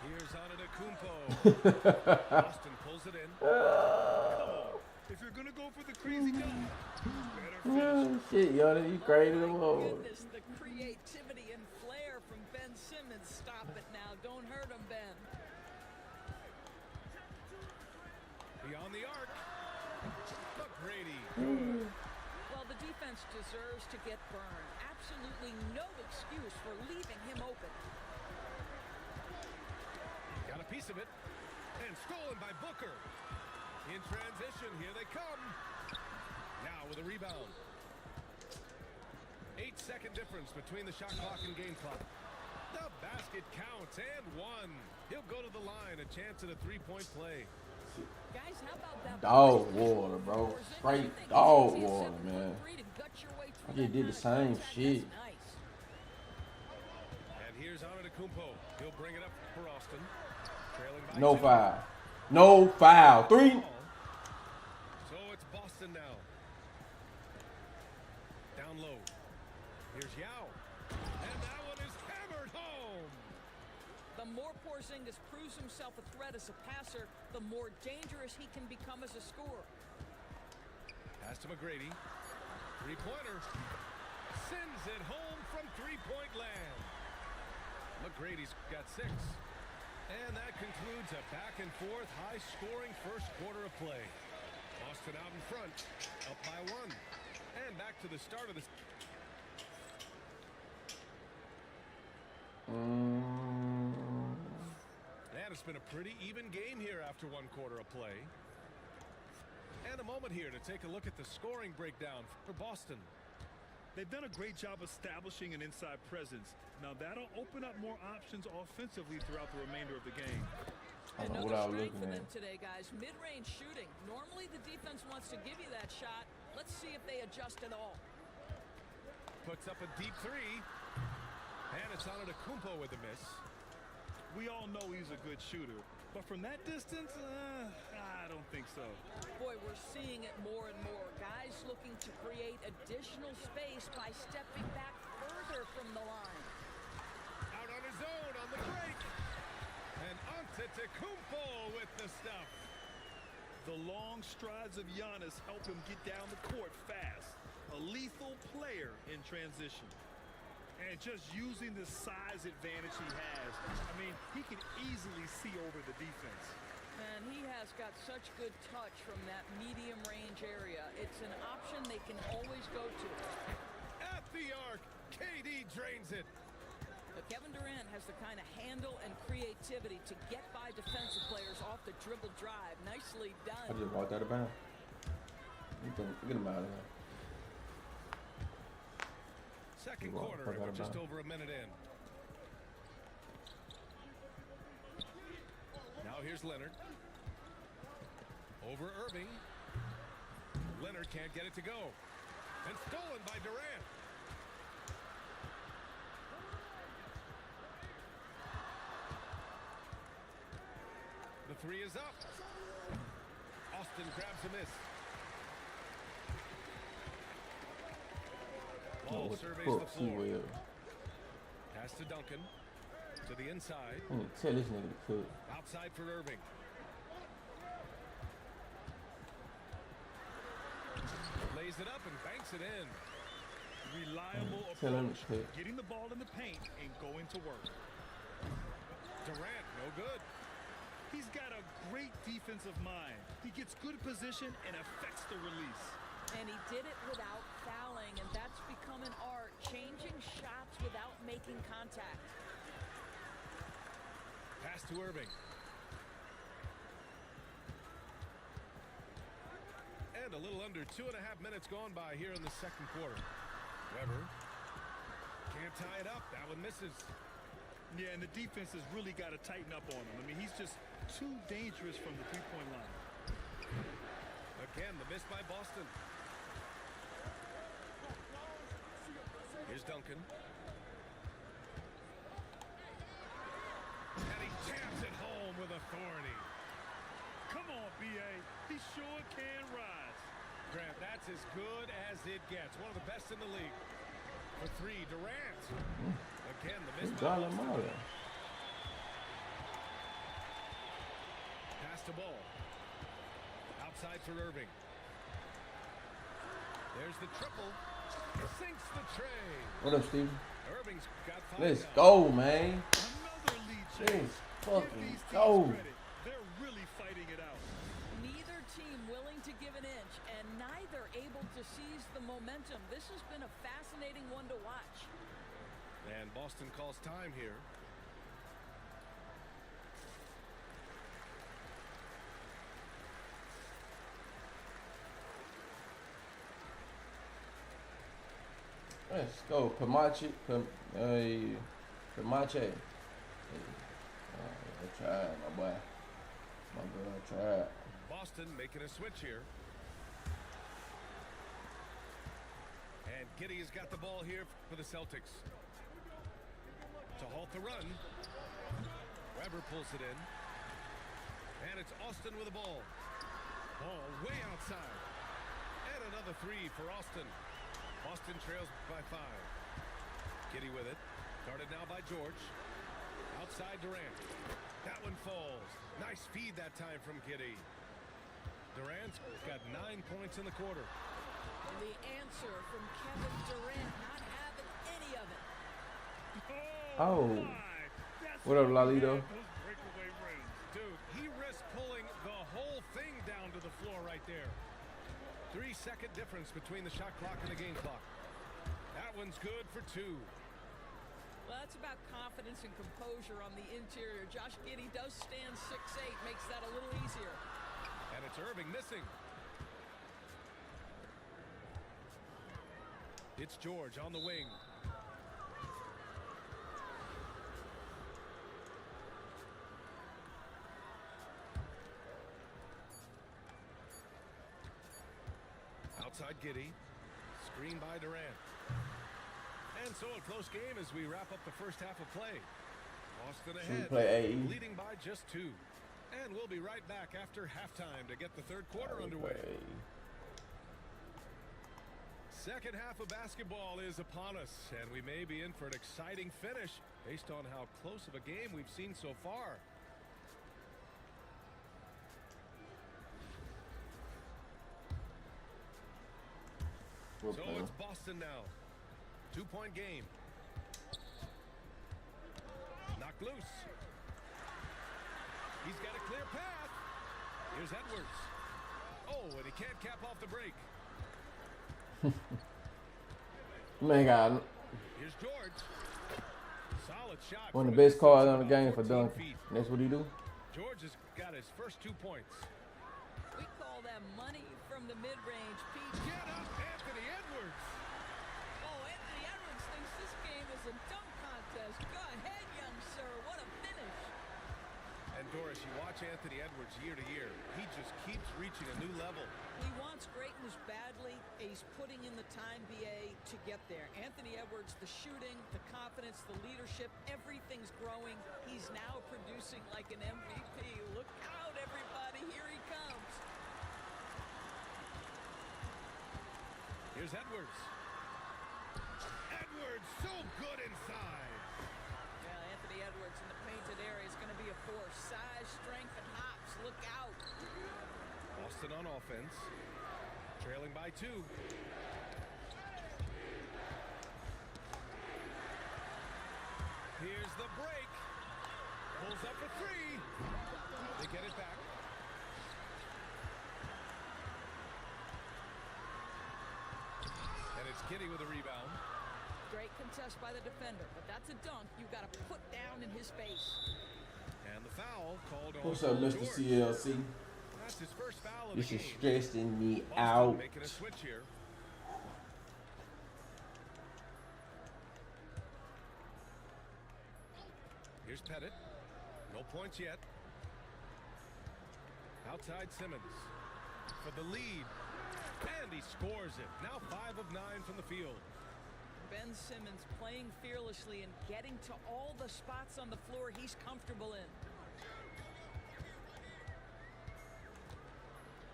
Here's Antetokounmpo. Boston pulls it in. Come on. If you're going to go for the crazy dunk, better finish. Shit, yo, you crazy as well. Goodness, the creativity and flair from Ben Simmons. Stop it now. Don't hurt him, Ben. Beyond the arc. McGrady. Well, the defense deserves to get burned. Absolutely no excuse for leaving him open. Got a piece of it. And stolen by Booker. In transition, here they come. Now with a rebound. 8-second difference between the shot clock and game clock. The basket counts and one. He'll go to the line, a chance at a three-point play. Guys, how about that? Dog water, bro. Straight dog water, man. I just did the same shit. And here's Antetokounmpo. He'll bring it up for Austin. Trailing by No two. foul. No foul. 3. So it's Boston now. Down low. Here's Yao. And that one is hammered home. The more Porzingis proves himself a threat as a passer, the more dangerous he can become as a scorer. Pass to McGrady. Three-pointer. Sends it home from three-point land. McGrady's got 6. And that concludes a back-and-forth, high-scoring first quarter of play. Boston out in front, up by 1. And back to the start of the... And it's been a pretty even game here after 1 quarter of play. And a moment here to take a look at the scoring breakdown for Boston. They've done a great job establishing an inside presence. Now that'll open up more options offensively throughout the remainder of the game. Another strength for them today, guys. Mid-range shooting. Normally the defense wants to give you that shot. Let's see if they adjust at all. Puts up a deep 3. And it's Antetokounmpo with a miss. We all know he's a good shooter, but from that distance, I don't think so. Boy, we're seeing it more and more. Guys looking to create additional space by stepping back further from the line. Out on his own on the break. And Antetokounmpo with the stuff. The long strides of Giannis help him get down the court fast. A lethal player in transition. And just using the size advantage he has, I mean, he can easily see over the defense. And he has got such good touch from that medium range area. It's an option they can always go to. At the arc, KD drains it. But Kevin Durant has the kind of handle and creativity to get by defensive players off the dribble drive. Nicely done. I just walked out of bounds. Get him out of here. Second quarter, and we're just over a minute in. Now here's Leonard. Over Irving. Leonard can't get it to go. And stolen by Durant. The 3 is up. Austin grabs a miss. Ball surveys the floor. Pass to Duncan. To the inside. Tell this nigga to cook. Outside for Irving. Lays it up and banks it in. Reliable approach. Getting the ball in the paint and going to work. Durant, no good. He's got a great defensive mind. He gets good position and affects the release. And he did it without fouling, and that's become an art, changing shots without making contact. Pass to Irving. And a little under 2.5 minutes gone by here in the second quarter. Weber can't tie it up. That one misses. Yeah, and the defense has really got to tighten up on him. I mean, he's just too dangerous from the three-point line. Again, the miss by Boston. Here's Duncan. And he jams it home with authority. Come on, B.A. He sure can rise. Grant, that's as good as it gets. One of the best in the league. For three, Durant. Again, the miss by Boston. Pass the ball. Outside for Irving. There's the triple. Sinks the tray. What up, Steve? Irving's got 5 Let's now. go, man. Another lead chase. Let's fucking Give these teams go. credit. They're really fighting it out. Neither team willing to give an inch, and neither able to seize the momentum. This has been a fascinating one to watch. And Boston calls time here. Let's go, Pamache. Pamache. I tried, my boy. My girl tried. Boston making a switch here. And Giddey has got the ball here for the Celtics. To halt the run. Weber pulls it in. And it's Austin with the ball. Ball way outside. And another three for Austin. Boston trails by 5. Giddey with it. Guarded now by George. Outside Durant. That one falls. Nice feed that time from Giddey. Durant's got 9 points in the quarter. The answer from Kevin Durant, not having any of it. Oh. What up, Lalito? Dude, he risked pulling the whole thing down to the floor right there. 3-second difference between the shot clock and the game clock. That one's good for 2. Well, that's about confidence and composure on the interior. Josh Giddey does stand 6'8", makes that a little easier. And it's Irving missing. It's George on the wing. Outside Giddey. Screen by Durant. And so a close game as we wrap up the first half of play. Boston ahead, leading by just 2. And we'll be right back after halftime to get the third quarter underway. Second half of basketball is upon us, and we may be in for an exciting finish based on how close of a game we've seen so far. So it's Boston now. 2-point game. Knocked loose. He's got a clear path. Here's Edwards. Oh, and he can't cap off the break. Man, God. Here's George. Solid shot. One of the best cards on the game for Duncan. That's what he do. George has got his first 2 points. We call that money from the mid-range. Pete. Get up, Anthony Edwards. Oh, Anthony Edwards thinks this game is a dunk contest. Go ahead, young sir. What a finish. And Doris, you watch Anthony Edwards year to year. He just keeps reaching a new level. He wants greatness badly. He's putting in the time, BA, to get there. Anthony Edwards, the shooting, the confidence, the leadership, everything's growing. He's now producing like an MVP. Look out, everybody. Here he comes. Here's Edwards. Edwards, so good inside. Yeah, Anthony Edwards in the painted area is going to be a force. Size, strength, and hops. Look out. Boston on offense. Trailing by 2. Here's the break. Pulls up for 3. They get it back. Kitty with a rebound. Great contest by the defender, but that's a dunk you got to put down in his face. And the foul called on. What's up, Mr. CLC? That's his first foul of This the is game. stressing me Boston out. making a switch here. Here's Pettit. No points yet. Outside Simmons for the lead. And he scores it. Now 5 of 9 from the field. Ben Simmons playing fearlessly and getting to all the spots on the floor he's comfortable in.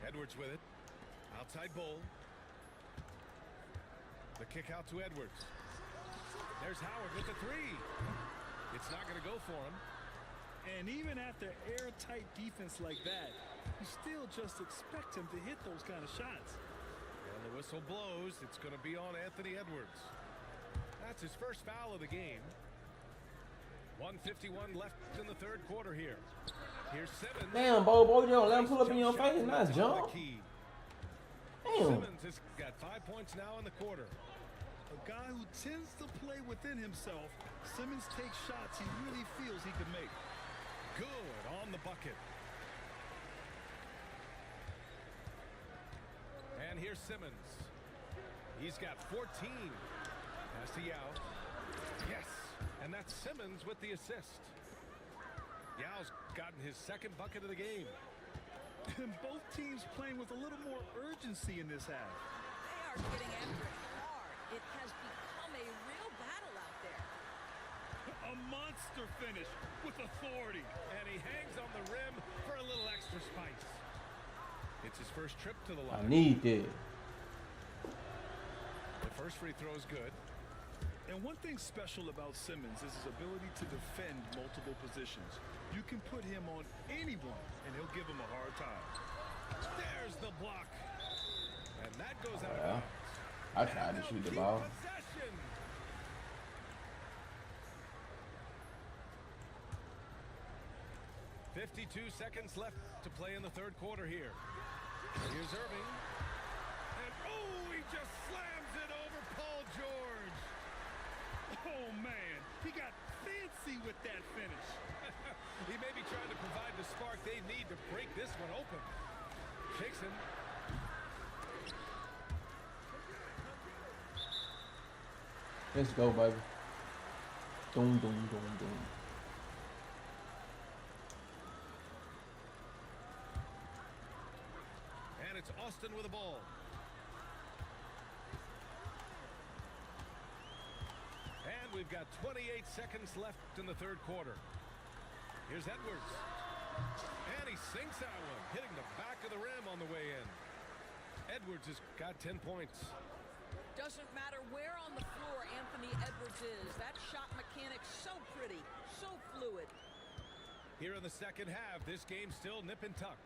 Edwards with it. Outside Bull. The kick out to Edwards. There's Howard with the 3. It's not going to go for him. And even after airtight defense like that, you still just expect him to hit those kind of shots. And the whistle blows. It's going to be on Anthony Edwards. That's his first foul of the game. 1:51 left in the third quarter here. Here's Simmons. Damn, Bobo, you don't let him pull up in your face. Nice jump. Damn. Simmons has got 5 points now in the quarter. A guy who tends to play within himself, Simmons takes shots he really feels he can make. Good on the bucket. And here's Simmons. He's got 14. Pass to Yao. Yes. And that's Simmons with the assist. Yao's gotten his second bucket of the game. And both teams playing with a little more urgency in this half. They are getting after it hard. It has become a real battle out there. A monster finish with authority. And he hangs on the rim for a little extra spice. It's his first trip to the line. I need that. The first free throw is good. And one thing special about Simmons is his ability to defend multiple positions. You can put him on anyone, and he'll give him a hard time. There's the block. And that goes out of bounds. I tried to shoot the ball. Possession. .52 seconds left to play in the third quarter here. Here's Irving. And oh, he just slams it over Paul George. Oh, man. He got fancy with that finish. He may be trying to provide the spark they need to break this one open. Takes him. Let's go, baby. Doom, doom, doom, doom. And it's Austin with the ball. And we've got 28 seconds left in the third quarter. Here's Edwards. And he sinks that one, hitting the back of the rim on the way in. Edwards has got 10 points. Doesn't matter where on the floor Anthony Edwards is. That shot mechanic so pretty, so fluid. Here in the second half, this game's still nip and tuck.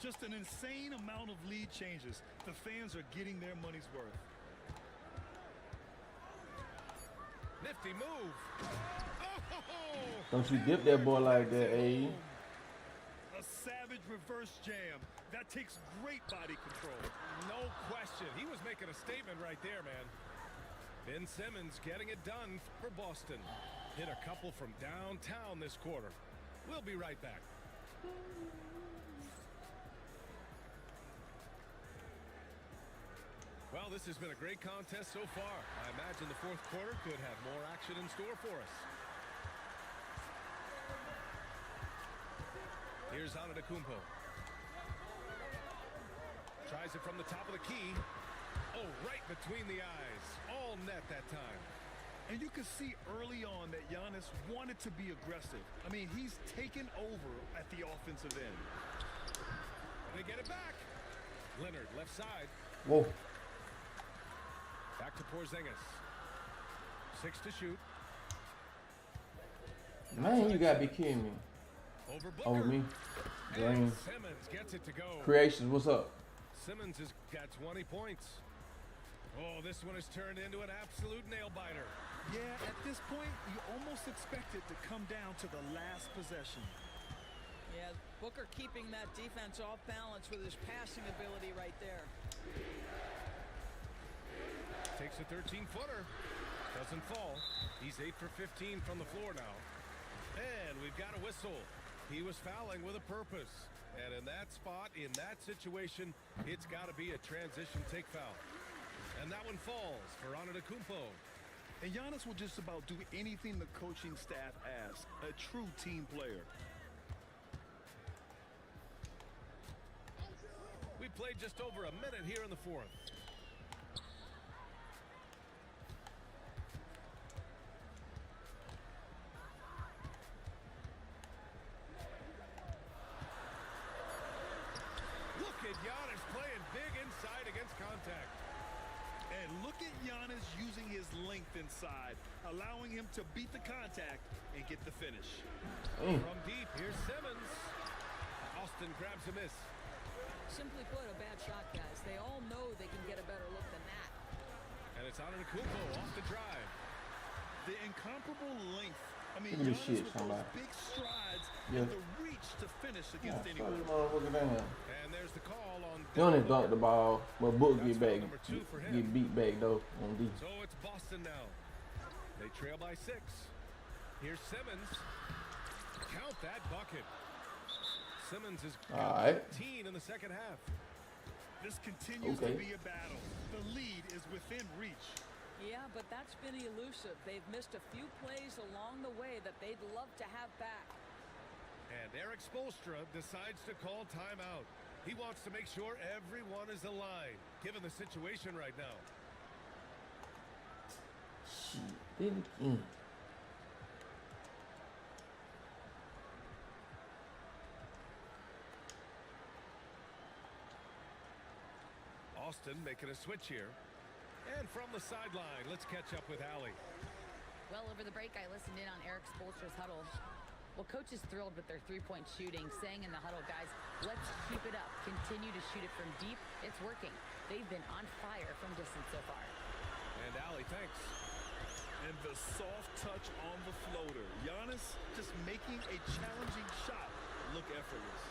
Just an insane amount of lead changes. The fans are getting their money's worth. Nifty move. Oh! Don't you dip that boy like that, A. A savage reverse jam. That takes great body control. No question. He was making a statement right there, man. Ben Simmons getting it done for Boston. Hit a couple from downtown this quarter. We'll be right back. Well, this has been a great contest so far. I imagine the fourth quarter could have more action in store for us. Here's Antetokounmpo. Tries it from the top of the key. Oh, right between the eyes. All net that time. And you can see early on that Giannis wanted to be aggressive. I mean, he's taken over at the offensive end. They get it back. Leonard, left side. Whoa. Back to Porzingis. 6 to shoot. Man, you gotta be kidding me. Over Booker. Over me. And Simmons gets it to go. Creations, what's up? Simmons has got 20 points. Oh, this one has turned into an absolute nail-biter. Yeah, at this point, you almost expect it to come down to the last possession. Yeah, Booker keeping that defense off balance with his passing ability right there. takes a 13-footer. Doesn't fall. He's 8 for 15 from the floor now. And we've got a whistle. He was fouling with a purpose. And in that spot, in that situation, it's got to be a transition take foul. And that one falls for Antetokounmpo. And Giannis will just about do anything the coaching staff asks. A true team player. We played just over a minute here in the fourth. Look at Giannis playing big inside against contact. And look at Giannis using his length inside, allowing him to beat the contact and get the finish. From deep, here's Simmons. Austin grabs a miss. Simply put, a bad shot, guys. They all know they can get a better look than that. And it's Antetokounmpo off the drive. The incomparable length. I mean, Look at this Giannis shit, with somebody. those big strides Yeah. and the reach to finish against Yeah, anyone. And there's the call on. He only dunked the ball, but Book That's get back, foul number 2 for him. get beat back though on D. So it's Boston now. They trail by 6. Here's Simmons. Count that bucket. Simmons is All right. 15 in the second half. This continues to be a battle. The lead is within reach. Yeah, but that's been elusive. They've missed a few plays along the way that they'd love to have back. And Eric Spoelstra decides to call timeout. He wants to make sure everyone is aligned, given the situation right now. Shit, Austin making a switch here. And from the sideline, let's catch up with Allie. Well, over the break, I listened in on Eric Spoelstra's huddle. Well, coach is thrilled with their three-point shooting, saying in the huddle, guys, let's keep it up. Continue to shoot it from deep. It's working. They've been on fire from distance so far. And Allie, thanks. And the soft touch on the floater. Giannis just making a challenging shot look effortless.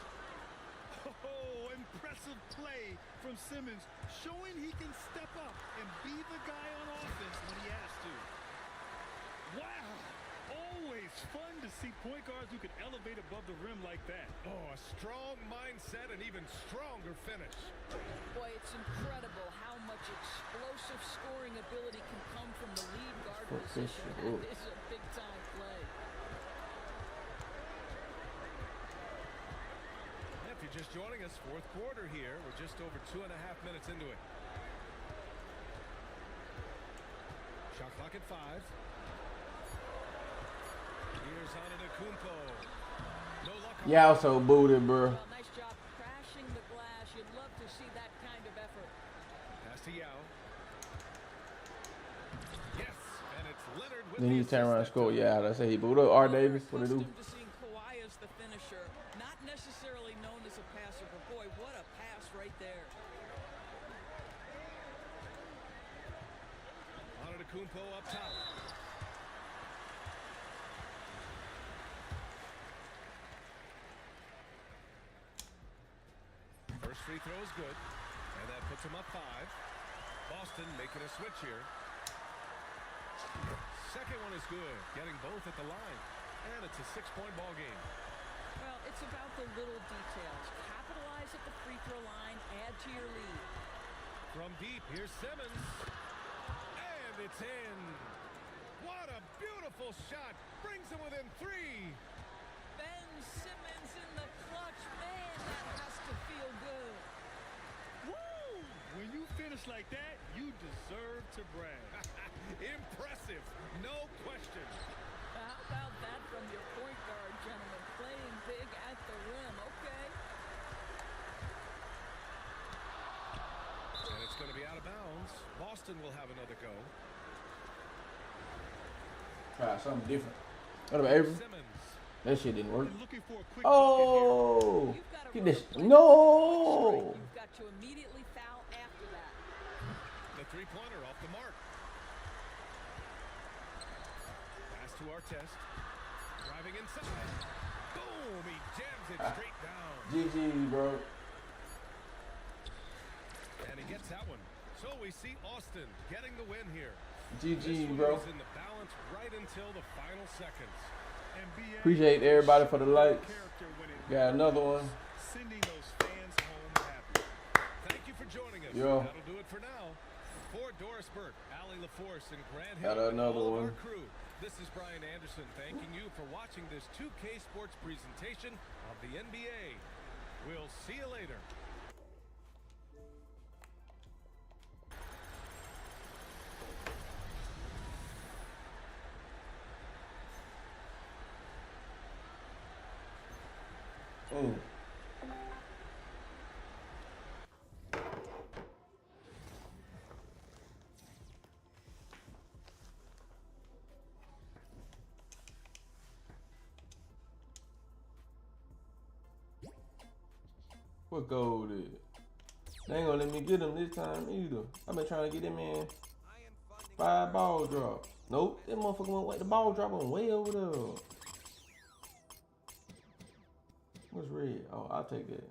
Oh, impressive play from Simmons, showing he can step up and be the guy on offense when he has to. Wow! Always fun to see point guards who can elevate above the rim like that. Oh, a strong mindset and even stronger finish. Boy, it's incredible how much explosive scoring ability can come from the lead guard position. That is a big-time play. If you're just joining us, fourth quarter here. We're just over 2.5 minutes into it. Shot clock at 5. Here's Antetokounmpo. No luck. Yeah, also booted, bro. Well, nice job crashing the glass. You'd love to see that kind of effort. Pass to Yao. Yes, and it's Leonard with Then the he turn around and assist. score. Yeah, that's it. He booed up. R. Davis, what they do? Accustomed to seeing Kawhi as the finisher, not necessarily known as a passer, but boy, what a pass right there. Antetokounmpo up top. First free throw is good, and that puts him up 5. Boston making a switch here. Second one is good, getting both at the line, and it's a 6-point ball game. Well, it's about the little details. Capitalize at the free throw line, add to your lead. From deep, here's Simmons, and it's in. What a beautiful shot, brings him within 3. Ben Simmons in the clutch. Man, that has to feel good. Woo! When you finish like that, you deserve to brag. Impressive, no question. How about that from your point guard, gentlemen? Playing big at the rim. Okay. And it's going to be out of bounds. Boston will have another go. Try something different. What about Avery? Simmons. That shit didn't work. Looking for a quick Oh! You've got to Get run this. a quick No! You've got to immediately foul after that. The three-pointer off the mark. Pass to Artest. Driving inside. Boom! He jams it straight down. GG, bro. And he gets that one. So we see Austin getting the win here. GG, bro. In the balance right until the final seconds. Appreciate everybody for the likes. Got another one. Sending those fans home happy. Thank you for joining us. Yo. That'll do it for now. For Doris Burke, Allie LaForce, and Grant Got Hill, and another all of one. our crew, this is Brian Anderson thanking you for watching this 2K Sports presentation of the NBA. We'll see you later. Oh. What gold is? They ain't gonna let me get him this time either. I've been trying to get him in 5 ball drops. Nope, that motherfucker went the ball drop on way over there. What's red? Oh, I'll take that.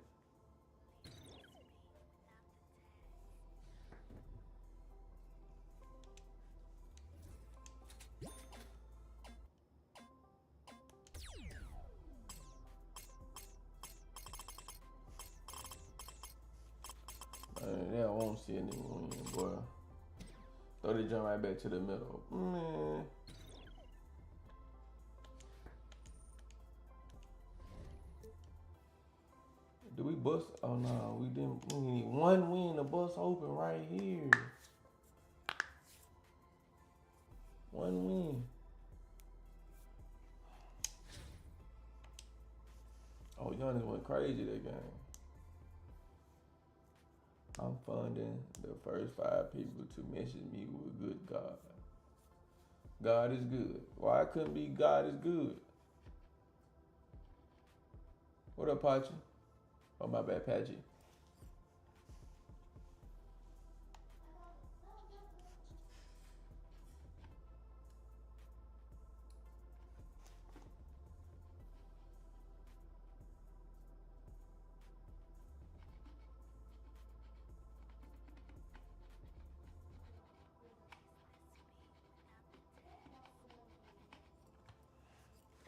Yeah, I won't see anyone, boy. Throw they jump right back to the middle. Man. Do we bust? Oh no, we didn't. We need one win to bust open right here. One win. Oh, Giannis went crazy that game. I'm funding the first 5 people to message me with good God. God is good. Why couldn't be God is good? What up, Pachi? Oh, my bad, Pachi.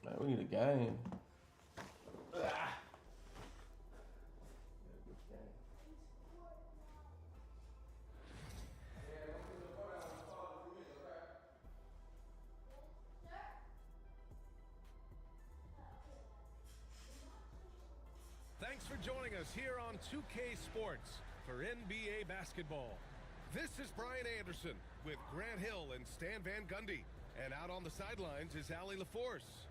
Man, we need a game. Thanks for joining us here on 2K Sports for NBA basketball. This is Brian Anderson with Grant Hill and Stan Van Gundy. And out on the sidelines is Allie LaForce.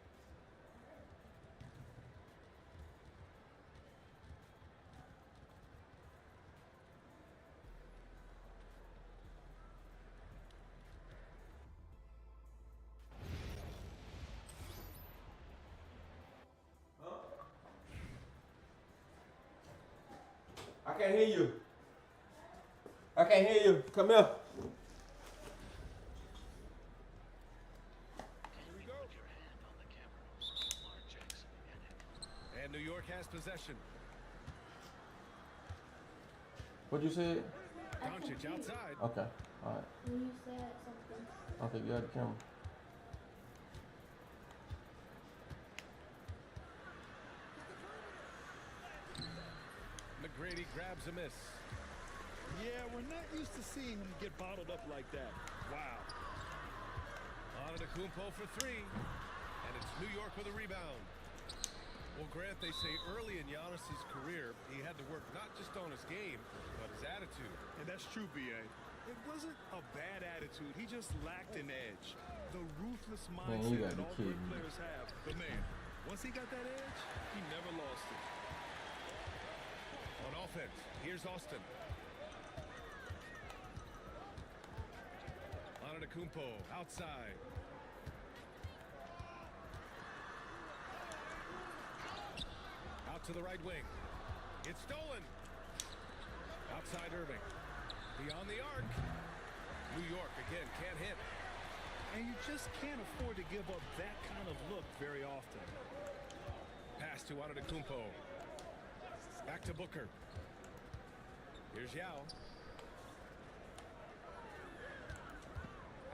I can't hear you. I can't hear you. Come here. And New York has possession. What'd you say? Doncic outside. Okay. All right. When you said something. Okay, you got the camera. McGrady grabs a miss. Yeah, we're not used to seeing him get bottled up like that. Wow. Antetokounmpo for 3. And it's New York with a rebound. Well, Grant, they say early in Giannis's career, he had to work not just on his game, but his attitude. And that's true, B.A. It wasn't a bad attitude. He just lacked an edge. The ruthless mindset that all great players have. But man, once he got that edge, he never lost it. On offense, here's Austin. Antetokounmpo outside. Out to the right wing. It's stolen. Outside Irving. Beyond the arc. New York again can't hit. And you just can't afford to give up that kind of look very often. Pass to Antetokounmpo. Back to Booker. Here's Yao.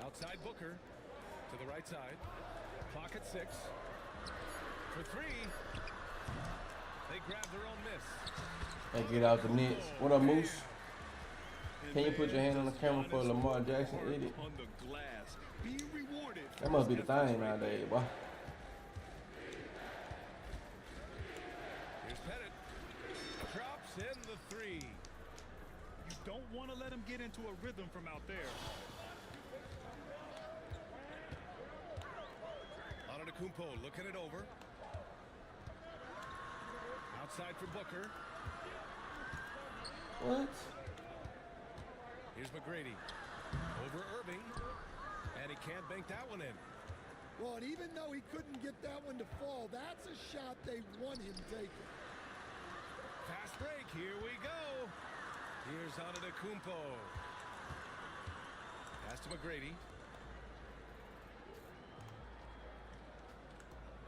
Outside Booker to the right side. Clock at 6. For 3. They grab their own miss. They get out the nets. What up, Moose? Can you put your hand on the camera for Lamar Jackson edit? That must be the thing nowadays, boy. Here's Pettit. Drops in the 3. You don't want to let him get into a rhythm from out there. Antetokounmpo looking it over. Outside for Booker. What? Here's McGrady. Over Irving. And he can't bank that one in. Well, and even though he couldn't get that one to fall, that's a shot they want him taking. Fast break. Here we go. Here's Antetokounmpo. Pass to McGrady.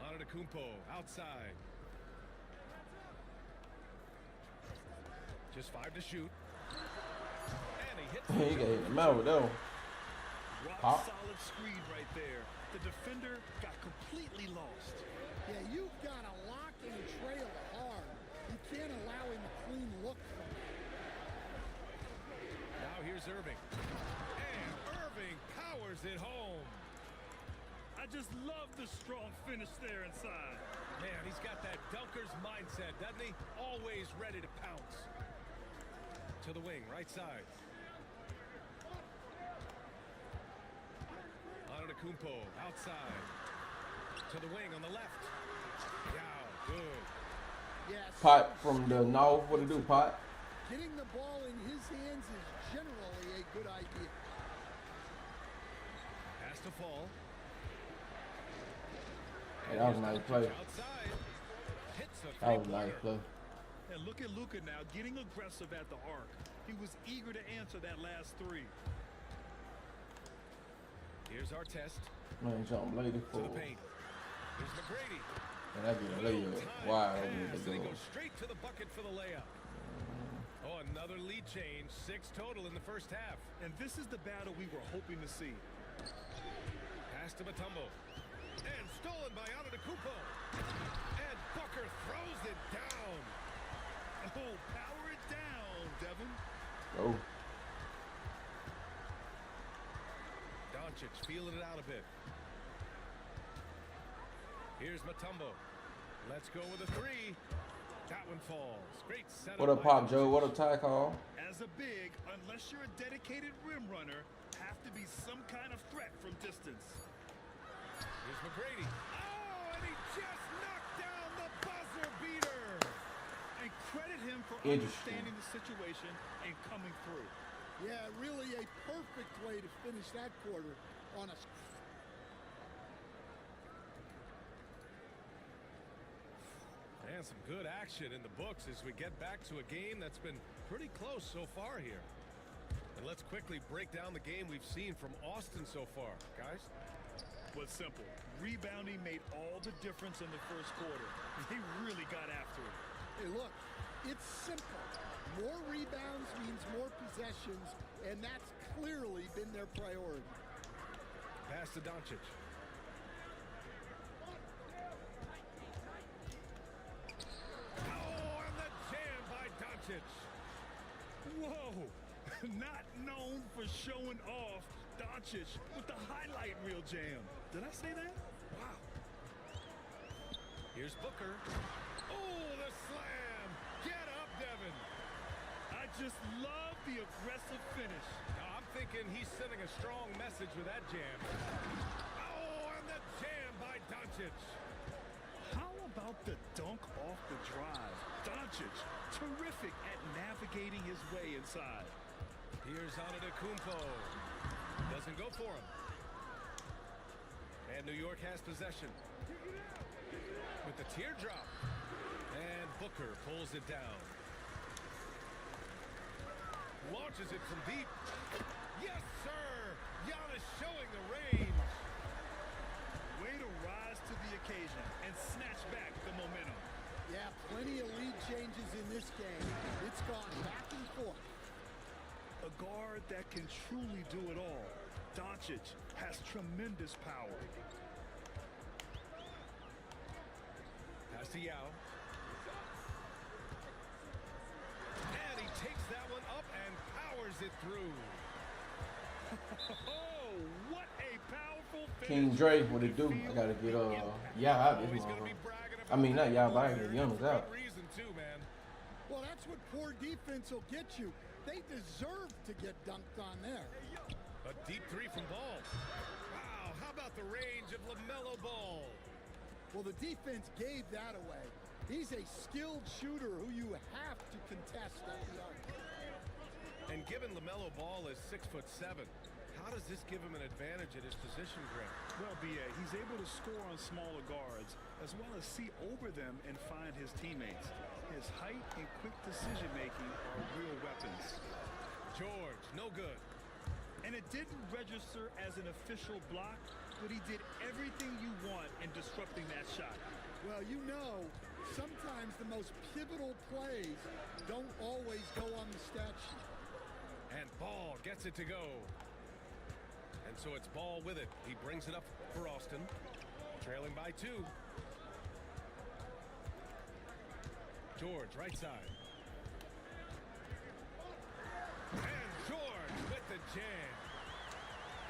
Antetokounmpo outside. Just 5 to shoot. And he hits He gave him out though. Rock solid screen right there. The defender got completely lost. Yeah, you've got to lock and trail hard. You can't allow him a clean look from it. Now here's Irving. And Irving powers it home. I just love the strong finish there inside. Man, he's got that dunker's mindset, doesn't he? Always ready to pounce. To the wing, right side. Antetokounmpo outside. To the wing on the left. Yeah, good. Yes. Pot from the north. What to do, Pot? Getting the ball in his hands is generally a good idea. Has to fall. Hey, that was a nice play. Outside. Hits the That was a nice play. And look at Luka now getting aggressive at the arc. He was eager to answer that last 3. Here's our test. Man, jump lady To for. the paint. Here's McGrady. And that get a layup wide open Pass, the and he door. goes straight to the bucket for the layup. Oh, another lead change. 6 total in the first half. And this is the battle we were hoping to see. Pass to Mutombo. And stolen by Antetokounmpo. And Booker throws it down. Oh, power it down, Devin. Go. Doncic feeling it out a bit. Here's Mutombo. Let's go with a 3. That one falls. Great setup. What up, Pop Joe? What up, Ty Call? As a big, unless you're a dedicated rim runner, have to be some kind of threat from distance. Here's McGrady. Oh, and he just knocked down the buzzer beater. And credit him for Interesting. understanding the situation and coming through. Yeah, really a perfect way to finish that quarter on a... And some good action in the books as we get back to a game that's been pretty close so far here. And let's quickly break down the game we've seen from Austin so far, guys. Was simple. Rebounding made all the difference in the first quarter. They really got after it. Hey, look, it's simple. More rebounds means more possessions, and that's clearly been their priority. Pass to Doncic. Oh, and the jam by Doncic. Whoa! Not known for showing off, Doncic with the highlight reel jam. Did I say that? Wow. Here's Booker. Oh, the slam. Get up, Devin. I just love the aggressive finish. Now, I'm thinking he's sending a strong message with that jam. Oh, and the jam by Doncic. How about the dunk off the drive? Doncic, terrific at navigating his way inside. Here's Antetokounmpo. Doesn't go for him. And New York has possession. With the teardrop. And Booker pulls it down. Launches it from deep. Yes, sir! Giannis showing the range. Way to rise to the occasion and snatch back the momentum. Yeah, plenty of lead changes in this game. It's gone back and forth. A guard that can truly do it all. Doncic has tremendous power. Pass to Yao. And he takes that one up and powers it through. Oh, what a powerful finish. King Dre, what it do? I gotta get Yao out this motherfucker. I mean, not Yao, but I gotta get Giannis out. Reason too, man. Well, that's what poor defense will get you. They deserve to get dunked on there. A deep three from Ball. Wow, how about the range of LaMelo Ball? Well, the defense gave that away. He's a skilled shooter who you have to contest at the arc. And given LaMelo Ball is 6'7", how does this give him an advantage at his position, Greg? Well, B.A., he's able to score on smaller guards as well as see over them and find his teammates. His height and quick decision-making are real weapons. George, no good. And it didn't register as an official block, but he did everything you want in disrupting that shot. Well, you know, sometimes the most pivotal plays don't always go on the stat sheet. And Ball gets it to go. And so it's Ball with it. He brings it up for Austin. Trailing by 2. George, right side. And George with the jam.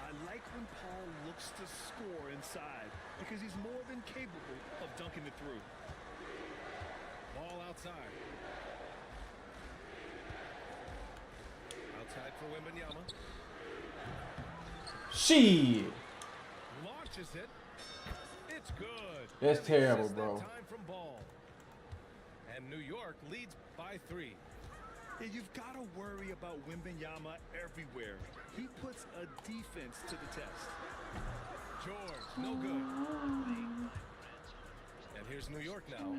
I like when Paul looks to score inside because he's more than capable of dunking it through. Ball outside. Outside for Wembanyama. Shit. Launches it. It's good. That's And terrible, that bro. time from Ball. And New York leads by 3. Yeah, you've got to worry about Wembanyama everywhere. He puts a defense to the test. George, no good. And here's New York now.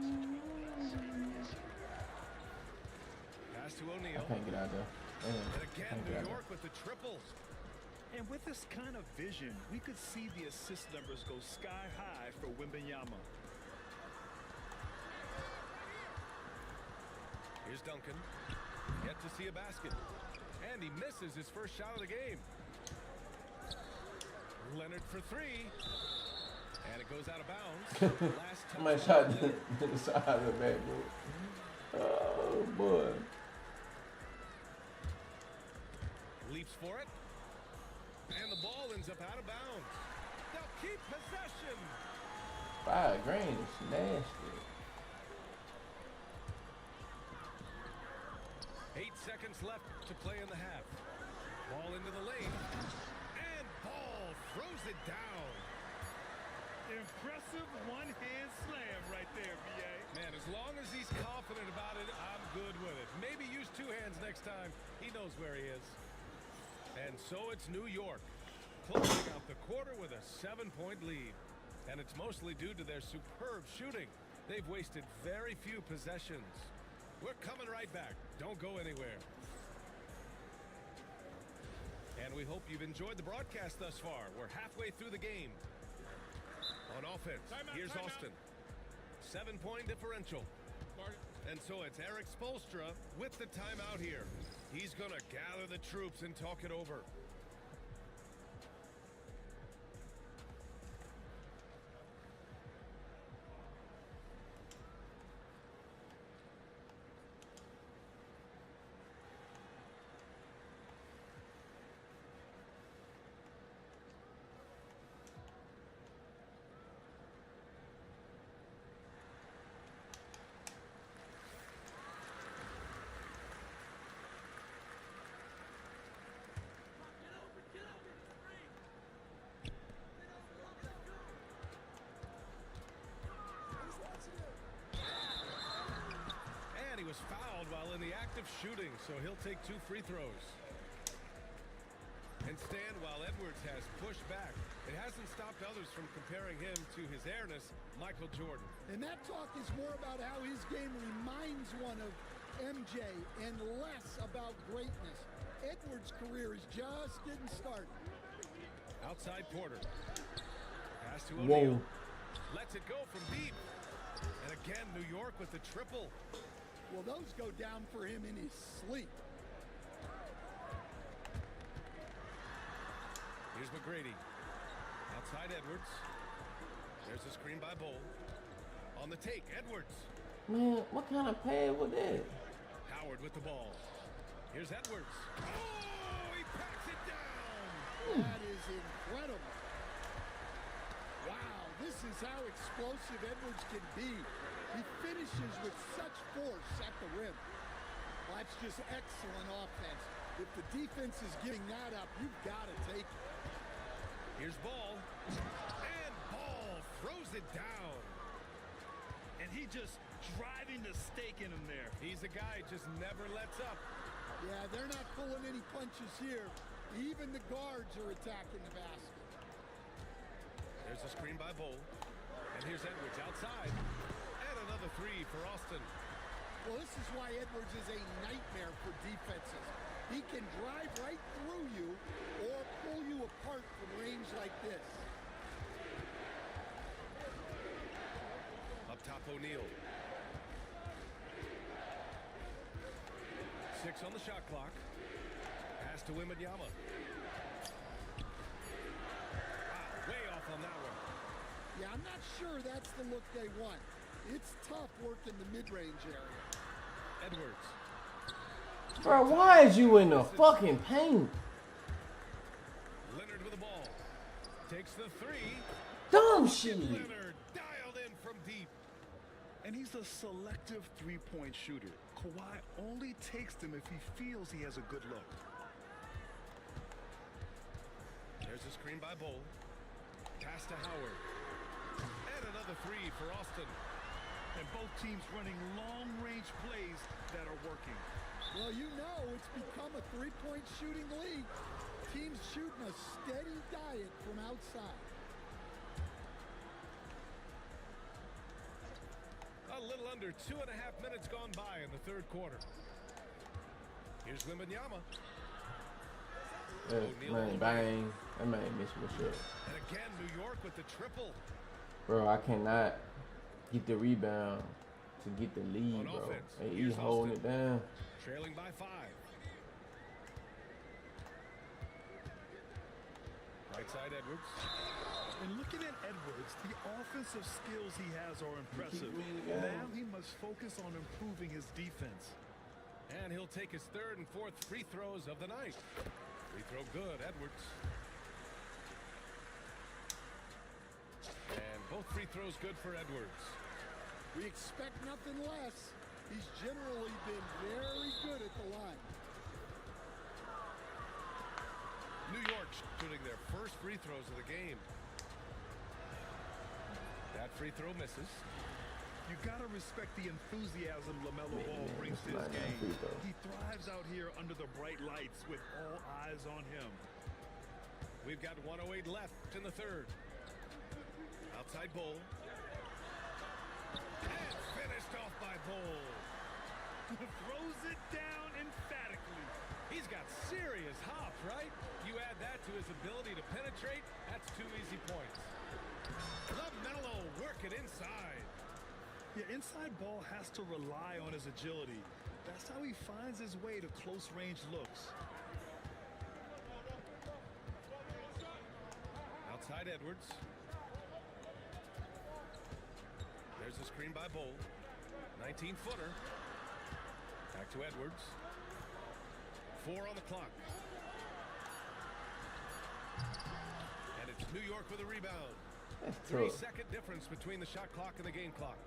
Pass to O'Neal. I can't get out there. And again, New York with the triple. And with this kind of vision, we could see the assist numbers go sky high for Wembanyama. Here's Duncan. Yet to see a basket. And he misses his first shot of the game. Leonard for 3. And it goes out of bounds. Last touch. My shot to the side of the backboard. Oh, boy. Leaps for it. And the ball ends up out of bounds. They'll keep possession. $5 grand is nasty. 8 seconds left to play in the half. Ball into the lane. And Ball throws it down. Impressive one-hand slam right there, B.A. Man, as long as he's confident about it, I'm good with it. Maybe use 2 hands next time. He knows where he is. And so it's New York, closing out the quarter with a 7-point lead. And it's mostly due to their superb shooting. They've wasted very few possessions. We're coming right back. Don't go anywhere. And we hope you've enjoyed the broadcast thus far. We're halfway through the game. On offense, here's Austin. 7-point differential. And so it's Eric Spoelstra with the timeout here. He's going to gather the troops and talk it over. Was fouled while in the act of shooting, so he'll take 2 free throws. And stand while Edwards has pushed back. It hasn't stopped others from comparing him to his airness, Michael Jordan. And that talk is more about how his game reminds one of MJ and less about greatness. Edwards' career is just getting started. Outside Porter. Pass to O'Neal. Lets it go from deep. And again, New York with the triple. Well, those go down for him in his sleep. Here's McGrady. Outside Edwards. There's a screen by Bull. On the take, Edwards. Man, what kind of pad was that? Howard with the ball. Here's Edwards. Oh, he packs it down. That is incredible. Wow, this is how explosive Edwards can be. He finishes with such force at the rim. Well, that's just excellent offense. If the defense is giving that up, you've got to take it. Here's Ball. And Ball throws it down. And he just driving the stake in him there. He's a guy who just never lets up. Yeah, they're not pulling any punches here. Even the guards are attacking the basket. There's a screen by Bull. And here's Edwards outside. And another three for Austin. Well, this is why Edwards is a nightmare for defenses. He can drive right through you or pull you apart from range like this. Up top, O'Neal. 6 on the shot clock. Pass to Wembanyama. Wow, way off on that one. Yeah, I'm not sure that's the look they want. It's tough working the mid-range area. Edwards. Bro, why is you in the fucking paint? Leonard with the ball. Takes the three. Dumb shit. Leonard dialed in from deep. And he's a selective three-point shooter. Kawhi only takes them if he feels he has a good look. There's a screen by Bull. Pass to Howard. And another three for Austin. And both teams running long-range plays that are working. Well, you know it's become a three-point shooting league. Teams shooting a steady diet from outside. A little under 2.5 minutes gone by in the third quarter. Here's Wembanyama. Man, bang. That man missed my shot. And again, New York with the triple. Bro, I cannot get the rebound to get the lead, bro. Hey, he's holding it down. Trailing by 5. Right side, Edwards. And looking at Edwards, the offensive skills he has are impressive. Now he must focus on improving his defense. And he'll take his third and fourth free throws of the night. Free throw good, Edwards. And both free throws good for Edwards. We expect nothing less. He's generally been very good at the line. New York shooting their first free throws of the game. That free throw misses. You gotta respect the enthusiasm LaMelo Ball brings to his game. He thrives out here under the bright lights with all eyes on him. We've got 1:08 left in the third. Outside Bull. And finished off by Bull. Throws it down emphatically. He's got serious hop, right? You add that to his ability to penetrate, that's 2 easy points. LaMelo working inside. Yeah, inside Ball has to rely on his agility. That's how he finds his way to close range looks. Outside Edwards. There's a screen by Bull. 19-footer. Back to Edwards. 4 on the clock. And it's New York with a rebound. 3-second difference between the shot clock and the game clock.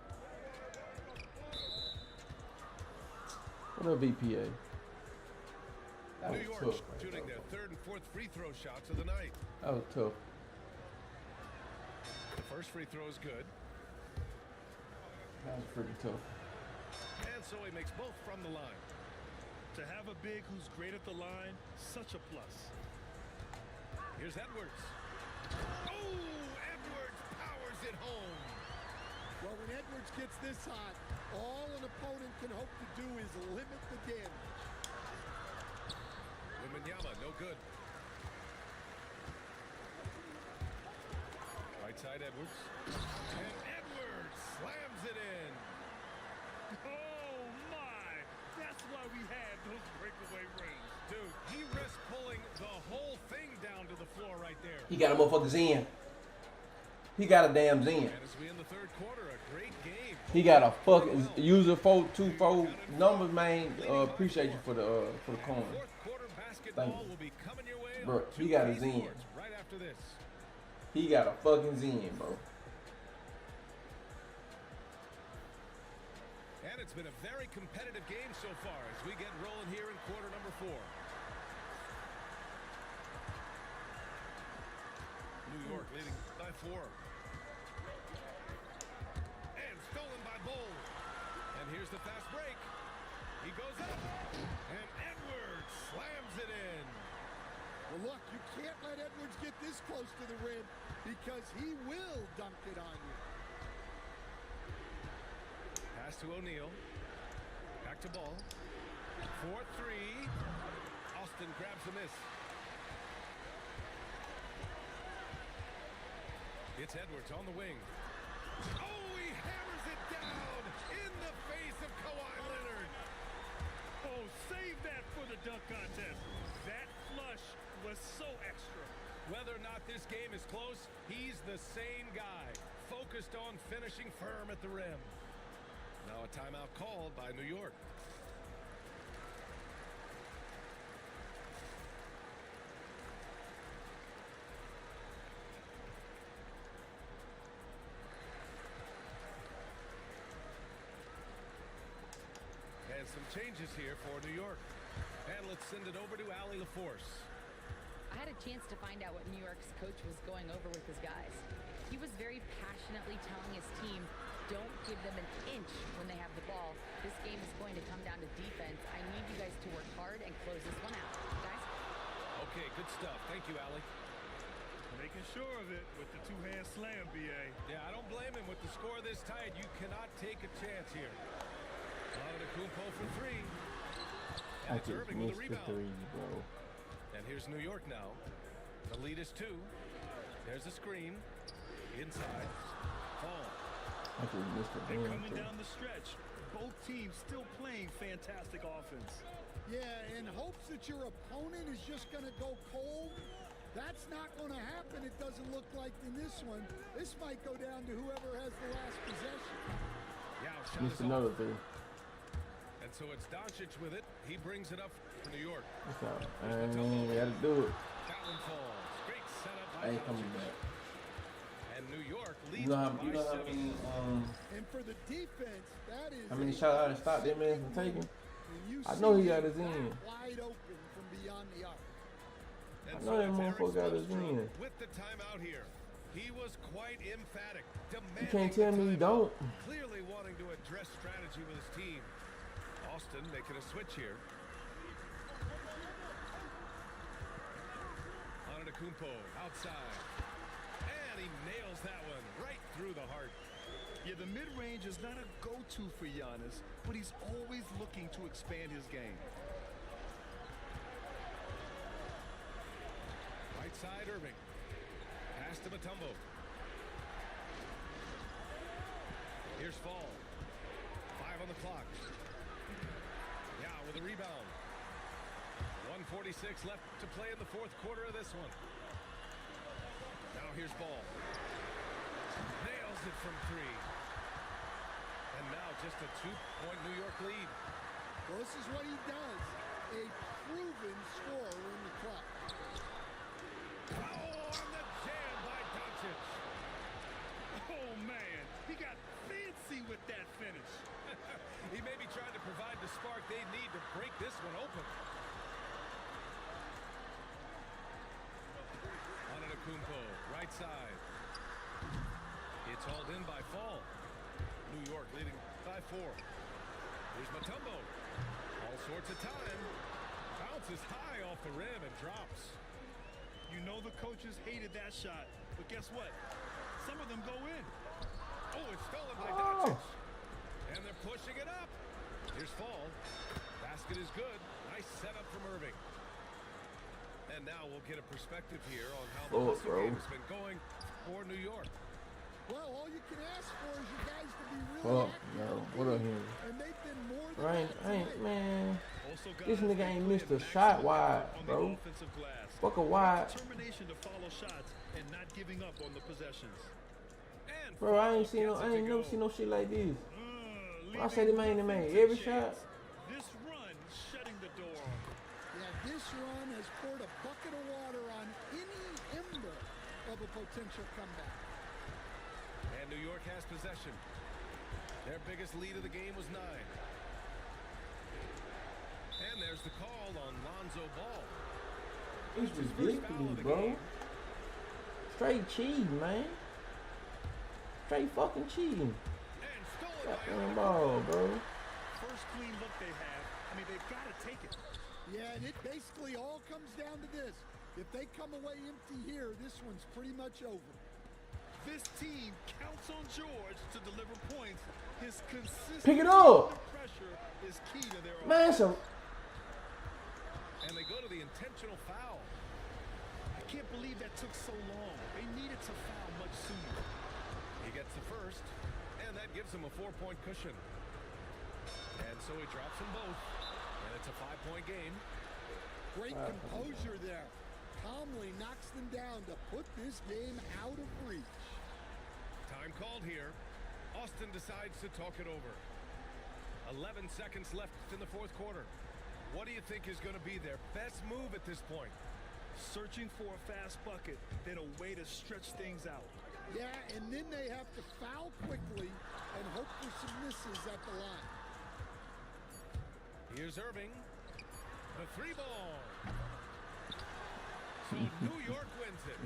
What up, BPA? That New was York tough, shooting their third and fourth free throw shots of the night. That was tough. The first free throw is good. That was pretty tough. And so he makes both from the line. To have a big who's great at the line, such a plus. Here's Edwards. Oh, Edwards powers it home. Well, when Edwards gets this hot, all an opponent can hope to do is limit the damage. Wembanyama, no good. Right side, Edwards. And Edwards slams it in. Oh, my. That's why we had those breakaway rings. Dude, he risked pulling the whole thing down to the floor right there. He got a motherfucker Zen. He got a damn Zen. And as we in the third quarter, a great game. He got a fucking user 424 numbers, man. Appreciate you for the coin. Thank you, bro. He got a Zen. Right after this. He got a fucking Zen, bro. And it's been a very competitive game so far as we get rolling here in quarter number 4. New York leading by 4. And stolen by Bull. And here's the fast break. He goes up. And Edwards slams it in. Well, look, you can't let Edwards get this close to the rim because he will dunk it on you. Pass to O'Neal. Back to Ball. 4-3. Austin grabs the miss. It's Edwards on the wing. Oh, he hammers it down in the face of Kawhi Leonard. Oh, save that for the dunk contest. That flush was so extra. Whether or not this game is close, he's the same guy, focused on finishing firm at the rim. Now a timeout called by New York. And some changes here for New York. And let's send it over to Allie LaForce. I had a chance to find out what New York's coach was going over with his guys. He was very passionately telling his team, don't give them an inch when they have the ball. This game is going to come down to defense. I need you guys to work hard and close this one out. Guys? Okay, good stuff. Thank you, Allie. Making sure of it with the two-hand slam, B.A. Yeah, I don't blame him. With the score this tight, you cannot take a chance here. Antetokounmpo for 3. And it's Irving with a rebound. And here's New York now. The lead is 2. There's a screen. Inside. Fall. They're coming down the stretch. Both teams still playing fantastic offense. Yeah, and hopes that your opponent is just going to go cold. That's not going to happen. It doesn't look like in this one. This might go down to whoever has the last possession. Yeah, missed another 3. And so it's Doncic with it. He brings it up for New York. What's up? I gotta do it. That one falls. Great setup by I ain't coming back. And New York leads You know how by 7. many and for the defense, that is how many shots out of stop that man from taking? You I know he see got his in. wide open from beyond the arc. And I know that motherfucker got his in. With the timeout here. He was quite emphatic. You can't tell me you don't. Clearly wanting to address strategy with his team. Austin making a switch here. Antetokounmpo outside. And he nails that one right through the heart. Yeah, the mid-range is not a go-to for Giannis, but he's always looking to expand his game. Right side, Irving. Pass to Mutombo. Here's Fall. 5 on the clock. Yeah, with a rebound. 1:46 left to play in the fourth quarter of this one. Now here's Ball. Nails it from 3. And now just a 2-point New York lead. Well, this is what he does. A proven scorer in the club. Oh, on the jam by Doncic. Oh, man. He got fancy with that finish. He may be trying to provide the spark they need to break this one open. Antetokounmpo, right side. It's hauled in by Fall. New York leading by 4. Here's Mutombo. All sorts of time. Bounces high off the rim and drops. You know the coaches hated that shot, but guess what? Some of them go in. Oh, it's stolen by Doncic. And they're pushing it up. Here's Fall. Basket is good. Nice setup from Irving. And now we'll get a perspective here on how the hustle game has been going for New York. Well, all you can ask for is you guys to be really active. What up here? And they've been more than Right, man. Also This nigga ain't missed a shot wide, bro. offensive glass. Fuck a wide. Determination to follow shots and not giving up on the possessions. And Bro, I ain't never seen no shit like this. I say the man, every shot. This run shutting the door. Yeah, this run has poured a bucket of water on any ember of a potential comeback. And New York has possession. Their biggest lead of the game was 9. And there's the call on Lonzo Ball. It's ridiculous, bro. Straight cheating, man. Straight fucking cheating. Goddamn ball, bro. First clean look they have. I mean, they've got to take it. Yeah, and it basically all comes down to this. If they come away empty here, this one's pretty much over. This team counts on George to deliver points. His consistent Pick it up. pressure is key to their Man, offense. And they go to the intentional foul. I can't believe that took so long. They needed to foul much sooner. He gets the first, and that gives him a 4-point cushion. And so he drops them both, and it's a 5-point game. Great composure there. Calmly knocks them down to put this game out of reach. Time called here. Austin decides to talk it over. 11 seconds left in the fourth quarter. What do you think is going to be their best move at this point? Searching for a fast bucket, then a way to stretch things out. Yeah, and then they have to foul quickly and hope for some misses at the line. Here's Irving. The 3-ball. So New York wins it.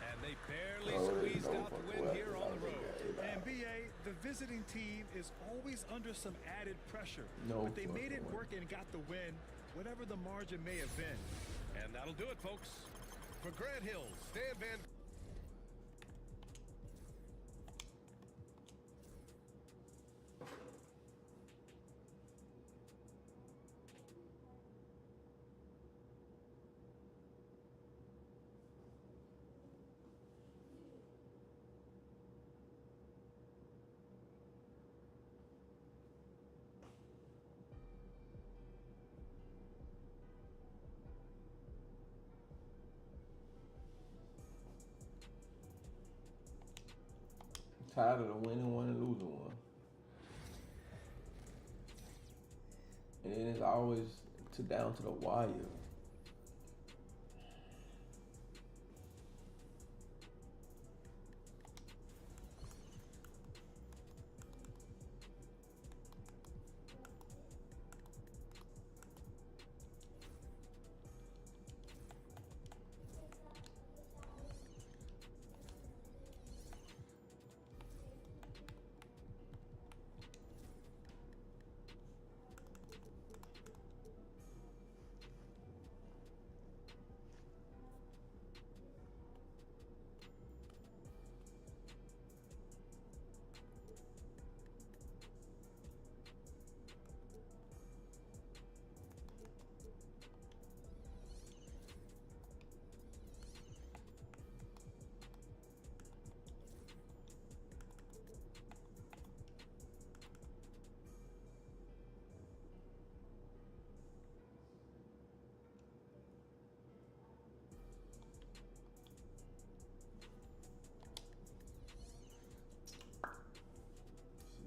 And they barely squeezed out the win here on the road. And BA, the visiting team is always under some added pressure. But they made it work and got the win, whatever the margin may have been. And that'll do it, folks. For Grant Hill, Stan Van... Tired of the winning one and losing one. And then it's always down to the wire.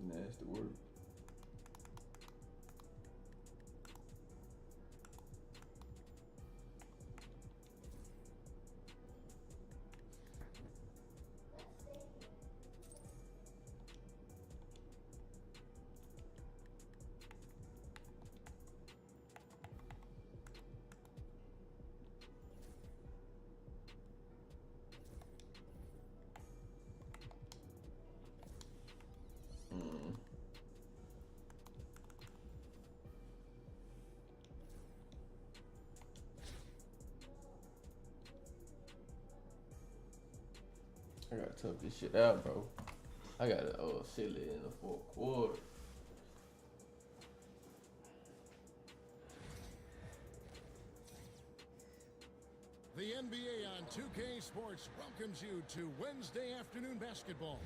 Nasty work. I gotta tough this shit out, bro. I gotta seal it in the fourth quarter. The NBA on 2K Sports welcomes you to Wednesday afternoon basketball.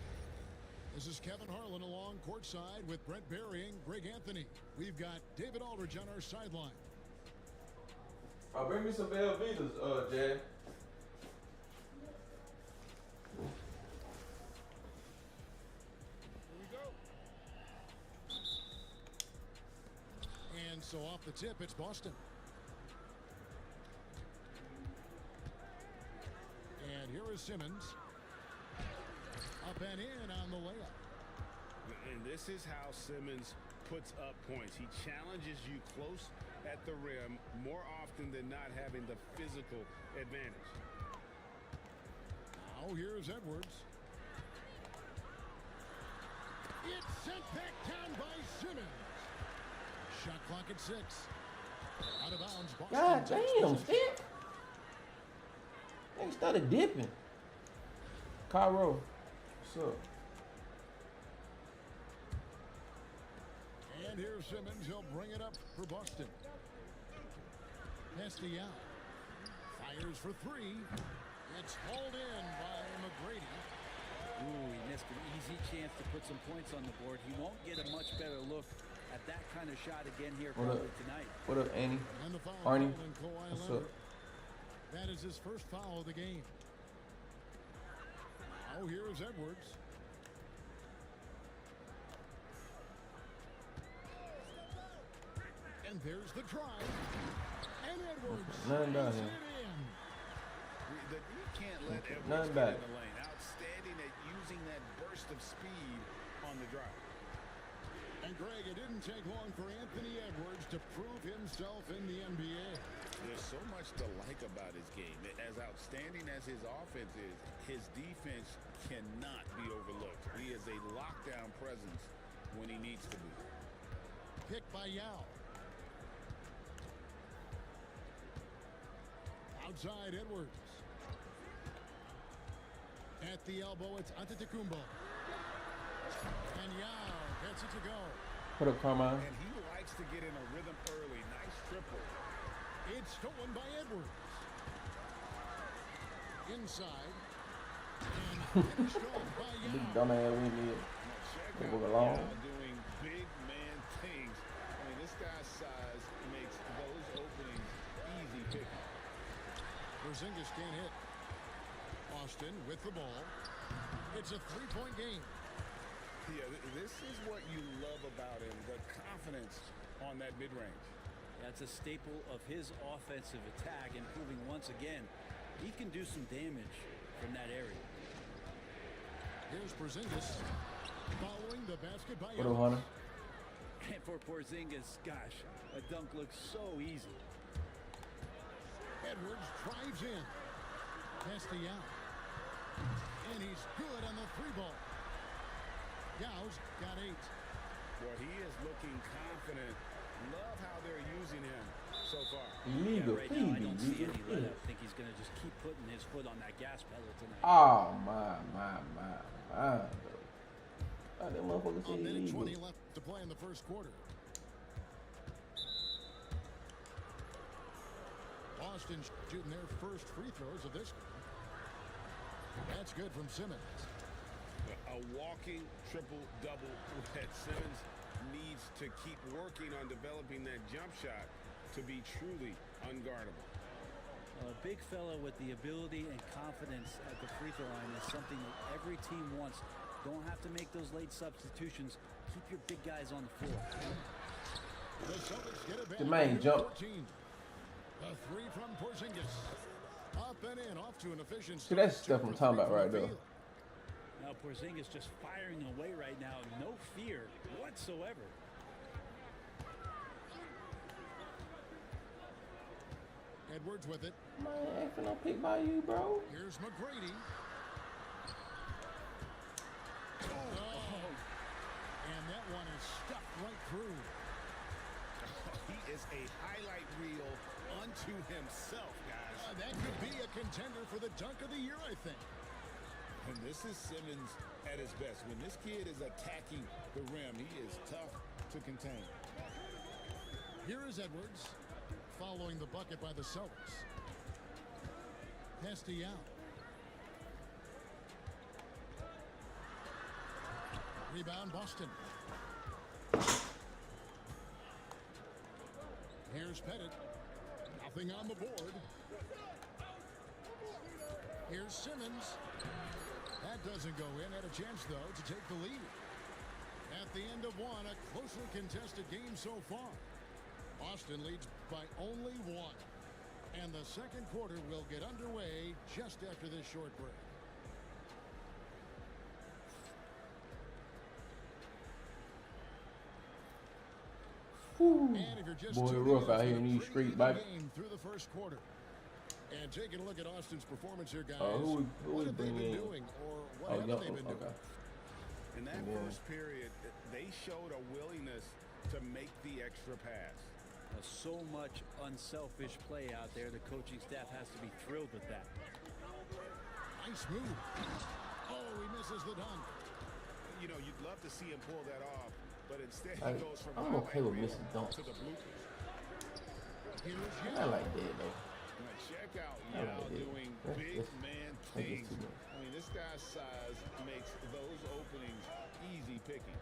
This is Kevin Harlan along courtside with Brent Berry and Greg Anthony. We've got David Aldridge on our sideline. Bring me some Velvetas, Jay. And so off the tip, it's Boston. And here is Simmons. Up and in on the layup. And this is how Simmons puts up points. He challenges you close at the rim more often than not, having the physical advantage. Now here's Edwards. It's sent back down by Simmons. Shot clock at 6. Out of bounds. Boston. God damn, Steph. They started dipping. Cairo, what's up? And here's Simmons. He'll bring it up for Boston. Still fires for 3. It's hauled in by McGrady. Ooh, he missed an easy chance to put some points on the board. He won't get a much better look at that kind of shot again here probably tonight. What up, Annie? And the foul Arnie? What's up? That is his first foul of the game. Now here's Edwards. And there's the drive. And Edwards. Nothing down here. You can't let Edwards Nothing get bad. in the lane. Outstanding at using that burst of speed on the drive. And Greg, it didn't take long for Anthony Edwards to prove himself in the NBA. There's so much to like about his game. As outstanding as his offense is, his defense cannot be overlooked. He is a lockdown presence when he needs to be. Picked by Yao. Outside Edwards. At the elbow, it's Antetokounmpo. And Yao gets it to go. What up, Carmine? And he likes to get in a rhythm early. Nice triple. It's stolen by Edwards. Inside. And finished off by Yao. Big dumbass we need. Check Move out along. Yao doing big man things. I mean, this guy's size makes those openings easy picking. Porzingis can't hit. Austin with the ball. It's a 3-point game. Yeah, this is what you love about him, the confidence on that mid-range. That's a staple of his offensive attack, and proving once again he can do some damage from that area. Here's Porzingis following the basket by What up, Hunter? And for Porzingis, gosh, a dunk looks so easy. Edwards drives in. Castellano. And he's good on the 3-ball. Yao's got 8. Well, he is looking confident. Love how they're using him so far. Illegal, Right now, I don't see please. any let up. I think he's going to just keep putting his foot on that gas pedal tonight. Oh, my. Oh, that motherfucker A said minute illegal. 20 left to play in the first quarter. Boston shooting their first free throws of this game. That's good from Simmons. A walking triple-double threat. Simmons needs to keep working on developing that jump shot to be truly unguardable. A big fella with the ability and confidence at the free throw line is something that every team wants. Don't have to make those late substitutions. Keep your big guys on the floor. The Celtics get it back. Jermaine, jump. 14. A 3 from Porzingis. Up and in, off to an efficient See, that's stuff I'm talking about right there. Now Porzingis just firing away right now. No fear whatsoever. Edwards with it. Man, ain't finna pick by you, bro. Here's McGrady. Oh. And that one is stuffed right through. He is a highlight reel unto himself, guys. That could be a contender for the dunk of the year, I think. And this is Simmons at his best. When this kid is attacking the rim, he is tough to contain. Here is Edwards, following the bucket by the Celtics. Castellano. Rebound, Boston. Here's Pettit. Nothing on the board. Here's Simmons. That doesn't go in. Had a chance, though, to take the lead. At the end of one, a closely contested game so far. Austin leads by only 1. And the second quarter will get underway just after this short break. Whew. And if you're just Boy, tuning rough in, out here in these streets, baby. game through the first quarter. And taking a look at Austin's performance here, guys. Who what we have they bring been in? doing, or what haven't they been doing? In that first period, they showed a willingness to make the extra pass. So much unselfish play out there. The coaching staff has to be thrilled with that. Nice move. Oh, he misses the dunk. You know, you'd love to see him pull that off, but instead he goes from I'm okay with missing dunks. to the bloopers. I like that though. Check out Yao doing big man things. I mean, this guy's size makes those openings easy picking.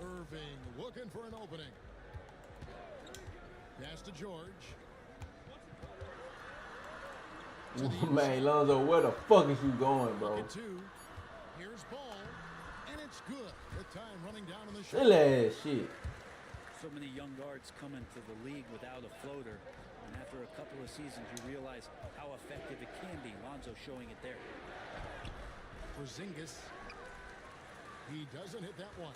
Irving looking for an opening. Pass to George. Man, Lonzo, where the fuck is you going, bro? Here's ball, and it's good. The time running down in the shot. Silly ass shit. So many young guards come into the league without a floater, and after a couple of seasons, you realize how effective it can be. Lonzo showing it there. Porzingis. He doesn't hit that one.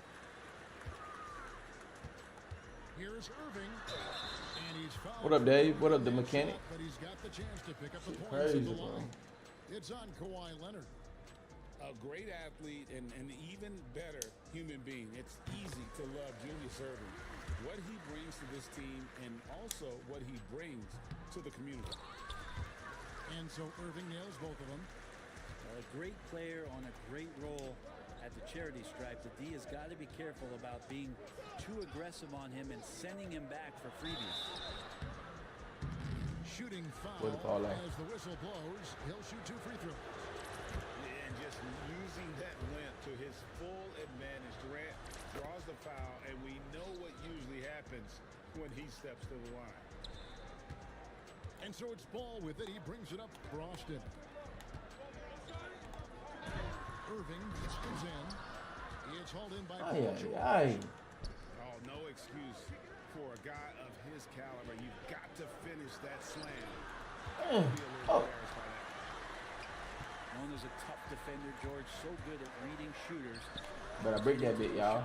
Here's Irving, and he's fouled. What up, Dave? What up, the mechanic? But he's got the chance to pick up the points Crazy, at the bro. line. It's on Kawhi Leonard. A great athlete and an even better human being. It's easy to love Julius Irving. What he brings to this team and also what he brings to the community. And so Irving nails both of them. A great player on a great role at the charity stripe. The D has got to be careful about being too aggressive on him and sending him back for freebies. Shooting foul as the whistle blows. He'll shoot 2 free throws. And just using that length to his full advantage. Durant draws the foul, and we know what usually happens when he steps to the line. And so it's Ball with it. He brings it up for Austin. Irving goes in. It's hauled in by Paul George. Oh, no excuse for a guy of his caliber. You've got to finish that slam. Known as a tough defender, George, so good at reading shooters. Better break that bit, y'all.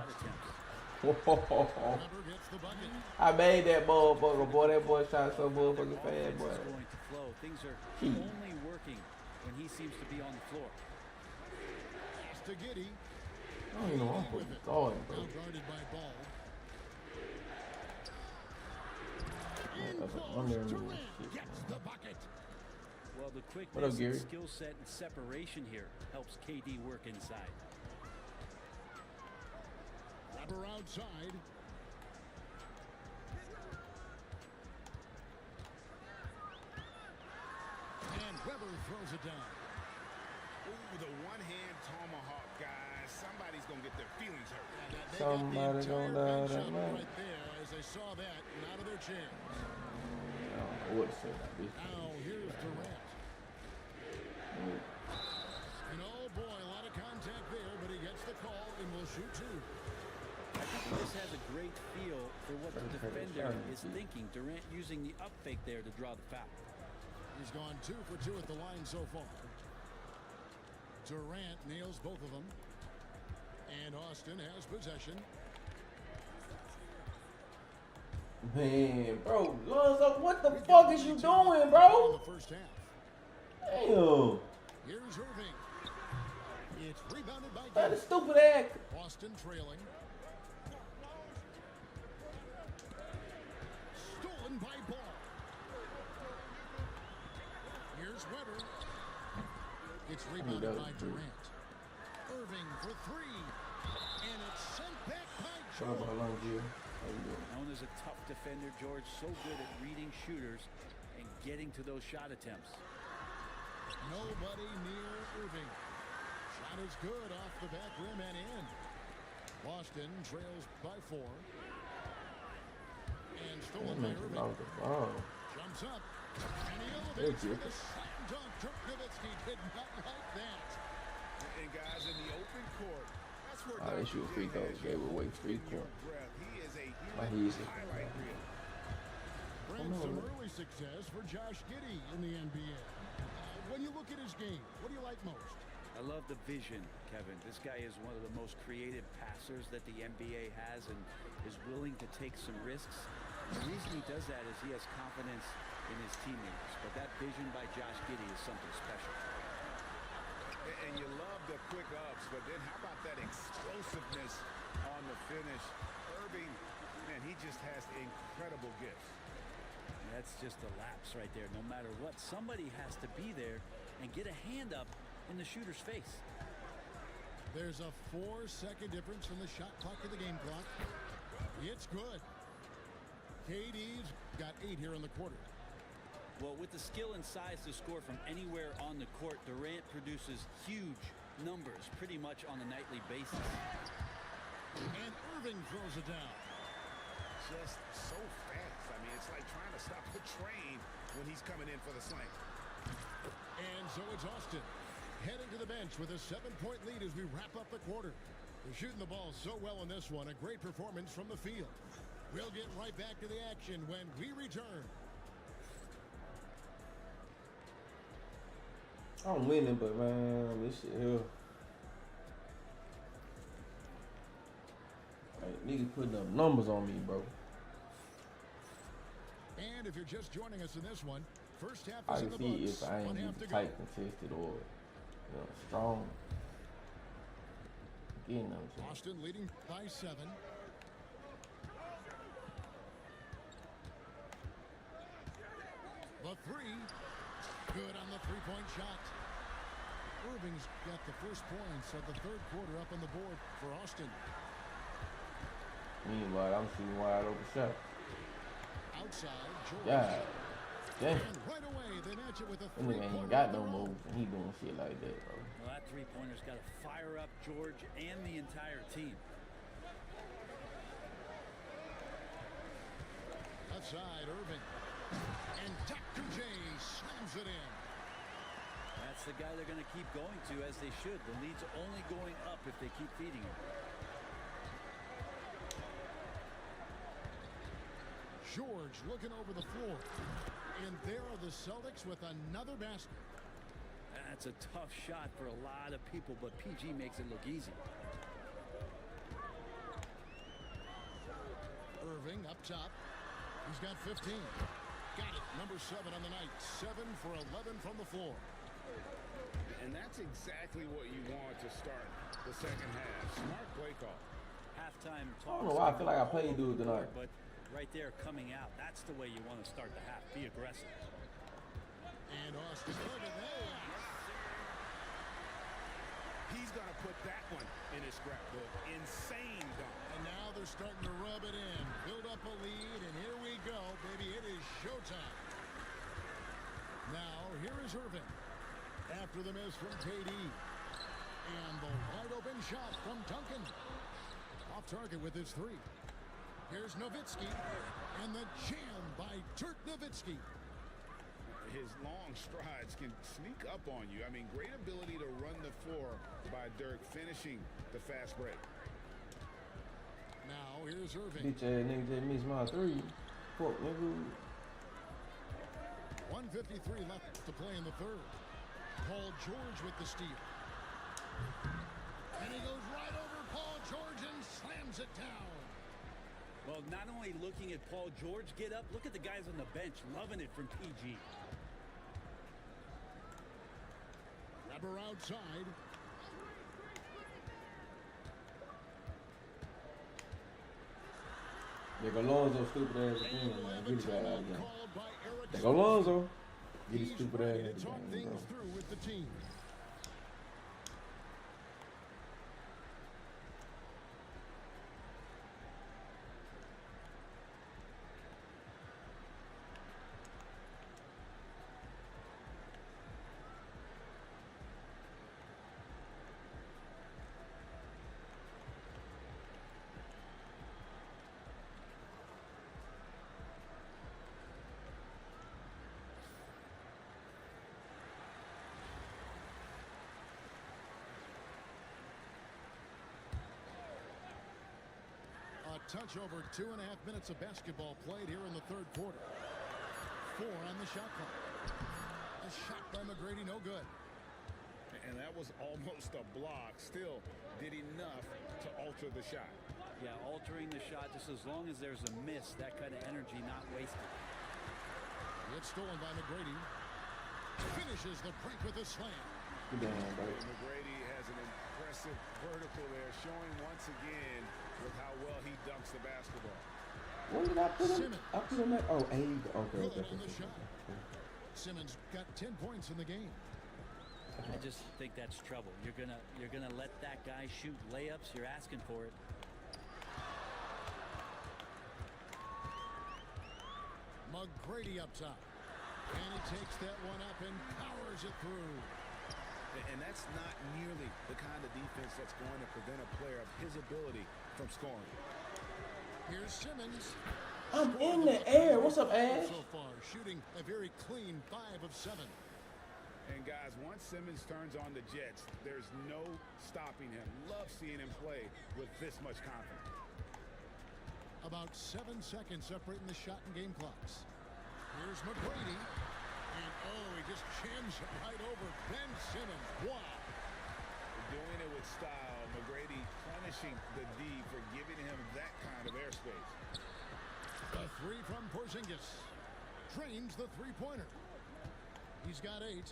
I made that motherfucker, boy. That boy shot so motherfucking fast, boy. Going to flow. Things are only working when he seems to be on the floor. To Giddey. I don't even know what I'm putting bro. Now guarded by Ball. Gets the bucket. Well, the quickness and skill set and separation here helps KD work inside. Weber outside. And Weber throws it down. Ooh, the one-hand tomahawk, guys. Somebody's going to get their feelings hurt. Somebody's going to die that man. Right there as they saw that and out of their chairs. I don't know what to say about this. Now here's Durant. And oh boy, a lot of contact there, but he gets the call and will shoot 2. I think he just has a great feel for what the defender is thinking. Durant using the up fake there to draw the foul. He's gone 2 for 2 at the line so far. Durant nails both of them. And Austin has possession. Man, bro, Lonzo, what the fuck is you doing, bro? In the first half. Damn. Here's Irving. It's rebounded by That is stupid ass. Austin trailing. Stolen by Ball. Here's Weber. It's rebounded by Durant. Irving for 3. And it's sent back by George. Known as a tough defender, George, so good at reading shooters and getting to those shot attempts. Nobody near Irving. Shot is good off the back rim and in. Boston trails by 4. And stolen by Irving. Jumps up. And he elevates with a slam dunk. Dirk Nowitzki did not like that. And guys, in the open court, that's Oh, they shoot free throws. They would wait free throw. My he's Brings some early success for Josh Giddey in the NBA. When you look at his game, what do you like most? I love the vision, Kevin. This guy is one of the most creative passers that the NBA has and is willing to take some risks. The reason he does that is he has confidence in his teammates. But that vision by Josh Giddey is something special. And you love the quick ups, but then how about that explosiveness on the finish? Irving, man, he just has incredible gifts. That's just a lapse right there. No matter what, somebody has to be there and get a hand up in the shooter's face. There's a 4-second difference from the shot clock to the game clock. It's good. KD's got 8 here in the quarter. Well, with the skill and size to score from anywhere on the court, Durant produces huge numbers pretty much on a nightly basis. And Irving throws it down. Just so fast. I mean, it's like trying to stop a train when he's coming in for the slam. And so it's Austin heading to the bench with a 7-point lead as we wrap up the quarter. They're shooting the ball so well in this one. A great performance from the field. We'll get right back to the action when we return. I'm winning, but man, this shit here. Like, niggas putting up numbers on me, bro. And if you're just joining us in this one, first half I is in can the see books. if I ain't One half getting to go. tight contested or strong. Getting them. Austin leading by 7. The 3. Good on the 3-point shot. Irving's got the first points of the third quarter up on the board for Austin. Meanwhile, I'm shooting wide open shot. Outside, George. God damn. And right away, they match it with a That nigga ain't 3-pointer. got no moves, and he doing shit like that, bro. Well, that three-pointer's got to fire up George and the entire team. Outside, Irving. And Dr. J slams it in. That's the guy they're going to keep going to, as they should. The lead's only going up if they keep feeding him. George looking over the floor. And there are the Celtics with another basket. That's a tough shot for a lot of people, but PG makes it look easy. Irving up top. He's got 15. Got it. Number 7 on the night. 7 for 11 from the floor. And that's exactly what you want to start the second half. Smart play call. Halftime I talk. don't know why I feel like I played dude tonight. But right there coming out, that's the way you want to start the half. Be aggressive. And Austin, look at that. He's going to put that one in his scrapbook. Insane dunk. And now they're starting to rub it in. Build up a lead, and here we go, baby. It is showtime. Now, here is Irving. After the miss from KD. And the wide open shot from Duncan. Off target with his 3. Here's Nowitzki. And the jam by Dirk Nowitzki. His long strides can sneak up on you. I mean, great ability to run the floor by Dirk, finishing the fast break. Now, here's Irving. Bitch ass nigga just missed my 3. Fuck nigga. 1:53 left to play in the third. Paul George with the steal. And he goes right over Paul George and slams it down. Well, not only looking at Paul George get up, look at the guys on the bench loving it from PG. Grabber outside. There go Lonzo, stupid ass again, man. Get his ass out again. There go Lonzo. Get his stupid ass To talk again, things bro. through with the team. A touch over 2.5 minutes of basketball played here in the third quarter. 4 on the shot clock. A shot by McGrady, no good. And that was almost a block. Still did enough to alter the shot. Yeah, altering the shot just as long as there's a miss, that kind of energy not wasted. It's stolen by McGrady. Finishes the break with a slam. McGrady has an impressive vertical there, showing once again with how well he dunks the basketball. When did I put him? I put him at, oh, 8. Okay. Good on the shot. Simmons got 10 points in the game. I just think that's trouble. You're gonna let that guy shoot layups. You're asking for it. McGrady up top. And he takes that one up and powers it through. And that's not nearly the kind of defense that's going to prevent a player of his ability from scoring. Here's Simmons. I'm in the air. What's up, Ash? So far, shooting a very clean 5 of 7. And guys, once Simmons turns on the Jets, there's no stopping him. Love seeing him play with this much confidence. About 7 seconds separating the shot and game clocks. Here's McGrady. And he just jams it right over Ben Simmons. Wow. Doing it with style. McGrady punishing the D for giving him that kind of airspace. A 3 from Porzingis. Drains the three-pointer. He's got 8.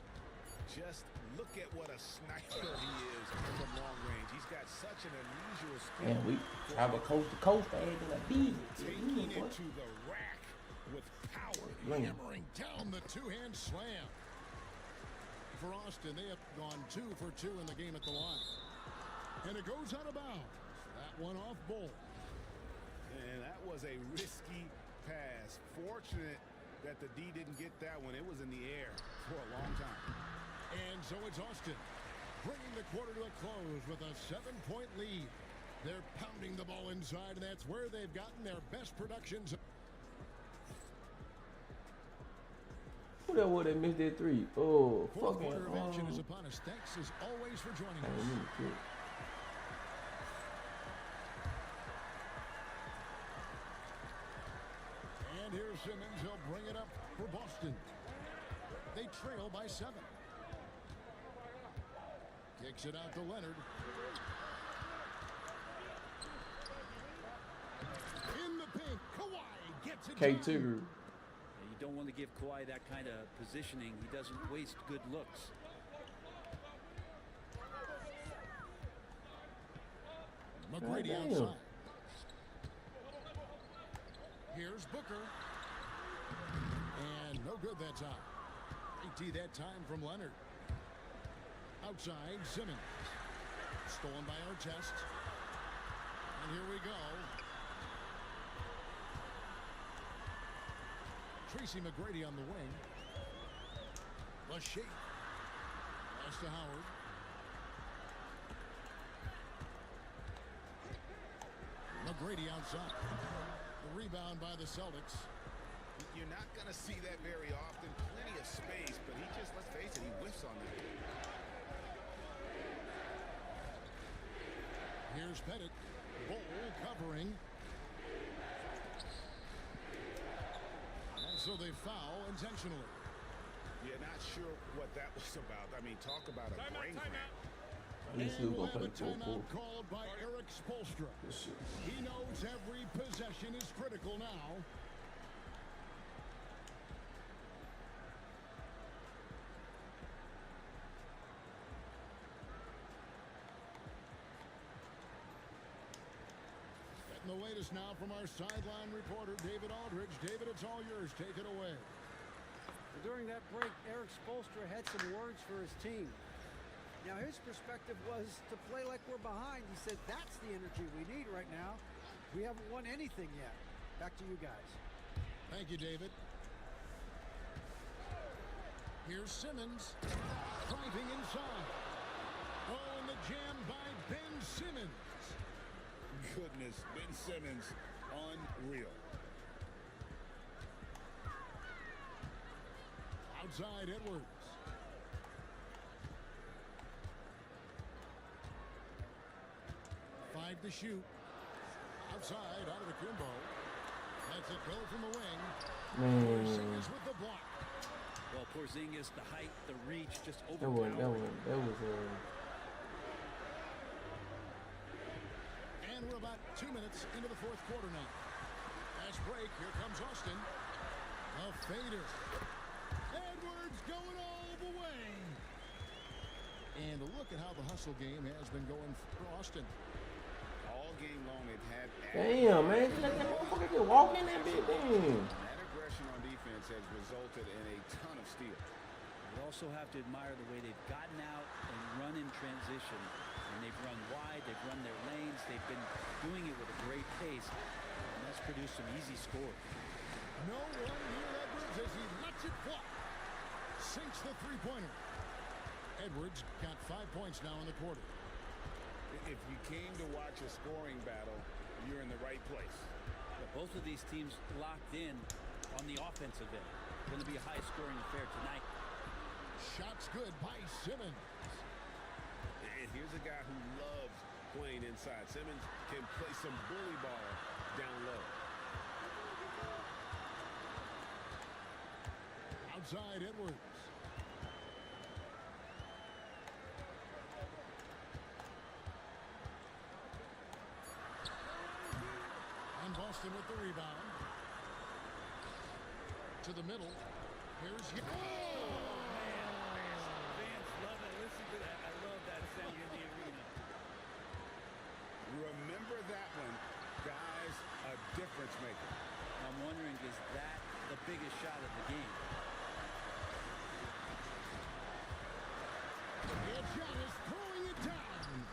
Just look at what a sniper he is from long range. He's got such an unusual skill. And we travel coast to coast and a beat. Taking it to the rack with power. Hammering down the two-hand slam. For Austin, they have gone 2 for 2 in the game at the line. And it goes out of bounds. That one off Bull. And that was a risky pass. Fortunate that the D didn't get that one. It was in the air for a long time. And so it's Austin bringing the quarter to a close with a 7-point lead. They're pounding the ball inside, and that's where they've gotten their best productions. Who that was that missed that 3? Oh, Fourth fucking. quarter of action is upon us. Thanks as always for joining us. And here's Simmons. He'll bring it up for Boston. They trail by 7. Kicks it out to Leonard. In the paint, Kawhi gets it K2. You don't want to give Kawhi that kind of positioning. He doesn't waste good looks. McGrady outside. Here's Booker. And no good that time. AT that time from Leonard. Outside, Simmons. Stolen by Artest. And here we go. Tracy McGrady on the wing. Lachey. Pass to Howard. McGrady outside. The rebound by the Celtics. You're not going to see that very often. Plenty of space, but he just, let's face it, he whiffs on that. Here's Pettit. Bull covering. And so they foul intentionally. Yeah, not sure what that was about. I mean, talk about a brain cramp. We'll have a timeout called by Eric Spoelstra. He knows every possession is critical now. Getting the latest now from our sideline reporter, David Aldridge. David, it's all yours. Take it away. During that break, Eric Spoelstra had some words for his team. Now, his perspective was to play like we're behind. He said, that's the energy we need right now. We haven't won anything yet. Back to you guys. Thank you, David. Here's Simmons. Driving inside. Oh, and the jam by Ben Simmons. Goodness, Ben Simmons, unreal. Outside Edwards. To shoot. Outside, out of the Kumbo. That's it, go from the wing. Man. With the block. Well, Porzingis, the height, the reach, just overpowering. That was And we're about 2 minutes into the fourth quarter now. Fast break. Here comes Austin. A fader. Edwards going all the way. And look at how the hustle game has been going for Austin. All game long, they've had. damn, man. Just let that motherfucker just walk in that big thing. That aggression on defense has resulted in a ton of steals. You also have to admire the way they've gotten out and run in transition. And they've run wide, they've run their lanes, they've been doing it with a great pace. And that's produced some easy scores. No one near Edwards as he lets it fly. Sinks the three-pointer. Edwards got 5 points now in the quarter. If you came to watch a scoring battle, you're in the right place. But both of these teams locked in on the offensive end. Going to be a high-scoring affair tonight. Shots good by Simmons. And here's a guy who loves playing inside. Simmons can play some bully ball down low. Outside Edwards. And Boston with the rebound. To the middle. Here's Fans love it. Listen to that. I love that sound in the arena. Remember that one, guys, a difference maker. I'm wondering, is that the biggest shot of the game? It's Giannis throwing it down.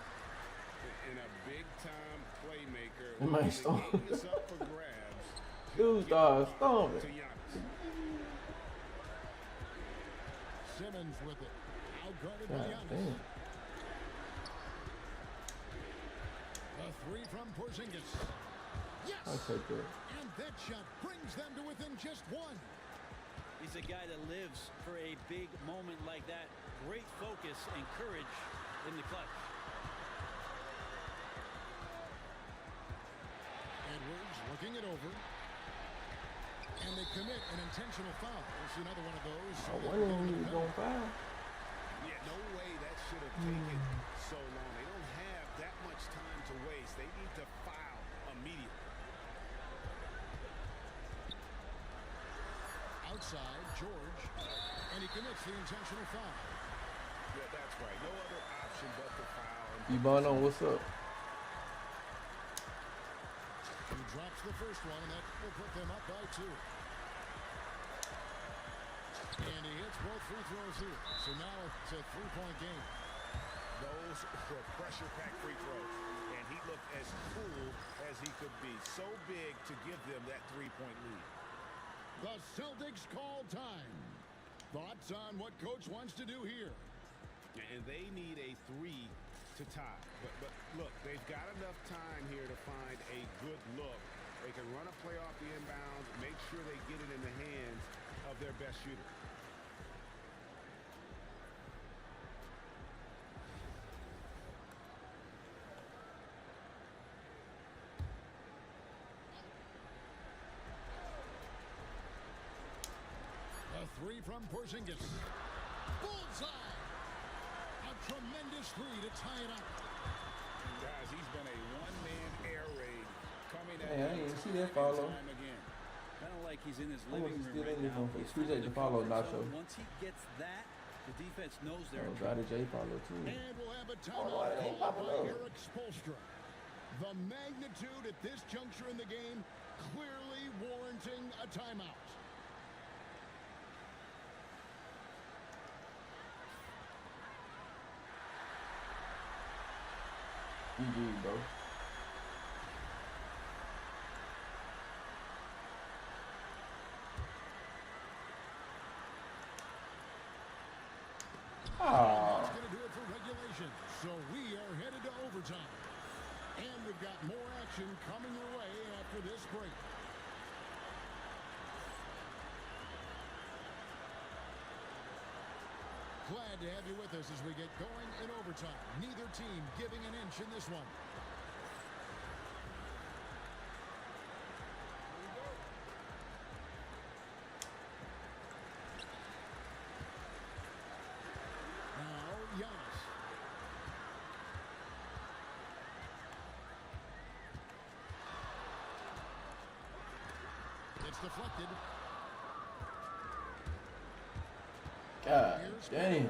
And a big-time playmaker. It might when the stop. game is up for grabs. Dude started stomping. To Giannis. Simmons with it. Outguarded by God Giannis. damn. A three from Porzingis. Yes! I'll take that. And that shot brings them to within just one. He's a guy that lives for a big moment like that. Great focus and courage in the clutch. Edwards looking it over. And they commit an intentional foul. We'll see another one of those. I wonder when he was going to foul. Yeah, no way that should have taken so long. They don't have that much time to waste. They need to foul immediately. Outside, George. And he commits the intentional foul. Yeah, that's right. No other option but to foul. Ebano, what's up? He drops the first one, and that will put them up by 2. And he hits both free throws here. So now it's a 3-point game. Those were pressure-packed free throws. And he looked as cool as he could be. So big to give them that 3-point lead. The Celtics call time. Thoughts on what Coach wants to do here? And they need a 3 to tie. But look, they've got enough time here to find a good look. They can run a play off the inbound, make sure they get it in the hands of their best shooter. A 3 from Porzingis. Bullseye! A tremendous 3 to tie it up. Guys, he's been a one-man air raid coming at Hey, I didn't even see that follow. time again. Kind of like he's in his I living want to room steal right in now. this one. He's Appreciate in the follow, comfort Nacho. zone. Once he gets that, the defense knows they're in Oh, got a J follow too. And we'll have a Oh, timeout it ain't called popping by up. Eric Spoelstra. The magnitude at this juncture in the game clearly warranting a timeout. GG, bro. That's going to do it for regulation. So we are headed to overtime. And we've got more action coming your way after this break. Glad to have you with us as we get going in overtime. Neither team giving an inch in this one. It's deflected. God damn.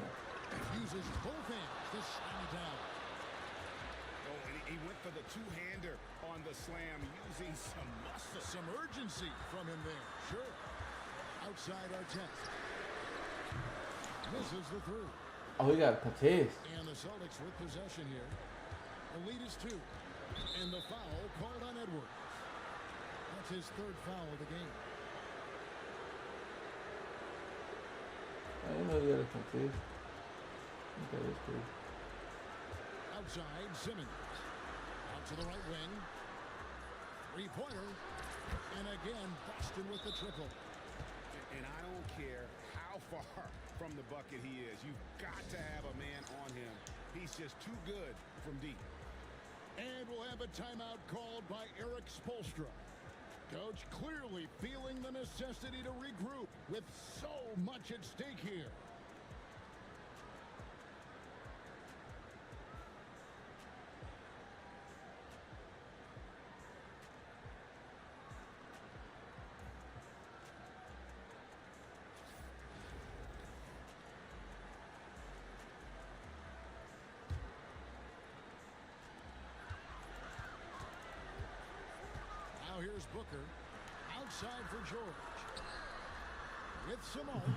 Uses both hands to slam it down. Oh, and he went for the two-hander on the slam, using some muscle. Some urgency from him there. Sure. Outside our test. Misses the three. Oh, he got a contest. And the Celtics with possession here. The lead is 2. And the foul called on Edwards. That's his 3rd foul of the game. I didn't know he had a contest. Okay, that's cool. Outside, Simmons. Out to the right wing. 3-pointer. And again, Boston with the triple. And I don't care how far from the bucket he is. You've got to have a man on him. He's just too good from deep. And we'll have a timeout called by Eric Spoelstra. Coach clearly feeling the necessity to regroup with so much at stake here. Now here's Booker. Outside for George. With Simone.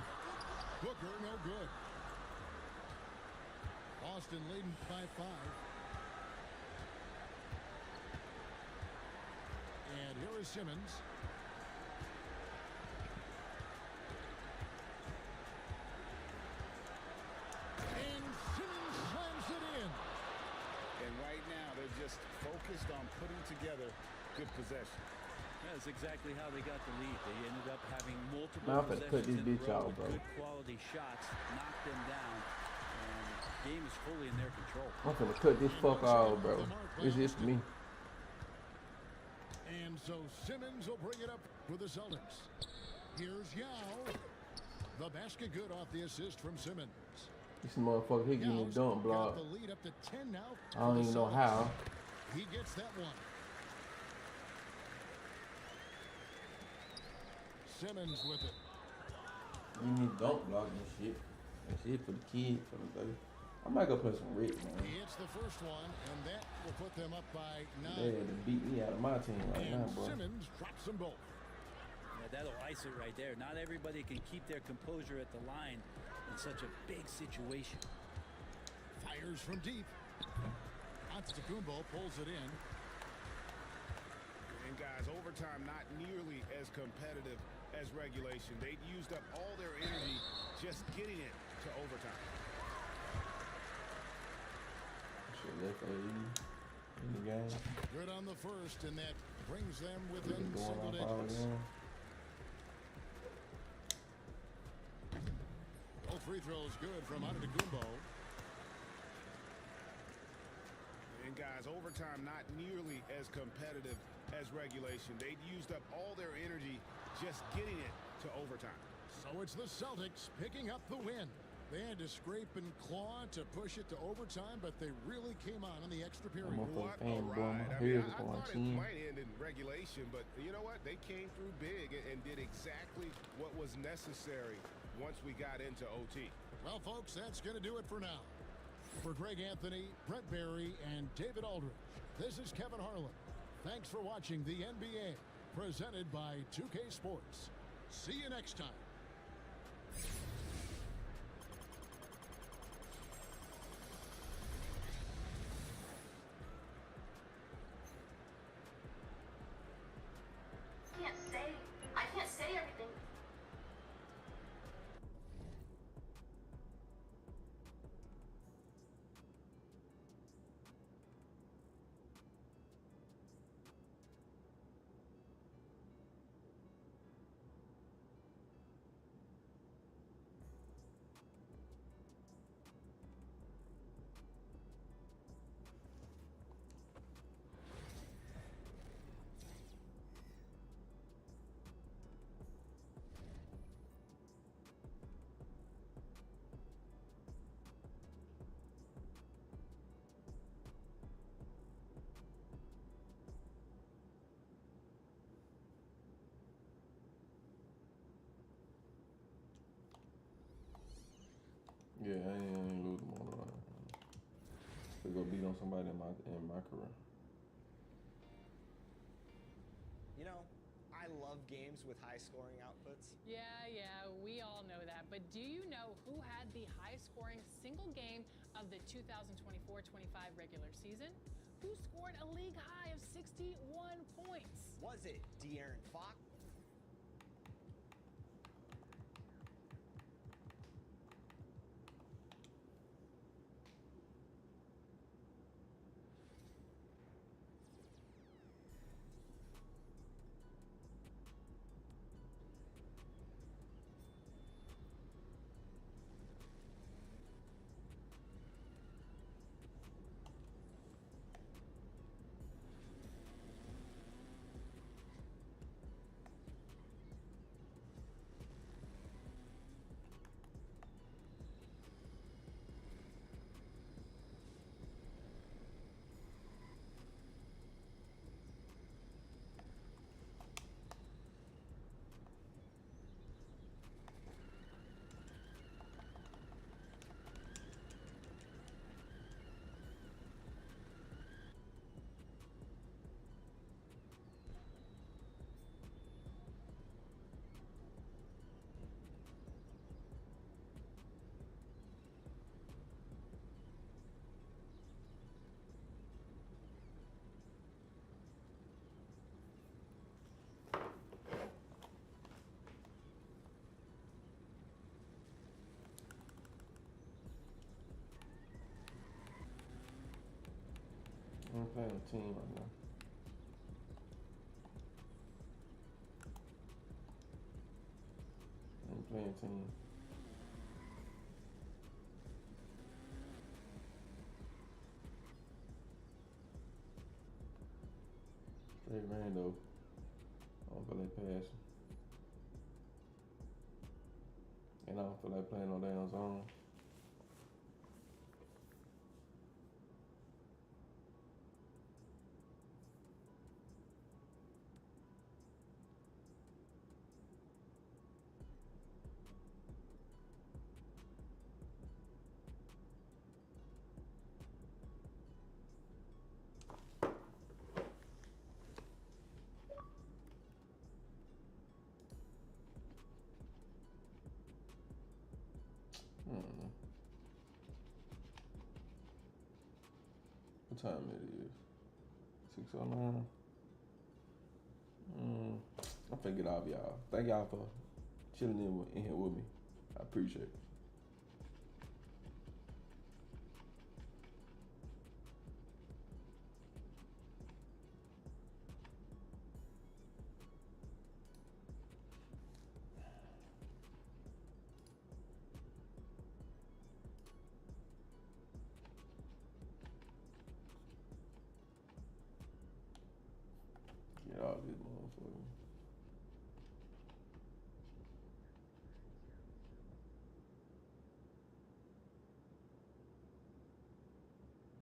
Booker no good. Boston leading by 5. And here is Simmons. And Simmons slams it in. And right now, they're just focused on putting together good possession. That's exactly how they got the lead. They ended up having multiple Man, I'm finna cut possessions this in a bitch row out, with bro. good quality shots, knocked them down, and the game is fully in their control. I'm finna cut this fuck out, bro. It's just me. And so Simmons will bring it up for the Celtics. Here's Yao. The basket good off the assist from Simmons. This motherfucker, he getting a dunk block. Got the lead up to 10 now. I don't even know how. He gets that one. Simmons with it. You need dunk block and shit. That shit for the kids, for the baby. I might go play some Rick, man. He hits the first one, and that will put them up by 9. They had to beat me out of my team right and now, bro. Simmons drops them both. Yeah, that'll ice it right there. Not everybody can keep their composure at the line in such a big situation. Fires from deep. Antetokounmpo pulls it in. And guys, overtime not nearly as competitive as regulation. They'd used up all their energy just getting it to overtime. Shit, left in the game. Good on the first, and that brings them within Going single off all digits. again. Both free throws good from Antetokounmpo. And guys, overtime not nearly as competitive as regulation. They'd used up all their energy just getting it to overtime. So it's the Celtics picking up the win. They had to scrape and claw to push it to overtime, but they really came on in the extra period. What a fan blowing ride. my I mean, ears I up on thought it team. might end in regulation, but you know what? They came through big and did exactly what was necessary once we got into OT. Well, folks, that's going to do it for now. For Greg Anthony, Brett Barry, and David Aldridge, this is Kevin Harlan. Thanks for watching the NBA, presented by 2K Sports. See you next time. I can't say everything. on somebody in my career. You know, I love games with high scoring outputs. Yeah, we all know that. But do you know who had the high scoring single game of the 2024-25 regular season? Who scored a league high of 61 points? Was it De'Aaron Fox? I'm playing a team right now. I'm playing a team. Straight rain though. I don't feel like passing. And I don't feel like playing no damn zone. What time it is? 6:09. I'm finna get off, y'all. Thank y'all for chilling in here with me. I appreciate it. Get all this motherfucker.